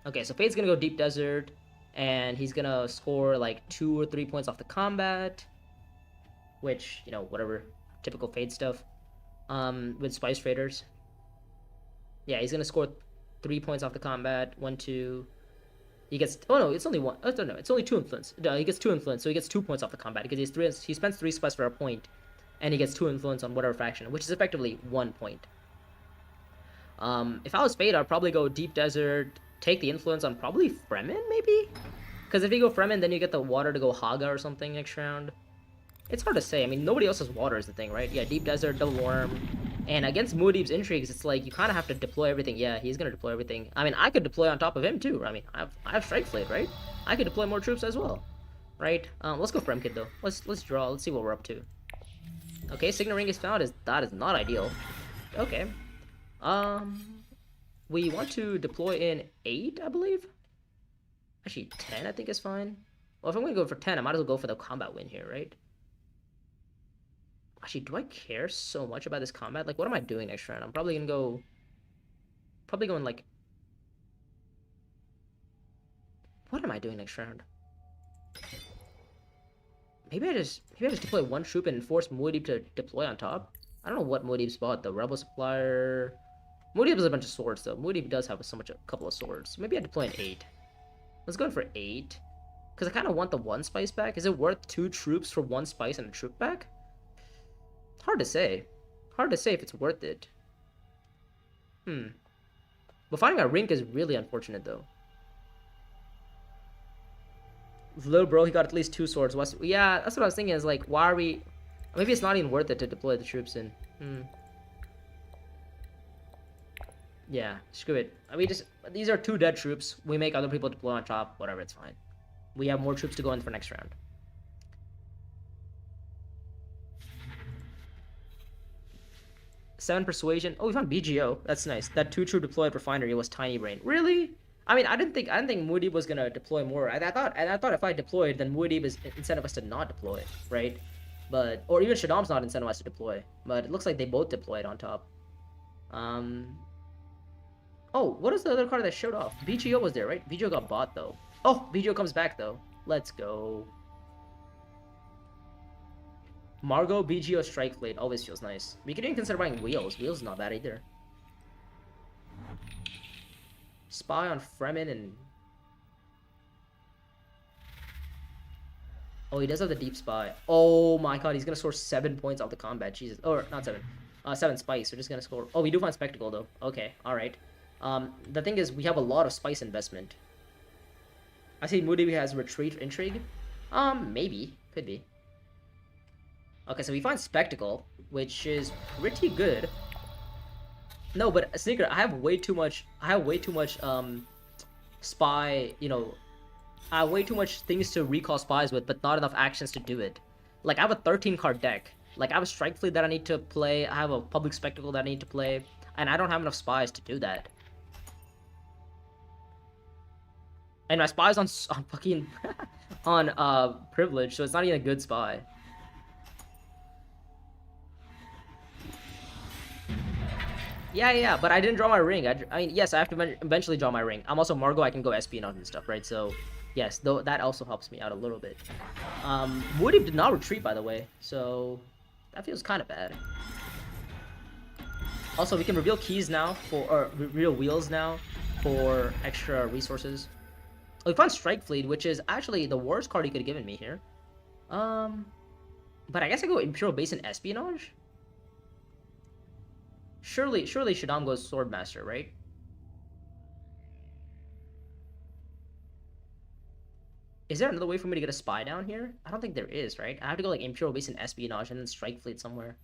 Okay, so Fade's gonna go Deep Desert, and he's gonna score like 2 or 3 points off the combat, which, you know, whatever, typical Fade stuff. With Spice Traders. Yeah, he's gonna score 3 points off the combat. 1, 2. He gets. Oh no, it's only one. Oh no, it's only 2 influence. No, he gets 2 influence, so he gets 2 points off the combat because he's 3. He spends 3 spice for a point, and he gets 2 influence on whatever faction, which is effectively 1 point. If I was Fade, I'd probably go Deep Desert, take the influence on probably Fremen, maybe? Because if you go Fremen, then you get the water to go Haga or something next round. It's hard to say. I mean, nobody else has water is the thing, right? Yeah, Deep Desert, Double Worm. And against Muad'Dib's Intrigues, it's like you kind of have to deploy everything. Yeah, he's going to deploy everything. I mean, I could deploy on top of him, too. I mean, I have Strike Fleet, right? I could deploy more troops as well, right? Let's go Fremkid, though. Let's draw. Let's see what we're up to. Okay, Signet Ring is found. That is not ideal. Okay. We want to deploy in 8, I believe? Actually, 10, I think is fine. Well, if I'm going to go for 10, I might as well go for the combat win here, right? Actually, do I care so much about this combat? Like, what am I doing next round? I'm probably gonna go... Probably going, like... What am I doing next round? Maybe I just deploy 1 troop and force Muad'Dib to deploy on top? I don't know what Muad'Dib's bought, though. Rebel Supplier... Muad'Dib has a bunch of swords, though. Muad'Dib does have a couple of swords. Maybe I deploy an 8. Let's go in for 8. Because I kind of want the 1 spice back. Is it worth 2 troops for 1 spice and a troop back? Hard to say. Hard to say if it's worth it. But finding a Rink is really unfortunate, though. Little bro, he got at least 2 swords. Yeah, that's what I was thinking. Is like, why are we... Maybe it's not even worth it to deploy the troops in. Yeah, screw it. I mean, these are 2 dead troops. We make other people deploy on top. Whatever, it's fine. We have more troops to go in for next round. 7 persuasion. Oh, we found BGO. That's nice. That 2 troop deployed refinery was Tiny Brain. Really? I mean, I didn't think Muad'Dib was gonna deploy more. I thought if I deployed, then Muad'Dib is incentivized to not deploy, right? But or even Shaddam's not incentivized to deploy. But it looks like they both deployed on top. Oh, what is the other card that showed off? BGO was there, right? BGO got bought though. Oh, BGO comes back though. Let's go. Margot BGO Strike Fleet always feels nice. We could even consider buying Wheels. Wheels is not bad either. Spy on Fremen and... Oh, he does have the Deep Spy. Oh my god, he's gonna score 7 points off the combat. Jesus. Or, not 7. 7 Spice. We're just gonna score... Oh, we do find Spectacle though. Okay, alright. The thing is, we have a lot of Spice investment. I see Muad'Dib has Retreat Intrigue. Maybe. Could be. Okay, so we find Spectacle, which is pretty good. No, but Sneaker, I have way too much spy, you know, I have way too much things to recall spies with, but not enough actions to do it. Like, I have a 13 card deck. Like, I have a Strike Fleet that I need to play, I have a Public Spectacle that I need to play, and I don't have enough spies to do that. And my spy's on fucking, on, Privilege, so it's not even a good spy. Yeah, but I didn't draw my ring. I mean, yes, I have to eventually draw my ring. I'm also Margot, I can go espionage and stuff, right? So, yes, though that also helps me out a little bit. Muad'Dib did not retreat, by the way, so that feels kind of bad. Also, we can reveal keys now or reveal wheels now for extra resources. Oh, we found Strike Fleet, which is actually the worst card he could have given me here. But I guess I go Imperial Base and Espionage? Surely Shaddam goes Swordmaster, right? Is there another way for me to get a spy down here? I don't think there is, right? I have to go like Imperial Base and Espionage and then Strike Fleet somewhere.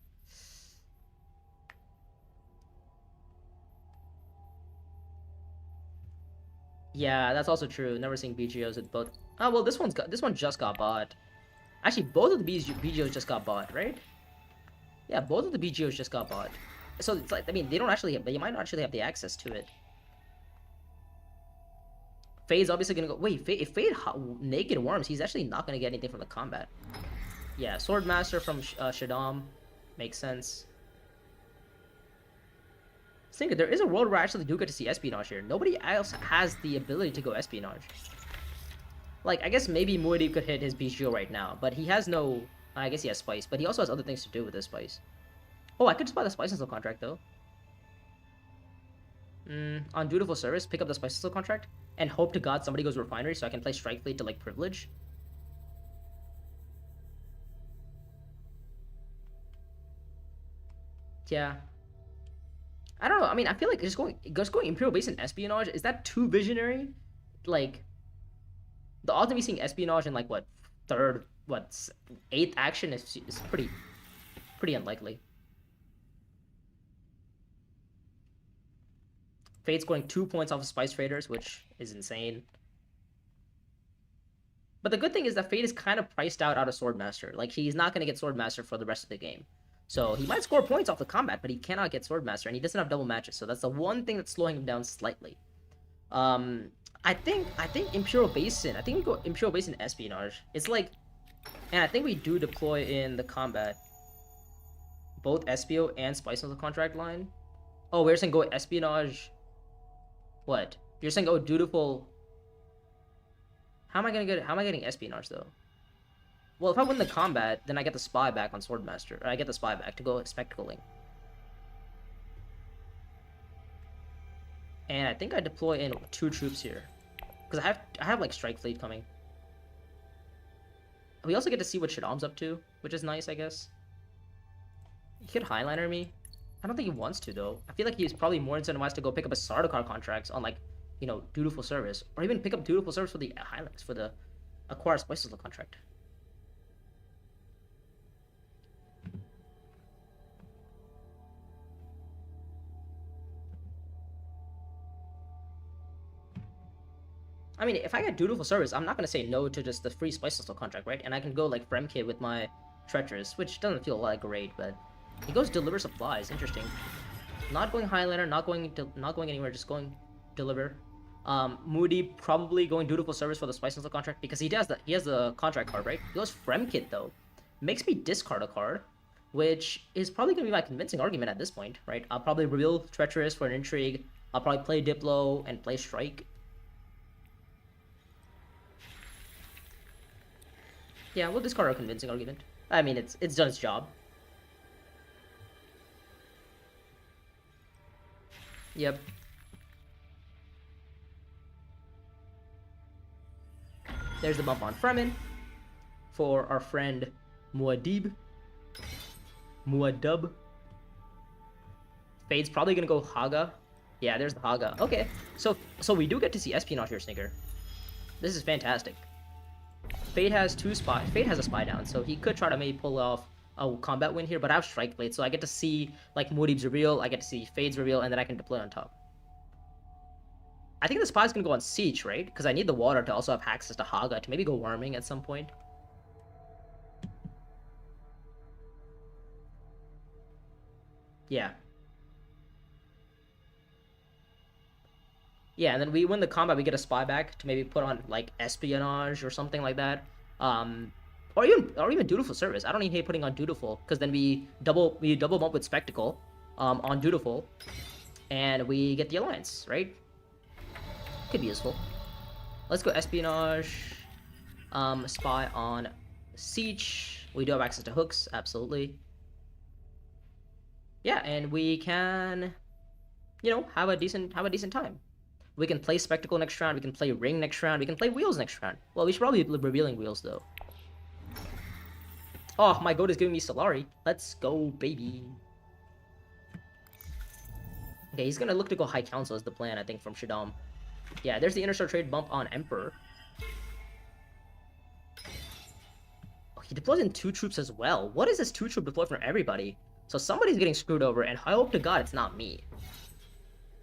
Yeah, that's also true. Never seen BGOs with both. Oh well, this one just got bought. Actually, both of the BGOs just got bought, right? Yeah, both of the BGOs just got bought. So it's like, I mean, they might not actually have the access to it. Fade's obviously gonna go. Wait, if Fade Naked Worms, he's actually not gonna get anything from the combat. Yeah, Swordmaster from Shaddam makes sense. Think there is a world where I actually do get to see espionage here. Nobody else has the ability to go espionage. Like, I guess maybe Muad'Dib could hit his Bijou right now, but he has no... I guess he has Spice, but he also has other things to do with this Spice. Oh, I could just buy the Spice and Steel contract, though. On Dutiful Service, pick up the Spice and Steel contract, and hope to God somebody goes Refinery so I can play Strike Fleet to, like, Privilege. Yeah. I don't know. I mean, I feel like just going Imperial Base and Espionage, is that too visionary? Like, the odds of me seeing Espionage in, like, what, eighth action is pretty unlikely. Fate's going 2 points off of Spice Traders, which is insane. But the good thing is that Fate is kind of priced out of Swordmaster. Like, he's not going to get Swordmaster for the rest of the game. So he might score points off the combat, but he cannot get Swordmaster, and he doesn't have double matches. So that's the one thing that's slowing him down slightly. I think Imperial Basin. I think we go Imperial Basin Espionage. It's like, and I think we do deploy in the combat both Espio and Spice on the contract line. Oh, we're saying go Espionage. What? You're saying go Dutiful. How am I getting Espionage though? Well, if I win the combat, then I get the Spy back on Swordmaster. Or I get the Spy back to go Spectacling. And I think I deploy in 2 troops here. Because I have like Strike Fleet coming. We also get to see what Shaddam's up to, which is nice, I guess. He could Highliner me. I don't think he wants to, though. I feel like he's probably more incentivized to go pick up a Sardaukar contracts on, like, you know, Dutiful Service. Or even pick up Dutiful Service for the Highlands, for the Acquire Spices contract. I mean, if I get Dutiful Service, I'm not going to say no to just the free Spices contract, right? And I can go, like, Fremkit with my Treacherous, which doesn't feel like great, but he goes Deliver Supplies. Interesting. Not going Highlander, not going anywhere, just going Deliver. Moody probably going Dutiful Service for the Spices contract because he has the contract card, right? He goes Fremkit, though. Makes me discard a card, which is probably going to be my convincing argument at this point, right? I'll probably reveal Treacherous for an Intrigue. I'll probably play Diplo and play Strike. Yeah, we'll discard our convincing argument. I mean, it's done its job. Yep. There's the bump on Fremen for our friend Muad'Dib. Fade's probably gonna go Haga. Yeah, there's the Haga. Okay, so we do get to see Espionage here, Sneaker. This is fantastic. Fate has a spy down, so he could try to maybe pull off a combat win here, but I have Strike Blade, so I get to see, like, Muad'Dib's reveal, I get to see Fade's reveal, and then I can deploy on top. I think the spy's gonna go on Siege, right? Because I need the water to also have access to Haga to maybe go Warming at some point. Yeah. Yeah, and then we win the combat, we get a spy back to maybe put on, like, Espionage or something like that. Or even Dutiful Service. I don't even hate putting on Dutiful, because then we double bump with Spectacle on Dutiful, and we get the Alliance, right? Could be useful. Let's go Espionage, Spy on Siege. We do have access to hooks, absolutely. Yeah, and we can, you know, have a decent time. We can play Spectacle next round, we can play Ring next round, we can play Wheels next round. Well, we should probably be revealing Wheels, though. Oh, my goat is giving me Solari. Let's go, baby. Okay, he's gonna look to go High Council is the plan, I think, from Shaddam. Yeah, there's the Interstar Trade bump on Emperor. Oh, he deploys in 2 troops as well. What is this 2-troop deploy from everybody? So somebody's getting screwed over, and I hope to God it's not me.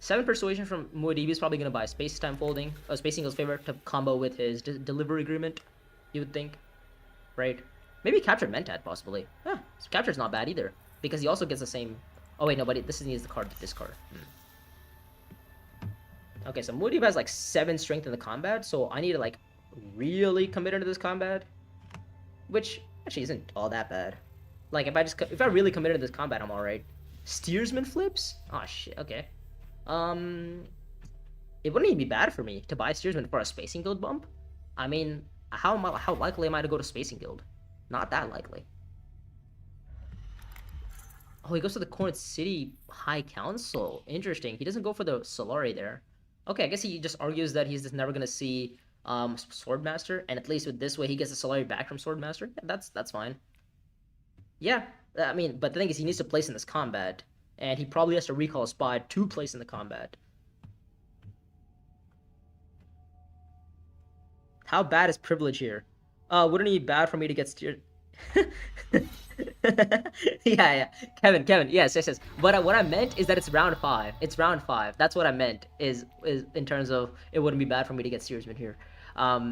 7 Persuasion from Muad'Dib is probably going to buy Space Time Folding. Space Eagle's favor to combo with his Delivery Agreement, you would think. Right? Maybe Capture Mentat, possibly. Huh, Capture's not bad either. Because he also gets the same... Oh wait, no, but this needs the card to discard. Okay, so Muad'Dib has like 7 strength in the combat, so I need to like really commit into this combat. Which actually isn't all that bad. Like if I really commit into this combat, I'm alright. Steersman flips? Oh shit, okay. It wouldn't even be bad for me to buy Steersman for a Spacing Guild bump. I mean, how likely am I to go to Spacing Guild? Not that likely. Oh, he goes to the Corn City High Council. Interesting. He doesn't go for the Solari there. Okay, I guess he just argues that he's just never gonna see Swordmaster, and at least with this way he gets the Solari back from Swordmaster. Yeah, that's fine. Yeah, I mean, but the thing is he needs to place in this combat, and he probably has to recall a spy to place in the combat. How bad is privilege here? Wouldn't it be bad for me to get steered? Yeah. Kevin, yes. But what I meant is that it's round 5. It's round 5. That's what I meant. Is in terms of it wouldn't be bad for me to get steersman here. How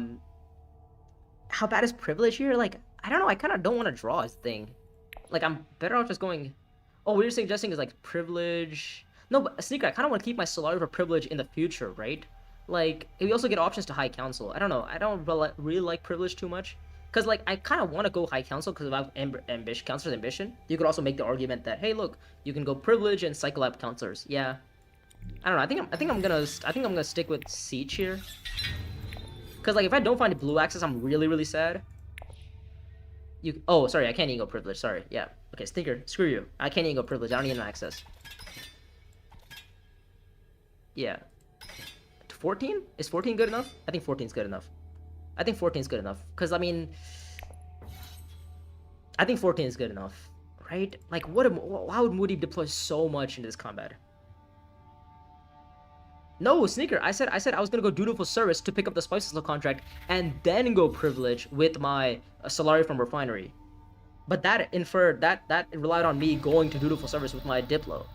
bad is privilege here? Like, I don't know. I kind of don't want to draw his thing. Like, I'm better off just going. Oh, what you're suggesting is like privilege. No, but Sneaker, I kind of want to keep my Solari for privilege in the future, right? Like, we also get options to High Council. I don't know. I don't really like privilege too much. Because, like, I kind of want to go High Council because of ambition, Counselor's Ambition. You could also make the argument that, hey, look, you can go privilege and cycle out Counselors. Yeah. I don't know. I think I'm gonna stick with Siege here. Because, like, if I don't find a blue access, I'm really sad. Oh, sorry, I can't even go privilege. Sorry. Yeah. Okay, Stinker, screw you. I can't even go privilege. I don't need an access. Yeah. 14? Is 14 good enough? I think 14 is good enough. I think 14 is good enough. Because, I mean, I think 14 is good enough, right? Like, why would Moody deploy so much into this combat? No, Sneaker, I said I was going to go Dutiful Service to pick up the Spices Law contract and then go Privilege with my Solari from Refinery. But that inferred, that relied on me going to Dutiful Service with my Diplo.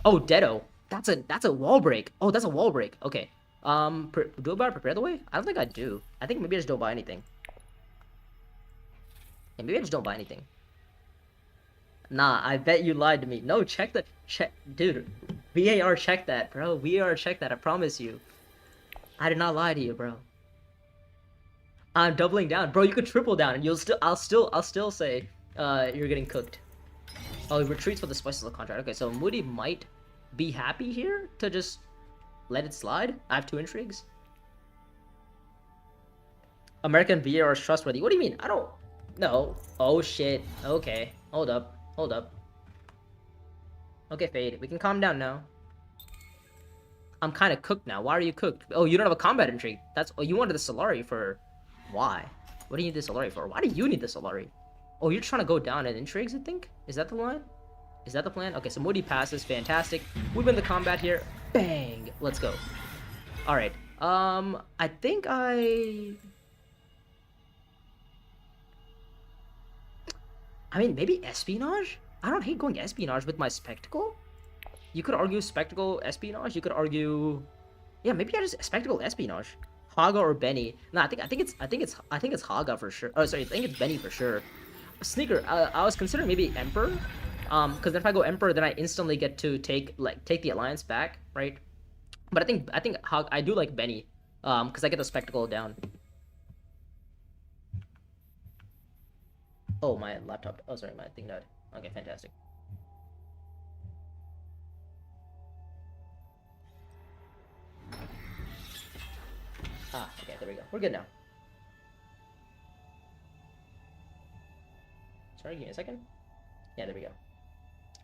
Oh, Deado. That's a wall break. Oh, that's a wall break. Okay. Do I buy Prepare the Way? I don't think I do. I think maybe I just don't buy anything. Yeah, maybe I just don't buy anything. Nah, I bet you lied to me. No, check, dude. VAR check that, bro. VAR check that. I promise you. I did not lie to you, bro. I'm doubling down, bro. You could triple down, and I'll still say, you're getting cooked. Oh, he retreats for the Spices contract. Okay, so Moody might be happy here to just let it slide. I have 2 intrigues. American VAR is trustworthy. What do you mean? I don't. No. Oh shit. Okay. Hold up. Okay, Fade. We can calm down now. I'm kind of cooked now. Why are you cooked? Oh, you don't have a combat intrigue. Oh, you wanted the Solari for. Why? What do you need the Solari for? Why do you need the Solari? Oh, you're trying to go down in intrigues, I think? Is that the line? Is that the plan? Okay, so Moody passes. Fantastic. We win the combat here. Bang! Let's go. Alright. I think I mean, maybe Espionage? I don't hate going Espionage with my Spectacle. You could argue Spectacle Espionage. You could argue... Yeah, maybe I just Spectacle Espionage. Haga or Benny. No, I think it's Haga for sure. Oh, sorry, I think it's Benny for sure. Sneaker, I was considering maybe Emperor. Because if I go Emperor, then I instantly get to take the Alliance back, right? But I think I do like Benny, because I get the Spectacle down. Oh, my laptop. Oh, sorry, my thing died. Okay, fantastic. Okay, there we go. We're good now. Sorry, give me a second. Yeah, there we go.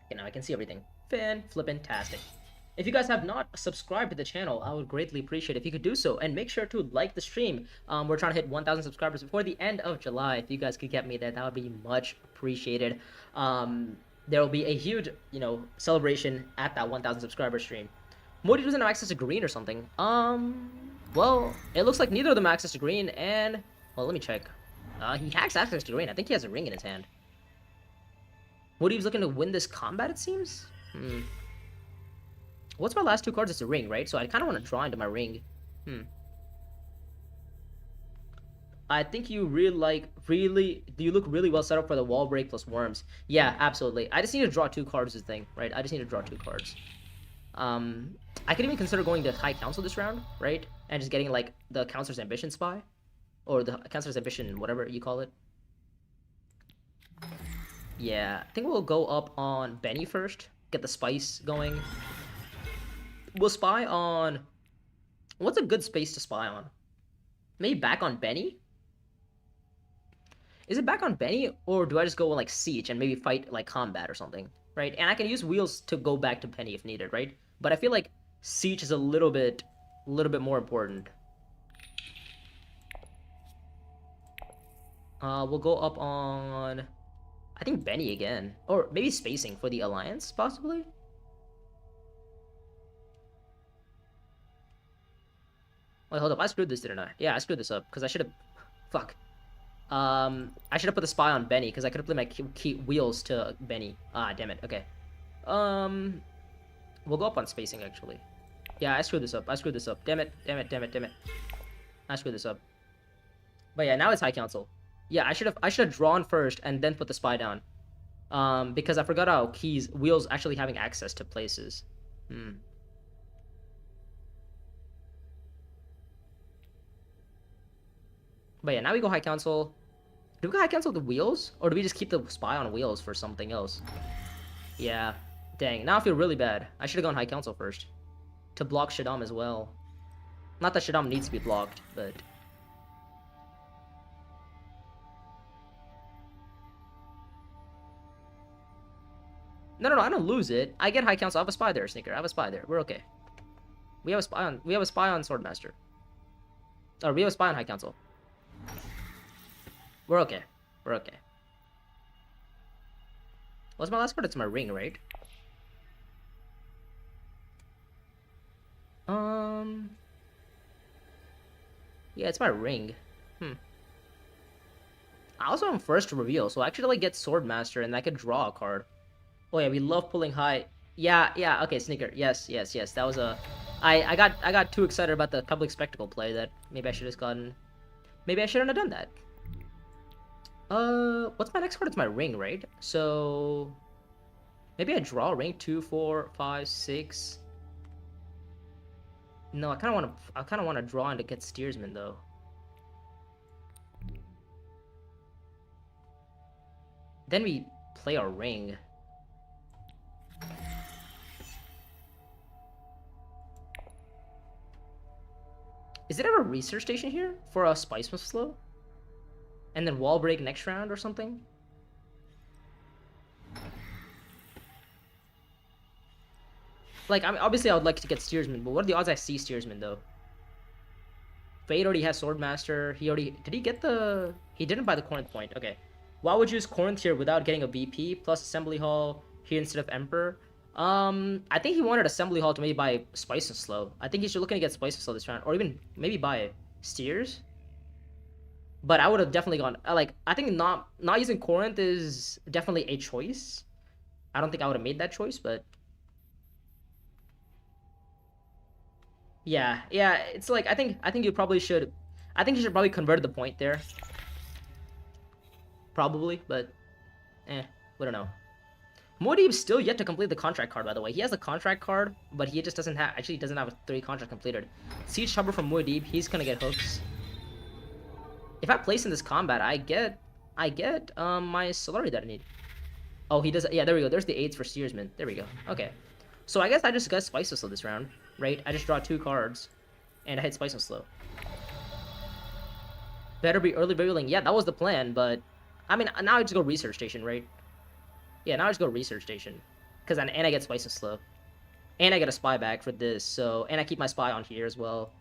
Okay, now I can see everything. Fan-flippin-tastic. If you guys have not subscribed to the channel, I would greatly appreciate it if you could do so, and make sure to like the stream. We're trying to hit 1,000 subscribers before the end of July. If you guys could get me there, that would be much appreciated. There will be a huge, celebration at that 1,000 subscriber stream. Modi doesn't have access to green or something. Well, it looks like neither of them have access to green, and, well, let me check. He has access to green. I think he has a ring in his hand. Modi's looking to win this combat, it seems? What's my last 2 cards? It's a ring, right? So I kind of want to draw into my ring. I think you you look really well set up for the wall break plus worms. Yeah, absolutely. I just need to draw 2 cards is the thing, right? I just need to draw 2 cards. I could even consider going to High Council this round, right? And just getting, like, the Counselor's Ambition spy. Or the Counselor's Ambition, whatever you call it. Yeah, I think we'll go up on Benny first. get the spice going. We'll spy on... What's a good space to spy on? Maybe back on Benny? Is it back on Benny, or do I just go like siege and maybe fight like combat or something, right? And I can use wheels to go back to Benny if needed, right? But I feel like siege is a little bit more important. We'll go up on, I think Benny again, or maybe spacing for the alliance, possibly. Wait, hold up, I screwed this, didn't I? Yeah, I screwed this up because I should have. Fuck. I should have put the spy on Benny because I could have played my key wheels to Benny. Ah, damn it. Okay. We'll go up on spacing actually. Yeah, I screwed this up. Damn it. I screwed this up. But yeah, now it's High Council. Yeah, I should have drawn first and then put the spy down. Because I forgot how wheels actually having access to places. But yeah, now we go High Council. Do we go High Council with the wheels? Or do we just keep the spy on wheels for something else? Yeah. Dang, now I feel really bad. I should have gone High Council first. To block Shaddam as well. Not that Shaddam needs to be blocked, but... No, I don't lose it. I get High Council. I have a spy there, Sneaker. I have a spy there. We're okay. We have a spy on Swordmaster. Or we have a spy on High Council. We're okay. What's my last card? It's my ring, right? Yeah, it's my ring. I also am first to reveal, so I actually like get Swordmaster and I could draw a card. Oh yeah, we love pulling high. Yeah, okay, Sneaker. Yes. That was a... I got too excited about the public spectacle play that maybe I should have gotten... Maybe I shouldn't have done that. What's my next card? It's my ring, right? So... Maybe I draw a ring. 2, 4, 5, 6... No, I kind of want to draw into get Steersman though. Then we play our ring. Is there ever a research station here for a Spice Must Slow? And then wall break next round or something? Like, I mean, obviously I would like to get Steersman, but what are the odds I see Steersman, though? Fade already has Swordmaster. Did he get the... He didn't buy the Corinth point. Okay. Why would you use Corinth here without getting a VP plus Assembly Hall here instead of Emperor? I think he wanted Assembly Hall to maybe buy Spice and Slow. I think he's looking to get Spice and Slow this round. Or even maybe buy Steers. But I would have definitely gone... Like, I think not using Corinth is definitely a choice. I don't think I would have made that choice, but... Yeah, it's like, I think you probably should... I think you should probably convert the point there. Probably, but... we don't know. Muad'Dib's still yet to complete the contract card, by the way. He has the contract card, but he just doesn't have... Actually, he doesn't have 3 contract completed. Siege Chopper from Muad'Dib, he's gonna get hooks. If I place in this combat, I get my Solari that I need. Oh, he does... Yeah, there we go. There's the 8s for Steersman. There we go. Okay. So I guess I just got Spice Slow this round, right? I just draw 2 cards, and I hit Spice Slow. Better be early revealing. Yeah, that was the plan, but... I mean, now I just go Research Station, right? Yeah, now I just go Research Station. And I get Spice Slow. And I get a Spy back for this, so... And I keep my Spy on here as well.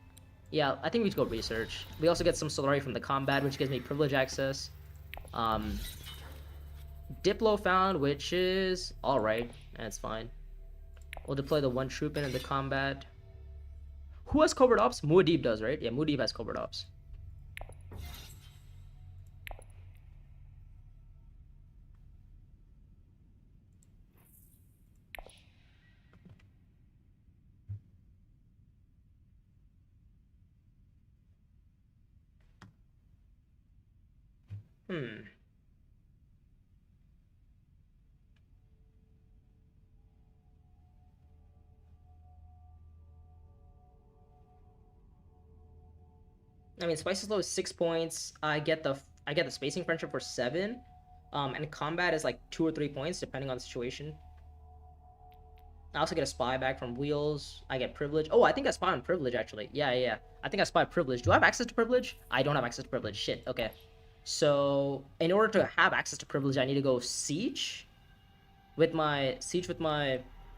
Yeah, I think we just go Research. We also get some Solari from the combat, which gives me privilege access. Diplo found, which is... Alright, that's fine. We'll deploy the 1 troop in the combat. Who has covert ops? Muad'Dib does, right? Yeah, Muad'Dib has covert ops. I mean, Spice Slow is 6 points. I get the spacing friendship for 7. And combat is like 2 or 3 points, depending on the situation. I also get a spy back from wheels. I get privilege. Oh, I think I spy on privilege actually. Yeah, yeah, yeah. I think I spy privilege. Do I have access to privilege? I don't have access to privilege. Shit. Okay. So in order to have access to privilege, I need to go siege with my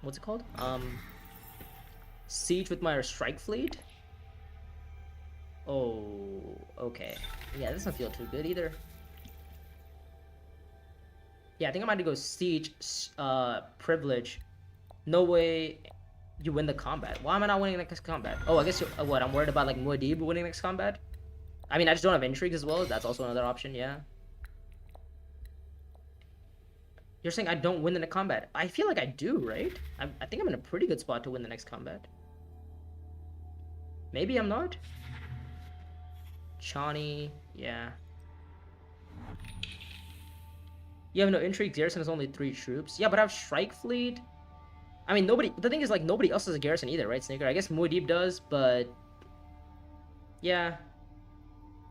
what's it called? Siege with my strike fleet. Oh, okay. Yeah, that doesn't feel too good either. Yeah, I think I might go siege, privilege. No way you win the combat. Why am I not winning next combat? Oh, I guess what? I'm worried about like Muad'Dib winning next combat. I mean, I just don't have intrigues as well. That's also another option. Yeah. You're saying I don't win the next combat? I feel like I do, right? I think I'm in a pretty good spot to win the next combat. Maybe I'm not. Chani, yeah. You have no intrigue. Garrison has only 3 troops. Yeah, but I have strike fleet. I mean, nobody. The thing is, like, nobody else has a garrison either, right, Sneaker? I guess Muad'Dib does, but yeah.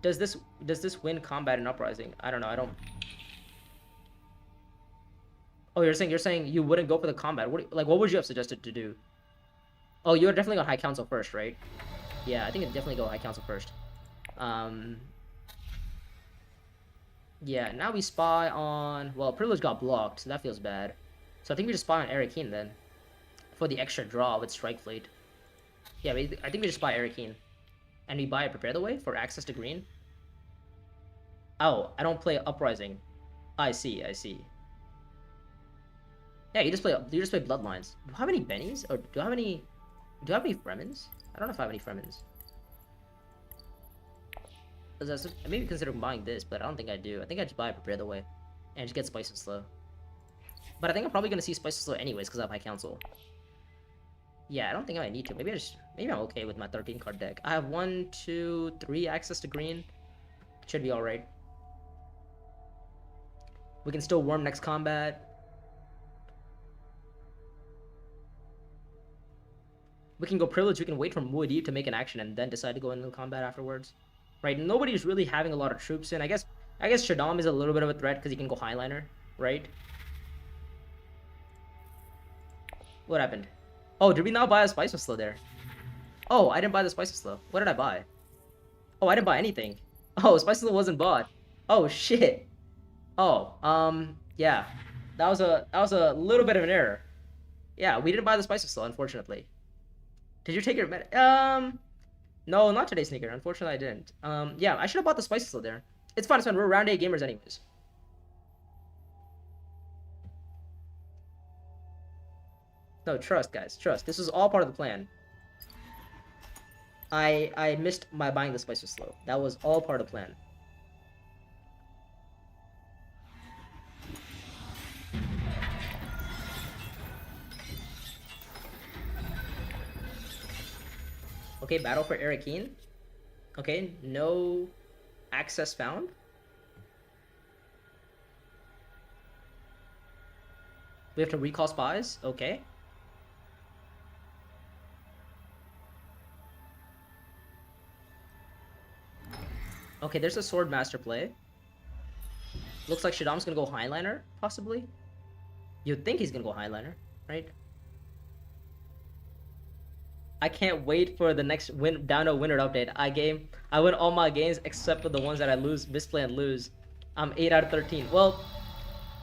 Does this win combat in Uprising? I don't know. I don't. Oh, you're saying you wouldn't go for the combat. What would you have suggested to do? Oh, you would definitely go High Council first, right? Yeah, I think it'd definitely go High Council first. Yeah, now we spy on... Well, privilege got blocked, so that feels bad. So I think we just spy on Arakeen then. For the extra draw with Strike Fleet. Yeah, I think we just spy Arakeen. And we buy a Prepare the Way for access to green. Oh, I don't play Uprising. I see. Yeah, you just play Bloodlines. Do I have any Bennies? Or do I have any Fremens? I don't know if I have any Fremens. I maybe consider buying this, but I don't think I do. I think I just buy Prepare the Way. And just get Spice and Slow. But I think I'm probably gonna see Spice and Slow anyways, because I have High Council. Yeah, I don't think I need to. Maybe I'm okay with my 13 card deck. I have 1, 2, 3 access to green. Should be alright. We can still worm next combat. We can go privilege, we can wait for Muad'Dib to make an action and then decide to go into combat afterwards. Right, nobody's really having a lot of troops in. I guess Shaddam is a little bit of a threat because he can go Highliner, right? What happened? Oh, did we not buy a Spice Slow there? Oh, I didn't buy the Spice Slow. What did I buy? Oh, I didn't buy anything. Oh, Spice Slow wasn't bought. Oh, shit. Oh, yeah. That was a little bit of an error. Yeah, we didn't buy the Spice Slow, unfortunately. Did you take your No, not today, Sneaker. Unfortunately, I didn't. Yeah, I should have bought the Spice Slow there. It's fine, We're round 8 gamers anyways. No, trust, guys. Trust. This was all part of the plan. I missed my buying the Spice Slow. That was all part of the plan. Okay, battle for Arakeen. Okay, no access found. We have to recall spies. Okay. Okay, there's a Sword Master play. Looks like Shaddam's gonna go Highliner, possibly. You'd think he's gonna go Highliner, right? I can't wait for the next down a winner update. I win all my games except for the ones that I misplay and lose. I'm 8 out of 13. Well,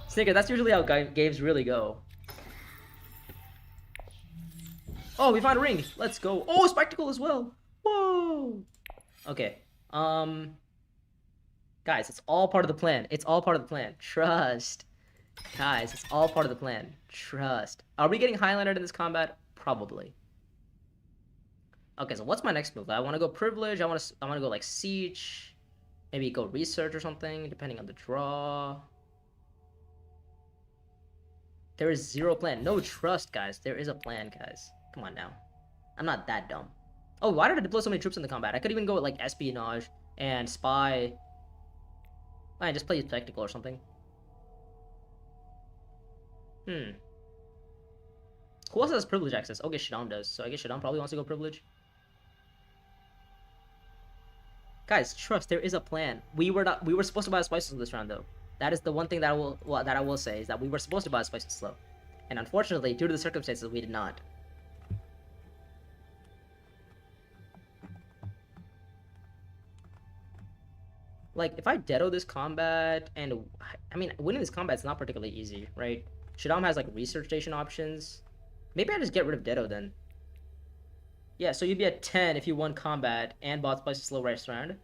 Snicker, that's usually how games really go. Oh, we found a ring. Let's go. Oh, spectacle as well. Whoa. Okay. Guys, it's all part of the plan. It's all part of the plan. Trust. Guys, it's all part of the plan. Trust. Are we getting Highlander in this combat? Probably. Okay, so what's my next move? I want to go privilege. I want to go like siege. Maybe go research or something, depending on the draw. There is zero plan. No trust, guys. There is a plan, guys. Come on now. I'm not that dumb. Oh, why did I deploy so many troops in the combat? I could even go with like espionage and spy. Fine, just play spectacle or something. Who else has privilege access? Okay, Shaddam does. So I guess Shaddam probably wants to go privilege. Guys, trust, there is a plan. We were supposed to buy spices this round though. That is the one thing that I will say is that we were supposed to buy spices slow. And unfortunately, due to the circumstances, we did not. Like, if I Dedo this combat, and I mean, winning this combat is not particularly easy, right? Shadam has like research station options. Maybe I just get rid of Dedo then. Yeah, so you'd be at 10 if you won combat and bot place a slow rice round.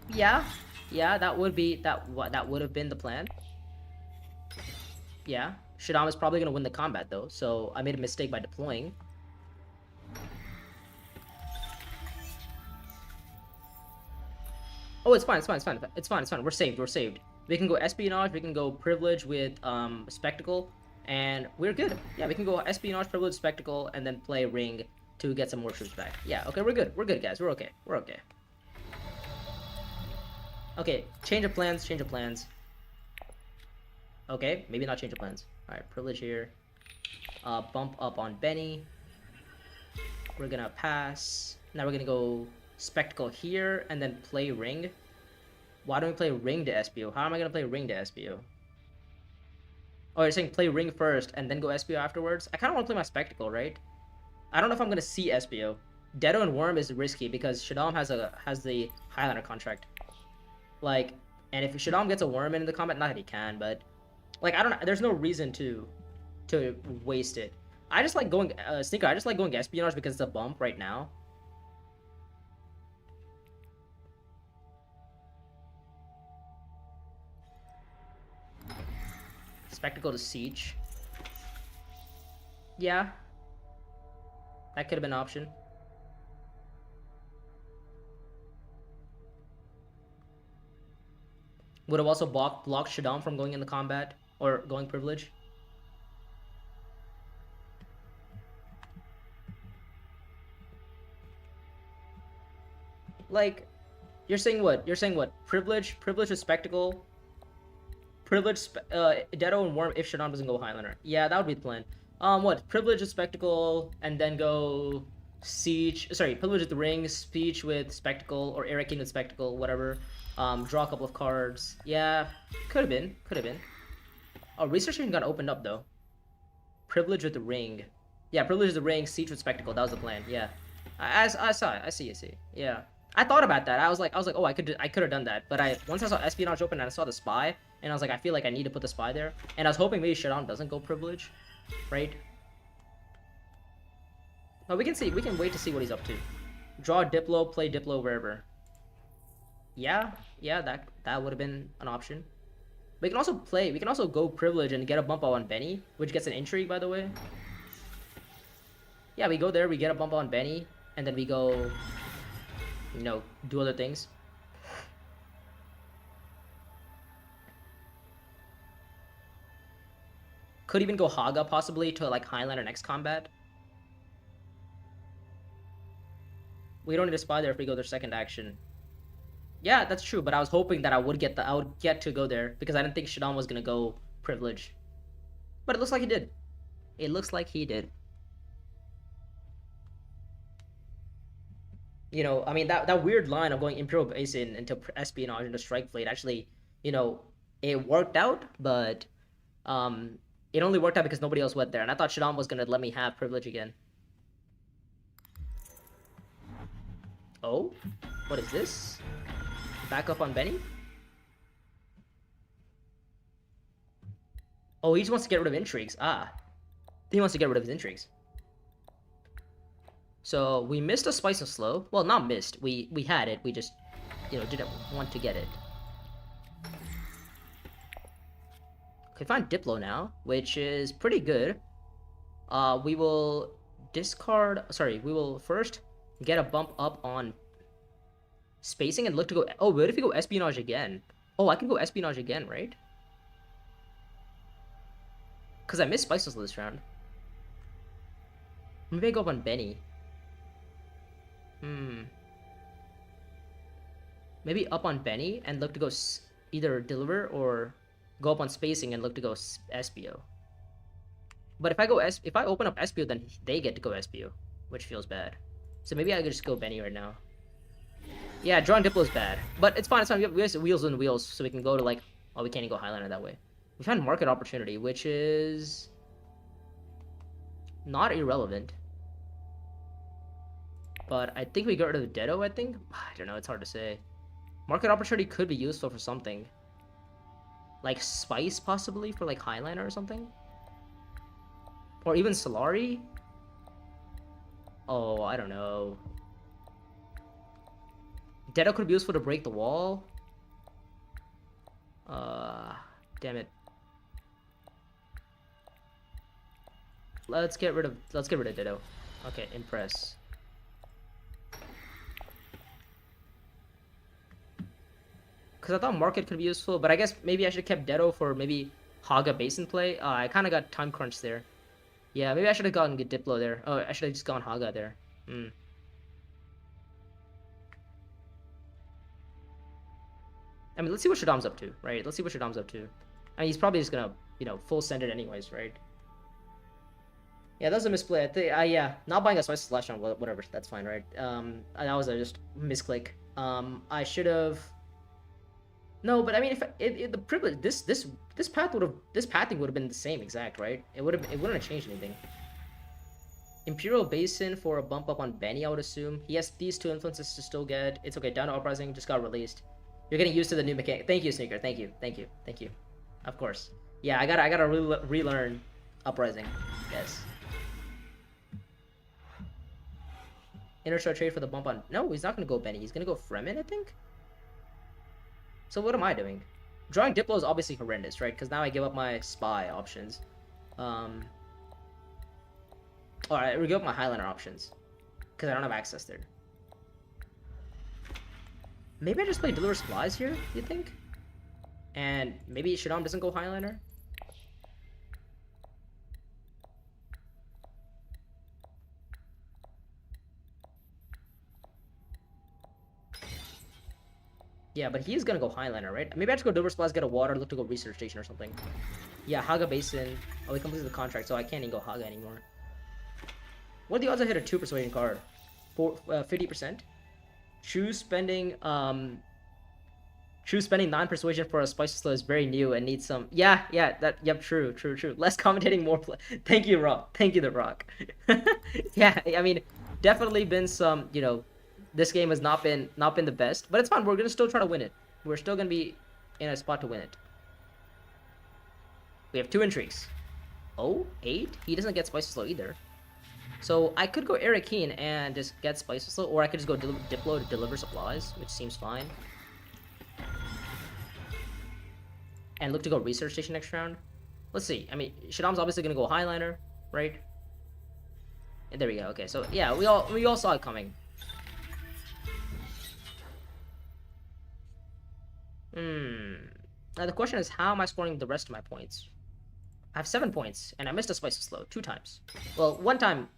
Yeah, that would have been the plan. Yeah, Shadam is probably gonna win the combat though, so I made a mistake by deploying. Oh, it's fine. We're saved. We can go espionage. We can go privilege with spectacle, and we're good. Yeah, we can go espionage, privilege, spectacle, and then play ring to get some more troops back. Yeah, okay, we're good. We're good, guys. We're okay. Okay, change of plans. Okay, maybe not change of plans. All right, privilege here. Bump up on Benny. We're gonna pass. Now we're gonna go spectacle here and then play ring. Why don't we play ring to SPO? How am I gonna play ring to SPO? Oh, you're saying play ring first and then go SPO afterwards? I kind of want to play my spectacle, right? I don't know if I'm gonna see SPO. Dedo and Worm is risky because Shadam has the Highlander contract. Like, and if Shadam gets a Worm in the combat, not that he can, but like I don't know. There's no reason to waste it. I just like going Sneaker. I just like going espionage because it's a bump right now. Spectacle to siege. Yeah. That could have been an option. Would have also blocked Shadam from going in the combat or going privilege. Like, you're saying what? Privilege with spectacle. Privilege, Dedo and Worm if Shadam doesn't go Highlander. Yeah, that would be the plan. What? Privilege with spectacle and then go siege. Sorry, privilege with the ring, speech with spectacle, or Eric with spectacle, whatever. Draw a couple of cards. Yeah, could have been. Oh, research station got opened up though. Privilege with the ring. Yeah, privilege with the ring, siege with spectacle. That was the plan. Yeah, I saw it. I see. Yeah, I thought about that. I was like, oh, I could have done that. But once I saw espionage open and I saw the spy, and I was like, I feel like I need to put the spy there. And I was hoping maybe Shadam doesn't go privilege, right? But we can see. We can wait to see what he's up to. Draw Diplo, play Diplo wherever. Yeah, that would have been an option. We can also go privilege and get a bump out on Benny, which gets an intrigue, by the way. Yeah, we go there, we get a bump on Benny, and then we go, you know, do other things. Could even go Haga, possibly, to, like, Highlander next combat. We don't need a spy there if we go their second action. Yeah, that's true, but I was hoping that I would get to go there because I didn't think Shadam was gonna go privilege. But it looks like he did. You know, I mean that weird line of going Imperial Basin into espionage into Strike Fleet actually, you know, it worked out, but it only worked out because nobody else went there, and I thought Shadam was gonna let me have privilege again. Oh, what is this? Back up on Benny? Oh, he just wants to get rid of intrigues. Ah. He wants to get rid of his intrigues. So, we missed a Spice and Slow. Well, not missed. We had it. We just, you know, didn't want to get it. Okay, find Diplo now, which is pretty good. We will discard... Sorry, we will first get a bump up on spacing and look to go... Oh, what if we go espionage again? Oh, I can go espionage again, right? Because I missed Spices this round. Maybe I go up on Benny. Maybe up on Benny and look to go either deliver or go up on spacing and look to go SPO. But if I open up SPO, then they get to go SPO, which feels bad. So maybe I could just go Benny right now. Yeah, drawing Diplo is bad, but it's fine. We have wheels on wheels, so we can go to like. Oh, we can't even go Highlander that way. We found market opportunity, which is not irrelevant. But I think we got rid of the Ditto, I think? I don't know, it's hard to say. Market opportunity could be useful for something. Like Spice, possibly, for like Highliner or something? Or even Solari? Oh, I don't know. Ditto could be useful to break the wall. Damn it. Let's get rid of Ditto. Okay, Impress. Because I thought Market could be useful, but I guess maybe I should have kept Ditto for maybe Haga Basin play. I kind of got time crunch there. Yeah, maybe I should have gotten Diplo there. Oh, I should have just gone Haga there. I mean, let's see what Shaddam's up to, right? Let's see what Shaddam's up to. I mean, he's probably just gonna, full send it anyways, right? Yeah, that was a misplay. I think, yeah, not buying a Spice Slash on whatever. That's fine, right? That was a just misclick. I should have. No, but I mean, if the privilege, this pathing would have been the same exact, right? It wouldn't have changed anything. Imperial Basin for a bump up on Benny, I would assume. He has these two influences to still get. It's okay. DUNE Uprising just got released. You're getting used to the new mechanic. Thank you, Sneaker. Thank you. Of course. Yeah, I gotta relearn Uprising. Yes. Interstar trade for the bump on. No, he's not gonna go Benny. He's gonna go Fremen, I think. So what am I doing? Drawing Diplo is obviously horrendous, right? Because now I give up my spy options. Alright, we give up my Highliner options. Because I don't have access there. Maybe I just play Deliver Supplies here, you think? And maybe Shaddam doesn't go Highliner? Yeah, but he is gonna go Highliner, right? Maybe I just go Deliver Supplies, get a water, look to go Research Station or something. Yeah, Haga Basin. Oh, he completed the contract, so I can't even go Haga anymore. What are the odds I hit a 2 persuasion card? 50%? Choose spending 9 persuasion for a Spicy Slow is very new and needs some. Yep, true. Less commentating, more play. Thank you, Rock. Thank you, The Rock. Yeah, I mean, definitely been some, this game has not been the best, but it's fine. We're gonna still try to win it. We're still gonna be in a spot to win it. We have 2 intrigues. Oh, 8? He doesn't get Spicy Slow either. So I could go Eric Keen and just get Spicy Slow, or I could just go Diplo to Deliver Supplies, which seems fine. And look to go Research Station next round. Let's see. I mean, Shaddam's obviously gonna go Highliner, right? And there we go. Okay, so yeah, we all saw it coming. Now the question is, how am I scoring the rest of my points? I have 7 points, and I missed a Spicy Slow 2 times. Well, 1 time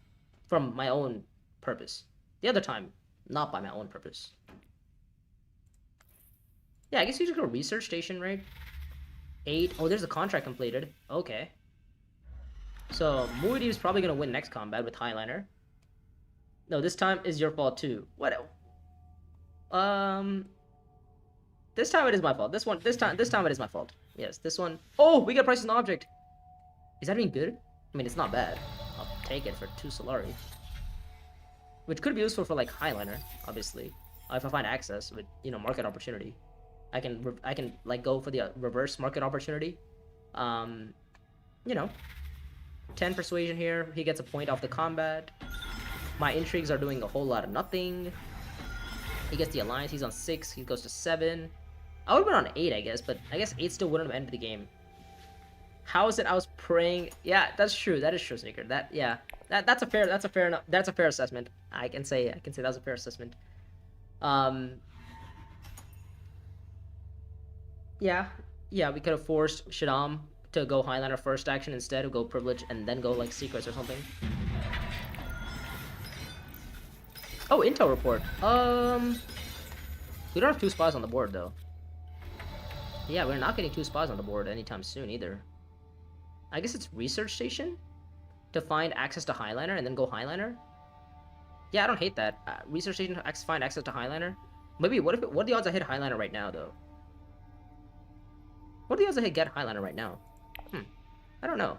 from my own purpose. The other time, not by my own purpose. Yeah, I guess you just go Research Station, right? 8. Oh, there's a contract completed. Okay. So, Moody is probably going to win next combat with Highliner. No, this time is your fault too. What? This time it is my fault. This time it is my fault. Yes, this one. Oh, we got Price an Object. Is that even good? I mean, it's not bad. I'll take it for 2 Solari. Which could be useful for, like, Highliner, obviously. If I find access with, market opportunity. I can, like, go for the reverse market opportunity. 10 persuasion here. He gets a point off the combat. My intrigues are doing a whole lot of nothing. He gets the alliance. He's on 6. He goes to 7. I would have been on 8, I guess, but I guess 8 still wouldn't have ended the game. How is it I was praying? Yeah, that's true. That is true, Sneaker. That's a fair assessment. I can say that was a fair assessment. Yeah, we could have forced Shaddam to go Highliner first action instead of go Privilege and then go like Secrets or something. Oh, intel report. We don't have 2 spies on the board though. Yeah, we're not getting 2 spies on the board anytime soon either. I guess it's Research Station to find access to Highliner and then go Highliner. Yeah, I don't hate that. Research Station to find access to Highliner. Maybe what are the odds I hit Highliner right now though? What are the odds I hit get Highliner right now? I don't know.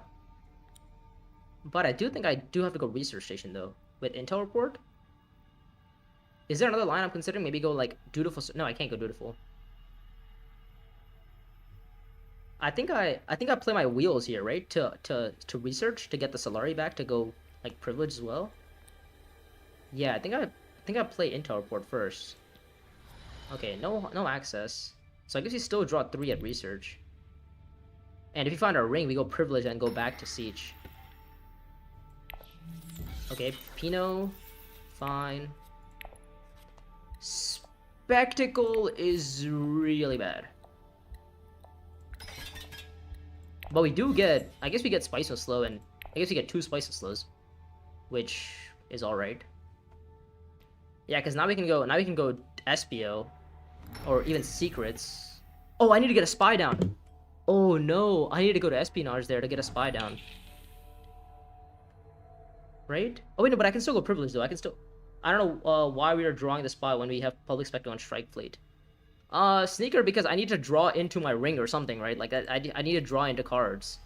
But I do think I do have to go research station though. With intel report? Is there another line I'm considering? Maybe go like dutiful. No, I can't go dutiful. I think I play my wheels here, right? To research to get the Solari back to go like privilege as well. Yeah, I think I play intel report first. Okay, no access. So I guess you still draw 3 at research. And if you find a ring, we go privilege and go back to siege. Okay, Pinot, fine. Spectacle is really bad. But we do get, I guess we get Spice and Slow, and I guess we get 2 Spice and Slows, which is alright. Yeah, because now we can go SPO, or even Secrets. Oh, I need to get a Spy down. Oh no, I need to go to Espionage there to get a Spy down. Right? Oh wait, no, but I can still go Privilege though. I can still... I don't know why we are drawing the Spy when we have Public Spectacle on Strike Fleet. Sneaker because I need to draw into my ring or something, right? Like, I need to draw into cards.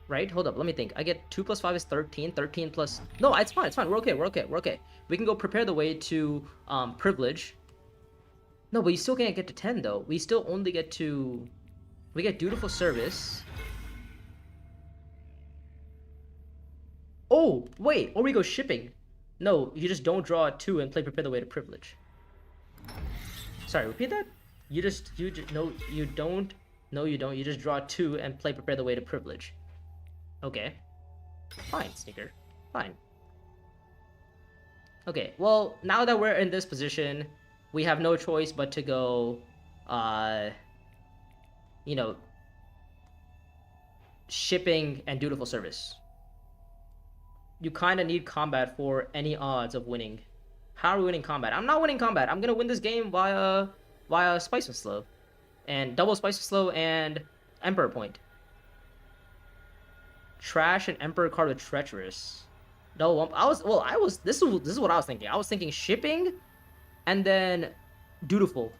Right? Hold up, let me think. I get 2 plus 5 is 13. 13 plus... No, it's fine, it's fine. We're okay. We can go prepare the way to, Privilege. No, but you still can't get to 10, though. We still only get to... We get Dutiful Service. Oh, wait, or we go Shipping. No, you just don't draw a 2 and play Prepare the Way to Privilege. Sorry, repeat that? No, you don't. No, you don't. You just draw 2 and play Prepare the Way to Privilege. Okay. Fine, Sneaker. Fine. Okay, well, now that we're in this position, we have no choice but to go, you know, Shipping and Dutiful Service. You kind of need combat for any odds of winning. How are we winning combat? I'm not winning combat. I'm gonna win this game via Spice and Slow, and double Spice and Slow and Emperor Point. Trash an Emperor card with Treacherous. No, this is what I was thinking. I was thinking Shipping, and then Dutiful.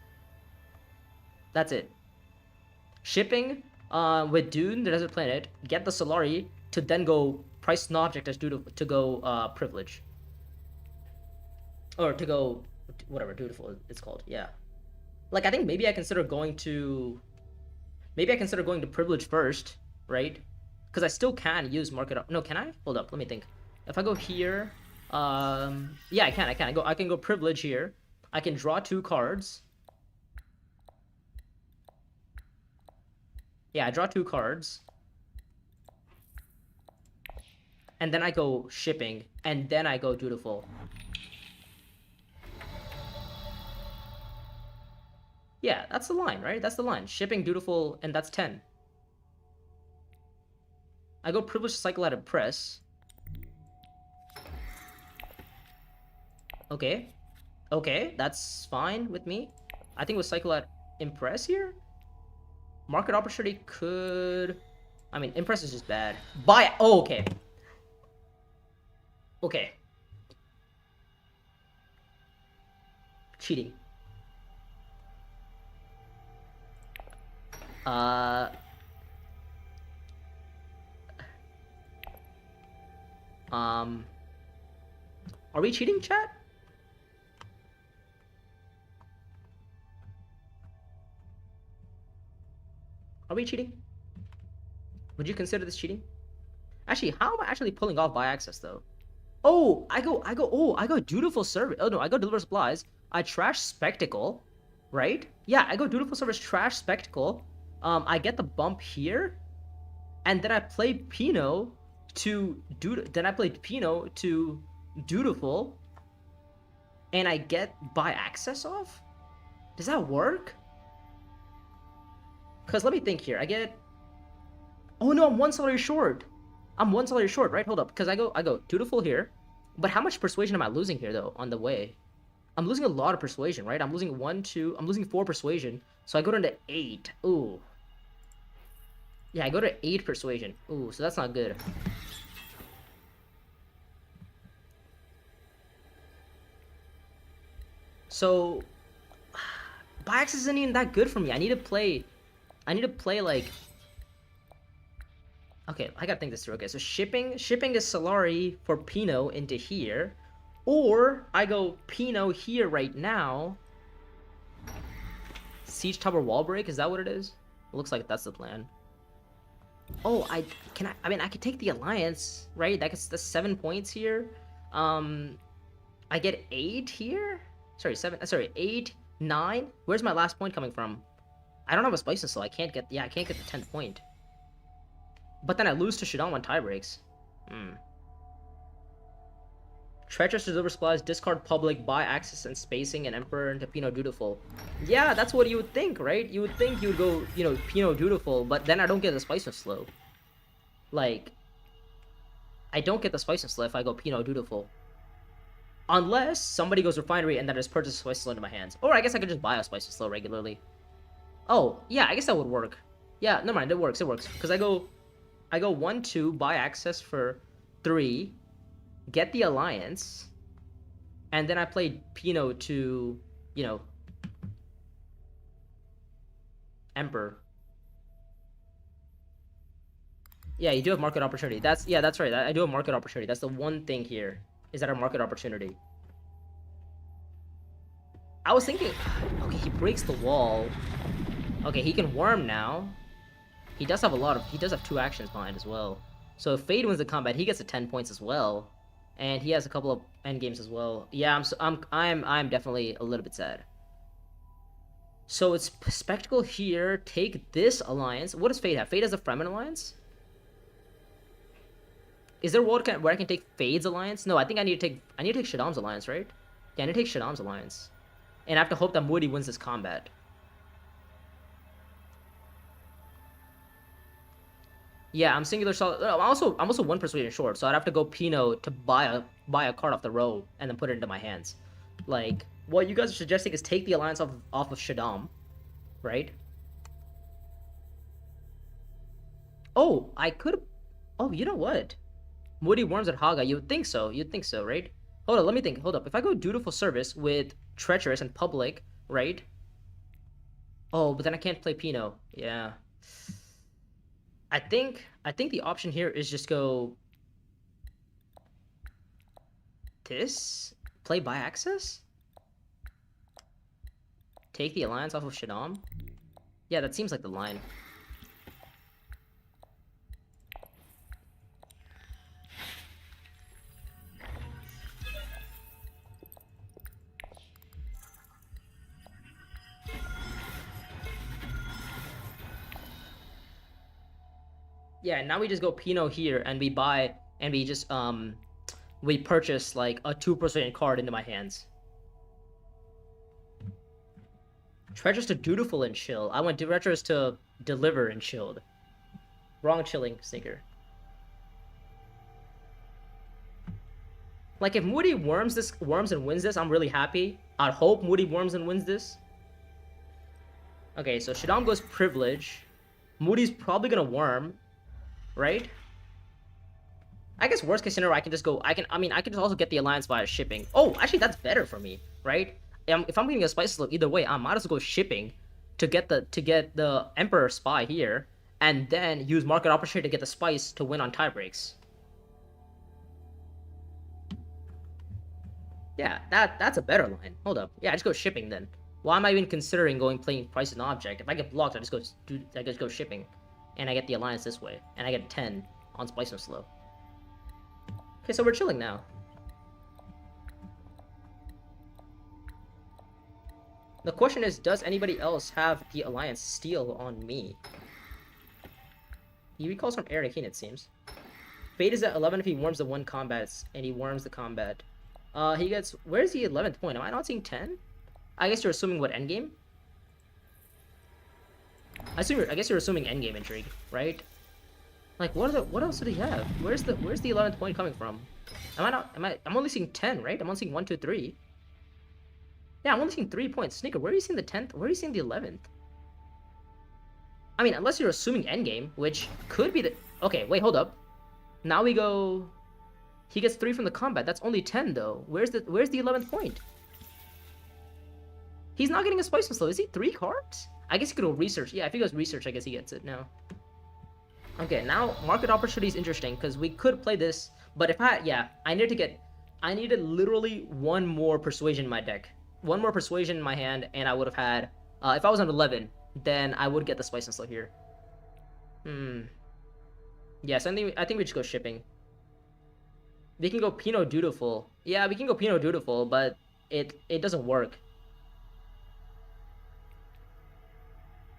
That's it. Shipping, with Dune, the Desert Planet, get the Solari to then go price an object as dutiful to go privilege, or to go whatever dutiful it's called. Yeah, like I think maybe I consider going to privilege first, right? Because I still can use market up. No, can I? Hold up, let me think. If I go here, yeah, I can. I can go privilege here. I can draw 2 cards. Yeah, I draw 2 cards. And then I go Shipping, and then I go Dutiful. Yeah, that's the line, right? That's the line. Shipping, Dutiful, and that's 10. I go Privilege, Cycle out of Press. Okay. Okay, that's fine with me. I think with Cycle out Impress here? Market Opportunity could... I mean, Impress is just bad. Buy... Oh, okay. Okay. Cheating. Are we cheating, chat? Are we cheating? Would you consider this cheating? Actually, how am I actually pulling off buy access though? Oh, I go Dutiful Service. Oh no, I go Deliver Supplies. I trash Spectacle, right? Yeah, I go Dutiful Service, trash Spectacle. I get the bump here, and then I play Pinot to Dutiful, and I get buy access off. Does that work? Cause let me think here. I get. Oh no, I'm 1 salary short. I'm 1 salary short, right? Hold up, because I go Dutiful here, but how much persuasion am I losing here though on the way? I'm losing a lot of persuasion, right? I'm losing 1, 2. I'm losing 4 persuasion, so I go down to 8. Ooh. Yeah, I go to 8 persuasion. Ooh, so that's not good. So, buy access isn't even that good for me. I need to play I need to play like... Okay, I gotta think this through. Okay, so shipping is Solari for Pino into here. Or I go Pino here right now. Siege Tower wall break, is that what it is? It looks like that's the plan. Oh, I mean I could take the alliance, right? That's 7 points here. I get 8 here? Sorry, 7, sorry, 8, 9. Where's my last point coming from? I don't have a spice so I can't get, yeah, I can't get the 10th point. But then I lose to Shadon on tie breaks. Treacherous to deliver supplies, discard public, buy access and spacing, and Emperor into Pino Dutiful. Yeah, that's what you would think, right? You would think you would go, you know, Pino Dutiful, but then I don't get the spice slow. Like, I don't get the spice slow if I go Pino Dutiful. Unless somebody goes Refinery and then just purchases spice slow into my hands. Or I guess I could just buy a spice slow regularly. Oh, yeah, I guess that would work. Yeah, never mind, it works, Because I go 1, 2, buy access for 3, get the alliance, and then I play Pino to, you know, Emperor. Yeah, you do have market opportunity. That's right. I do have market opportunity. That's the one thing here, is that a market opportunity. I was thinking, okay, he breaks the wall. Okay, he can worm now. He does have he does have 2 actions behind as well. So if Fade wins the combat, he gets the 10 points as well. And he has a couple of endgames as well. Yeah, I'm definitely a little bit sad. So it's Spectacle here. Take this alliance. What does Fade have? Fade has a Fremen alliance? Is there a world where I can take Fade's alliance? No, I think I need to take Shaddam's alliance, right? Yeah, I need to take Shaddam's alliance. And I have to hope that Moody wins this combat. Yeah, I'm singular solid. I'm also 1 persuasion short, so I'd have to go Pino to buy a card off the row and then put it into my hands. Like, what you guys are suggesting is take the alliance off of Shaddam, right? Oh, I could. Oh, you know what? Moody Worms at Haga. You'd think so, right? Hold on, let me think. Hold up. If I go Dutiful Service with Treacherous and Public, right? Oh, but then I can't play Pino. Yeah. I think the option here is just go this, play by access, take the alliance off of Shaddam. Yeah, that seems like the line. Yeah, now we just go Pino here and we buy and we just we purchase like a 2% card into my hands. Treacherous to Dutiful and Chill. I went Treacherous to Deliver and Chilled. Wrong chilling sneaker. Like if Moody worms and wins this, I'm really happy. I'd hope Moody worms and wins this. Okay, so Shaddam goes Privilege. Moody's probably gonna worm. Right? I guess worst case scenario, I can just go. I can just also get the alliance via shipping. Oh, actually, that's better for me, right? If I'm getting a spice slip, either way, I might as well go shipping to get the Emperor spy here, and then use market opportunity to get the spice to win on tie breaks. Yeah, that's a better line. Hold up. Yeah, I just go shipping then. Why am I even considering playing price and object? If I get blocked, I just go shipping. And I get the alliance this way. And I get 10 on Spice and Slow. Okay, so we're chilling now. The question is, does anybody else have the alliance steal on me? He recalls from Anakin, it seems. Fate is at 11 if he worms the 1 combats, and he worms the combat. He gets... Where's the 11th point? Am I not seeing 10? I guess you're assuming what, endgame? I guess you're assuming endgame intrigue, right? Like, what else did he have? Where's the 11th point coming from? I'm only seeing 10, right? I'm only seeing 1, 2, 3. Yeah, I'm only seeing 3 points. Sneaker, where are you seeing the 10th? Where are you seeing the 11th? I mean, unless you're assuming endgame, which could be the... Okay, wait, hold up. Now we go... He gets 3 from the combat. That's only 10, though. Where's the 11th point? He's not getting a spice and slow. Is he 3 cards? I guess he could go research. Yeah, if he goes research, I guess he gets it now. Okay, now market opportunity is interesting because we could play this, but if I needed literally one more persuasion in my deck, one more persuasion in my hand, and I would have had. If I was on 11, then I would get the spice and slow here. Yes, I think we just go shipping. We can go Pinot Dutiful. Yeah, we can go Pinot Dutiful, but it doesn't work.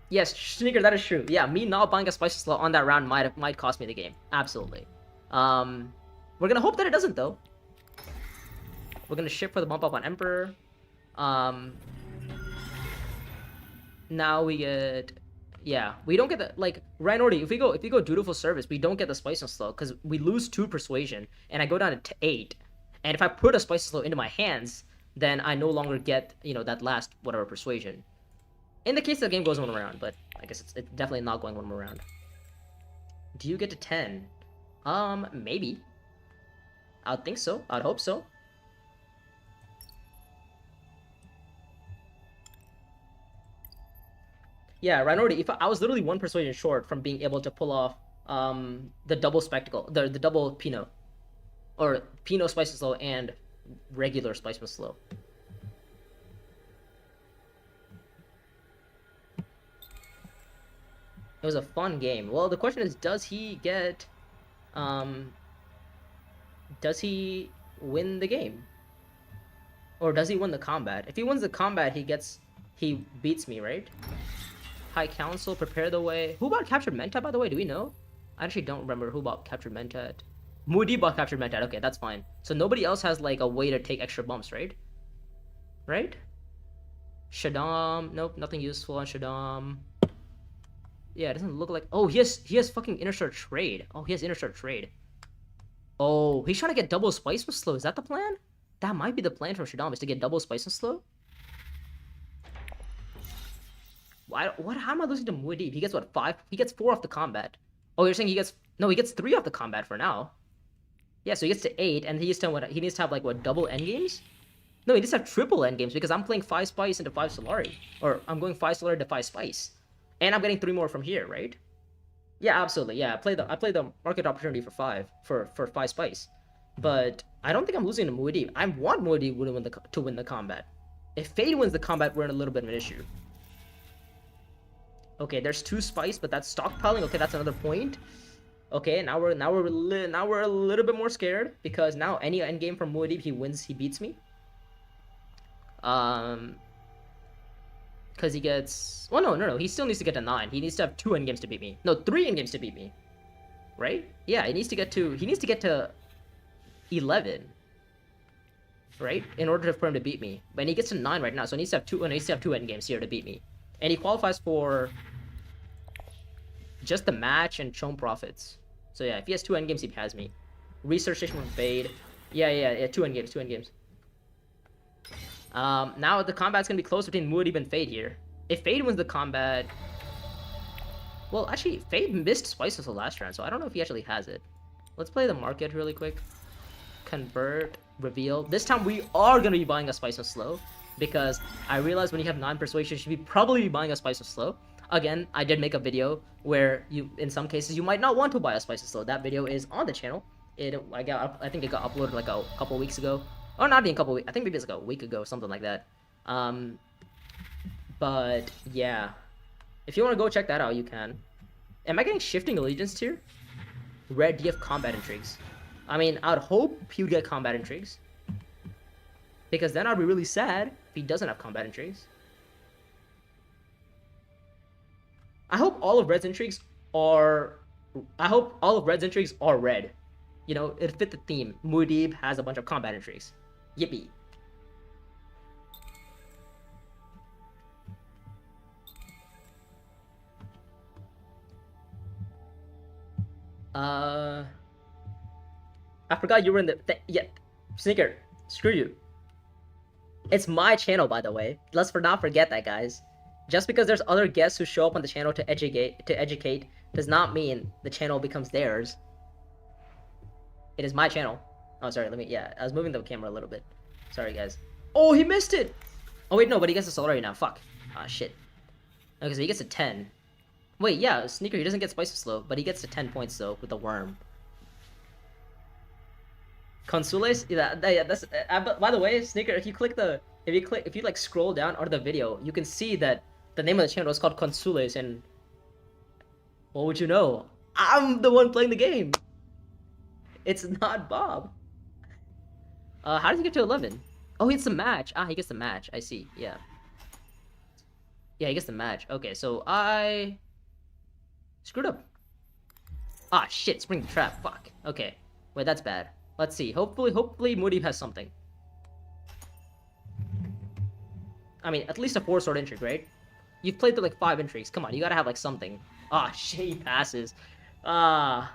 Yes, Sneaker, that is true. Yeah, me not buying a spicy slot on that round might cost me the game. Absolutely. We're gonna hope that it doesn't though. We're gonna ship for the bump up on Emperor. Now we get, yeah, we don't get the like Rhinordi. If we go Dutiful Service, we don't get the spice and slow because we lose 2 persuasion, and I go down to 8. And if I put a spice and slow into my hands, then I no longer get that last whatever persuasion. In the case the game goes one round, but I guess it's definitely not going one more round. Do you get to 10? Maybe. I'd think so. I'd hope so. Yeah, Rhinordi, if I was literally 1 persuasion short from being able to pull off the double spectacle, the double Pinot. Or Pinot Spice and Slow and regular Spice and Slow. It was a fun game. Well, the question is, does he win the game? Or does he win the combat? If he wins the combat, he beats me, right? High Council, prepare the way. Who bought Captured Mentat, by the way? Do we know? I actually don't remember who bought Captured Mentat. Moody bought Captured Mentat. Okay, that's fine. So nobody else has, like, a way to take extra bumps, right? Right? Shaddam. Nope, nothing useful on Shaddam. Yeah, it doesn't look like... Oh, he has fucking Interstar Trade. Oh, he has Interstar Trade. Oh, he's trying to get double Spice and Slow. Is that the plan? That might be the plan from Shaddam, is to get double Spice and Slow. How am I losing to Muad'Dib? He gets what, 5? He gets 4 off the combat. Oh, you're saying he gets... No, he gets 3 off the combat for now. Yeah, so he gets to 8, and he needs to have, like, what, double endgames? No, he needs to have triple endgames, because I'm playing 5 Spice into 5 Solari. Or, I'm going 5 Solari to 5 Spice. And I'm getting 3 more from here, right? Yeah, absolutely. Yeah, I play the market opportunity for 5 Spice. But I don't think I'm losing to Muad'Dib. I want Muad'Dib to win the combat. If Fade wins the combat, we're in a little bit of an issue. Okay, there's 2 Spice, but that's stockpiling. Okay, that's another point. Okay, now we're a little bit more scared because now any endgame from Muad'Dib, he beats me. Because he gets... Well, no, he still needs to get to 9. He needs to have 2 endgames to beat me. No, 3 endgames to beat me. Right? Yeah, he needs to get to 11. Right? In order for him to beat me. But he gets to 9 right now, so he needs to have 2 endgames here to beat me. And he qualifies for just the match and Chome Profits. So yeah, if he has 2 endgames, he has me. Research Station from Fade. Yeah, 2 endgames. Now the combat's gonna be close between Muad'Dib and Fade here. If Fade wins the combat... Well, actually, Fade missed Spices the last round, so I don't know if he actually has it. Let's play the market really quick. Convert, reveal. This time we are gonna be buying a Spice and Slow, because I realized when you have 9 persuasion, you should probably be buying a Spice and Slow. Again, I did make a video where in some cases, you might not want to buy a Spice and Slow. That video is on the channel. I think it got uploaded like a couple weeks ago. Or not even a couple weeks. I think maybe it's like a week ago, something like that. But yeah, if you want to go check that out, you can. Am I getting Shifting Allegiance here? Red, do you have Combat Intrigues? I mean, I'd hope he would get Combat Intrigues. Because then I'd be really sad if he doesn't have Combat Intrigues. I hope all of Red's intrigues are... red. You know, it fit the theme. Muad'Dib has a bunch of combat intrigues. Yippee. I forgot you were in the... yeah, Sneaker, screw you. It's my channel, by the way. Let's not forget that, guys. Just because there's other guests who show up on the channel to educate does not mean the channel becomes theirs. It is my channel. Oh, sorry, I was moving the camera a little bit. Sorry, guys. Oh, he missed it! Oh, wait, no, but he gets the Solari now. Fuck. Ah, shit. Okay, so he gets a 10. Wait, yeah, Sneaker, he doesn't get Spice Slow, but he gets to 10 points, though, with the worm. Consules? Yeah, that's... by the way, Sneaker, if you like, scroll down under the video, you can see that the name of the channel is called Consules, and... What would you know? I'm the one playing the game! It's not Bob. How does he get to 11? Oh, he gets the match. Ah, he gets the match. I see, yeah. Yeah, he gets the match. Okay, so I... Screwed up. Ah, shit, spring the trap. Fuck. Okay. Wait, that's bad. Let's see. Hopefully Moody has something. I mean, at least a 4-sword intrigue, right? You've played through like 5 intrigues. Come on, you gotta have like something. Ah, shit, he passes. Ah.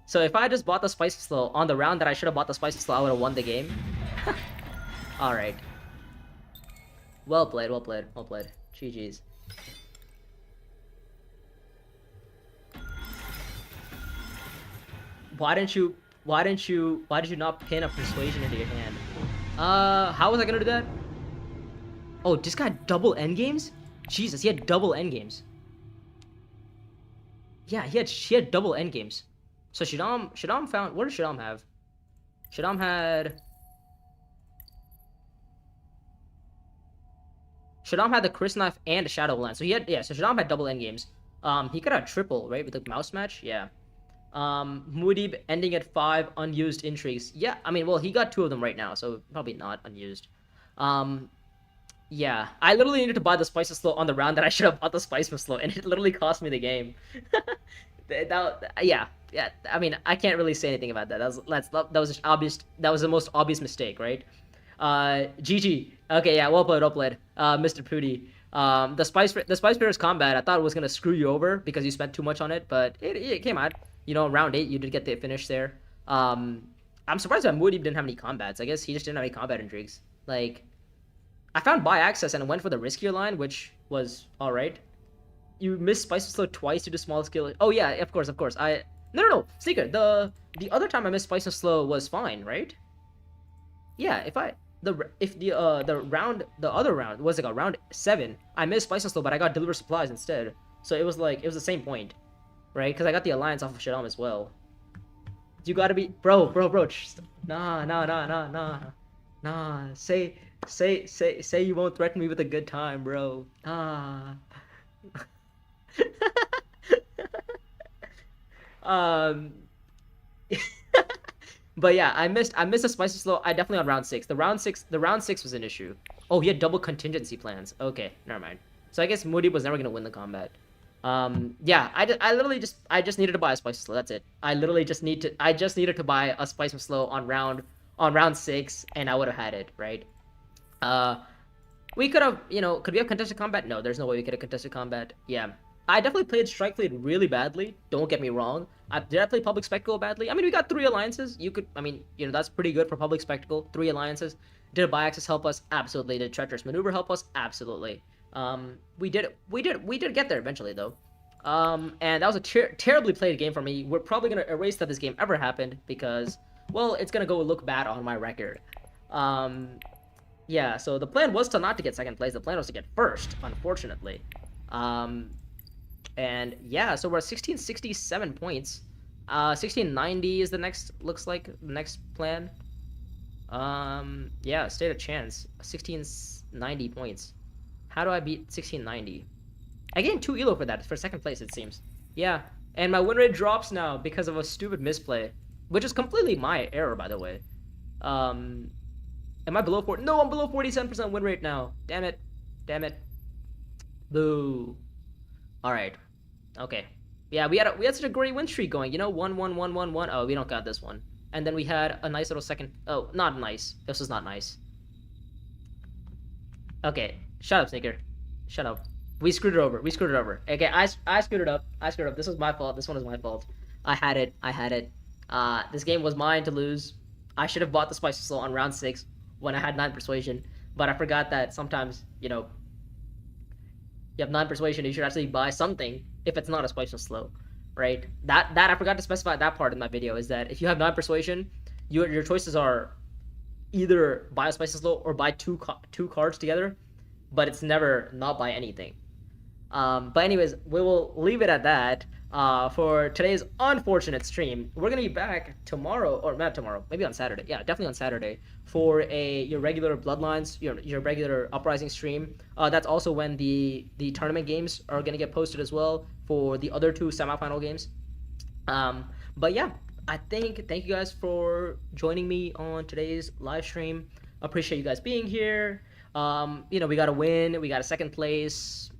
So if I just bought the Spicy Slow on the round that I should have bought the Spicy Slow, I would have won the game. Alright. Well played, well played, well played. GG's. Why did you not pin a persuasion into your hand? How was I gonna do that? Oh, this guy had double endgames? Jesus, he had double endgames. Yeah, he had double endgames. So Shadam found, what did Shadam have? Shadam had the Chris Knife and a Shadow Lance. So so Shadam had double endgames. He could have triple, right, with the mouse match? Yeah. Muad'Dib ending at 5 unused intrigues. Yeah, I mean, well, he got 2 of them right now, so probably not unused. Yeah, I literally needed to buy the Spice Slow on the round that I should have bought the Spice Slow, and it literally cost me the game. Yeah. I mean, I can't really say anything about that. That was obvious. That was the most obvious mistake, right? GG. Okay, yeah, well played, Mr. Pooty. The Spice Bear's combat, I thought it was gonna screw you over because you spent too much on it, but it came out. You know, round 8, you did get the finish there. I'm surprised that Muad'Dib didn't have any combats. I guess he just didn't have any combat intrigues. Like, I found buy access and went for the riskier line, which was alright. You missed Spice Slow twice due to small skill. Oh yeah, of course. No. Sneaker. The other time I missed Spice Slow was fine, right? Yeah, if the other round was like a round 7, I missed Spice Slow, but I got Deliver Supplies instead. So it was the same point, right? Because I got the alliance off of Shadam as well. You gotta be bro. Nah. Say you won't threaten me with a good time, bro. But yeah, I missed a Spicy Slow. I definitely on round 6. The round 6 was an issue. Oh, he had double contingency plans. Okay, never mind. So I guess Moody was never gonna win the combat. Yeah, I just needed to buy a Spicy Slow. That's it. I just needed to buy a Spicy Slow on round 6, and I would have had it, right? We could have, could we have contested combat? No, there's no way we could have contested combat. Yeah. I definitely played Strike Fleet really badly. Don't get me wrong. Did I play Public Spectacle badly? I mean, we got 3 alliances. That's pretty good for Public Spectacle. 3 alliances. Did buy access help us? Absolutely. Did Treacherous Maneuver help us? Absolutely. We did get there eventually, though. And that was a terribly played game for me. We're probably gonna erase that this game ever happened because, well, it's gonna go look bad on my record. Yeah, so the plan was not to get 2nd place. The plan was to get 1st, unfortunately. And yeah, so we're at 1667 points. 1690 is the next, looks like, the next plan. Yeah, state of chance. 1690 points. How do I beat 1690? I gained 2 elo for that, for 2nd place, it seems. Yeah, and my win rate drops now because of a stupid misplay, which is completely my error, by the way. Am I below 40? No, I'm below 47% win rate now. Damn it. Boo. Alright. Okay. Yeah, we had such a great win streak going, 1-1-1-1-1. Oh, we don't got this one. And then we had a nice little second. Oh, not nice. This was not nice. Okay, shut up, Sneaker. Shut up. We screwed it over. Okay, I screwed it up. This was my fault. This one is my fault. I had it. This game was mine to lose. I should have bought the Spicy Slow on round 6 when I had 9 persuasion, but I forgot that sometimes, you have 9 persuasion, you should actually buy something if it's not a Spicy Slow, right? That I forgot to specify that part in my video, is that if you have 9 persuasion, your choices are either buy a Spicy Slow or buy two cards together, but it's never not buy anything. But anyways, we will leave it at that for today's unfortunate stream. We're gonna be back tomorrow, or not tomorrow, maybe on Saturday. Yeah, definitely on Saturday for your regular Bloodlines, your regular Uprising stream. That's also when the tournament games are gonna get posted as well for the other two semifinal games. But yeah, thank you guys for joining me on today's live stream. Appreciate you guys being here. We got a win. We got a second place.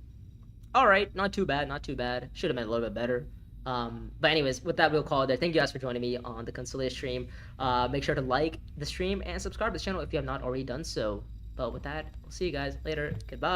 All right, not too bad, not too bad. Should have been a little bit better. But anyways, with that, we'll call it there. Thank you guys for joining me on the Consilia stream. Make sure to like the stream and subscribe to the channel if you have not already done so. But with that, we'll see you guys later. Goodbye.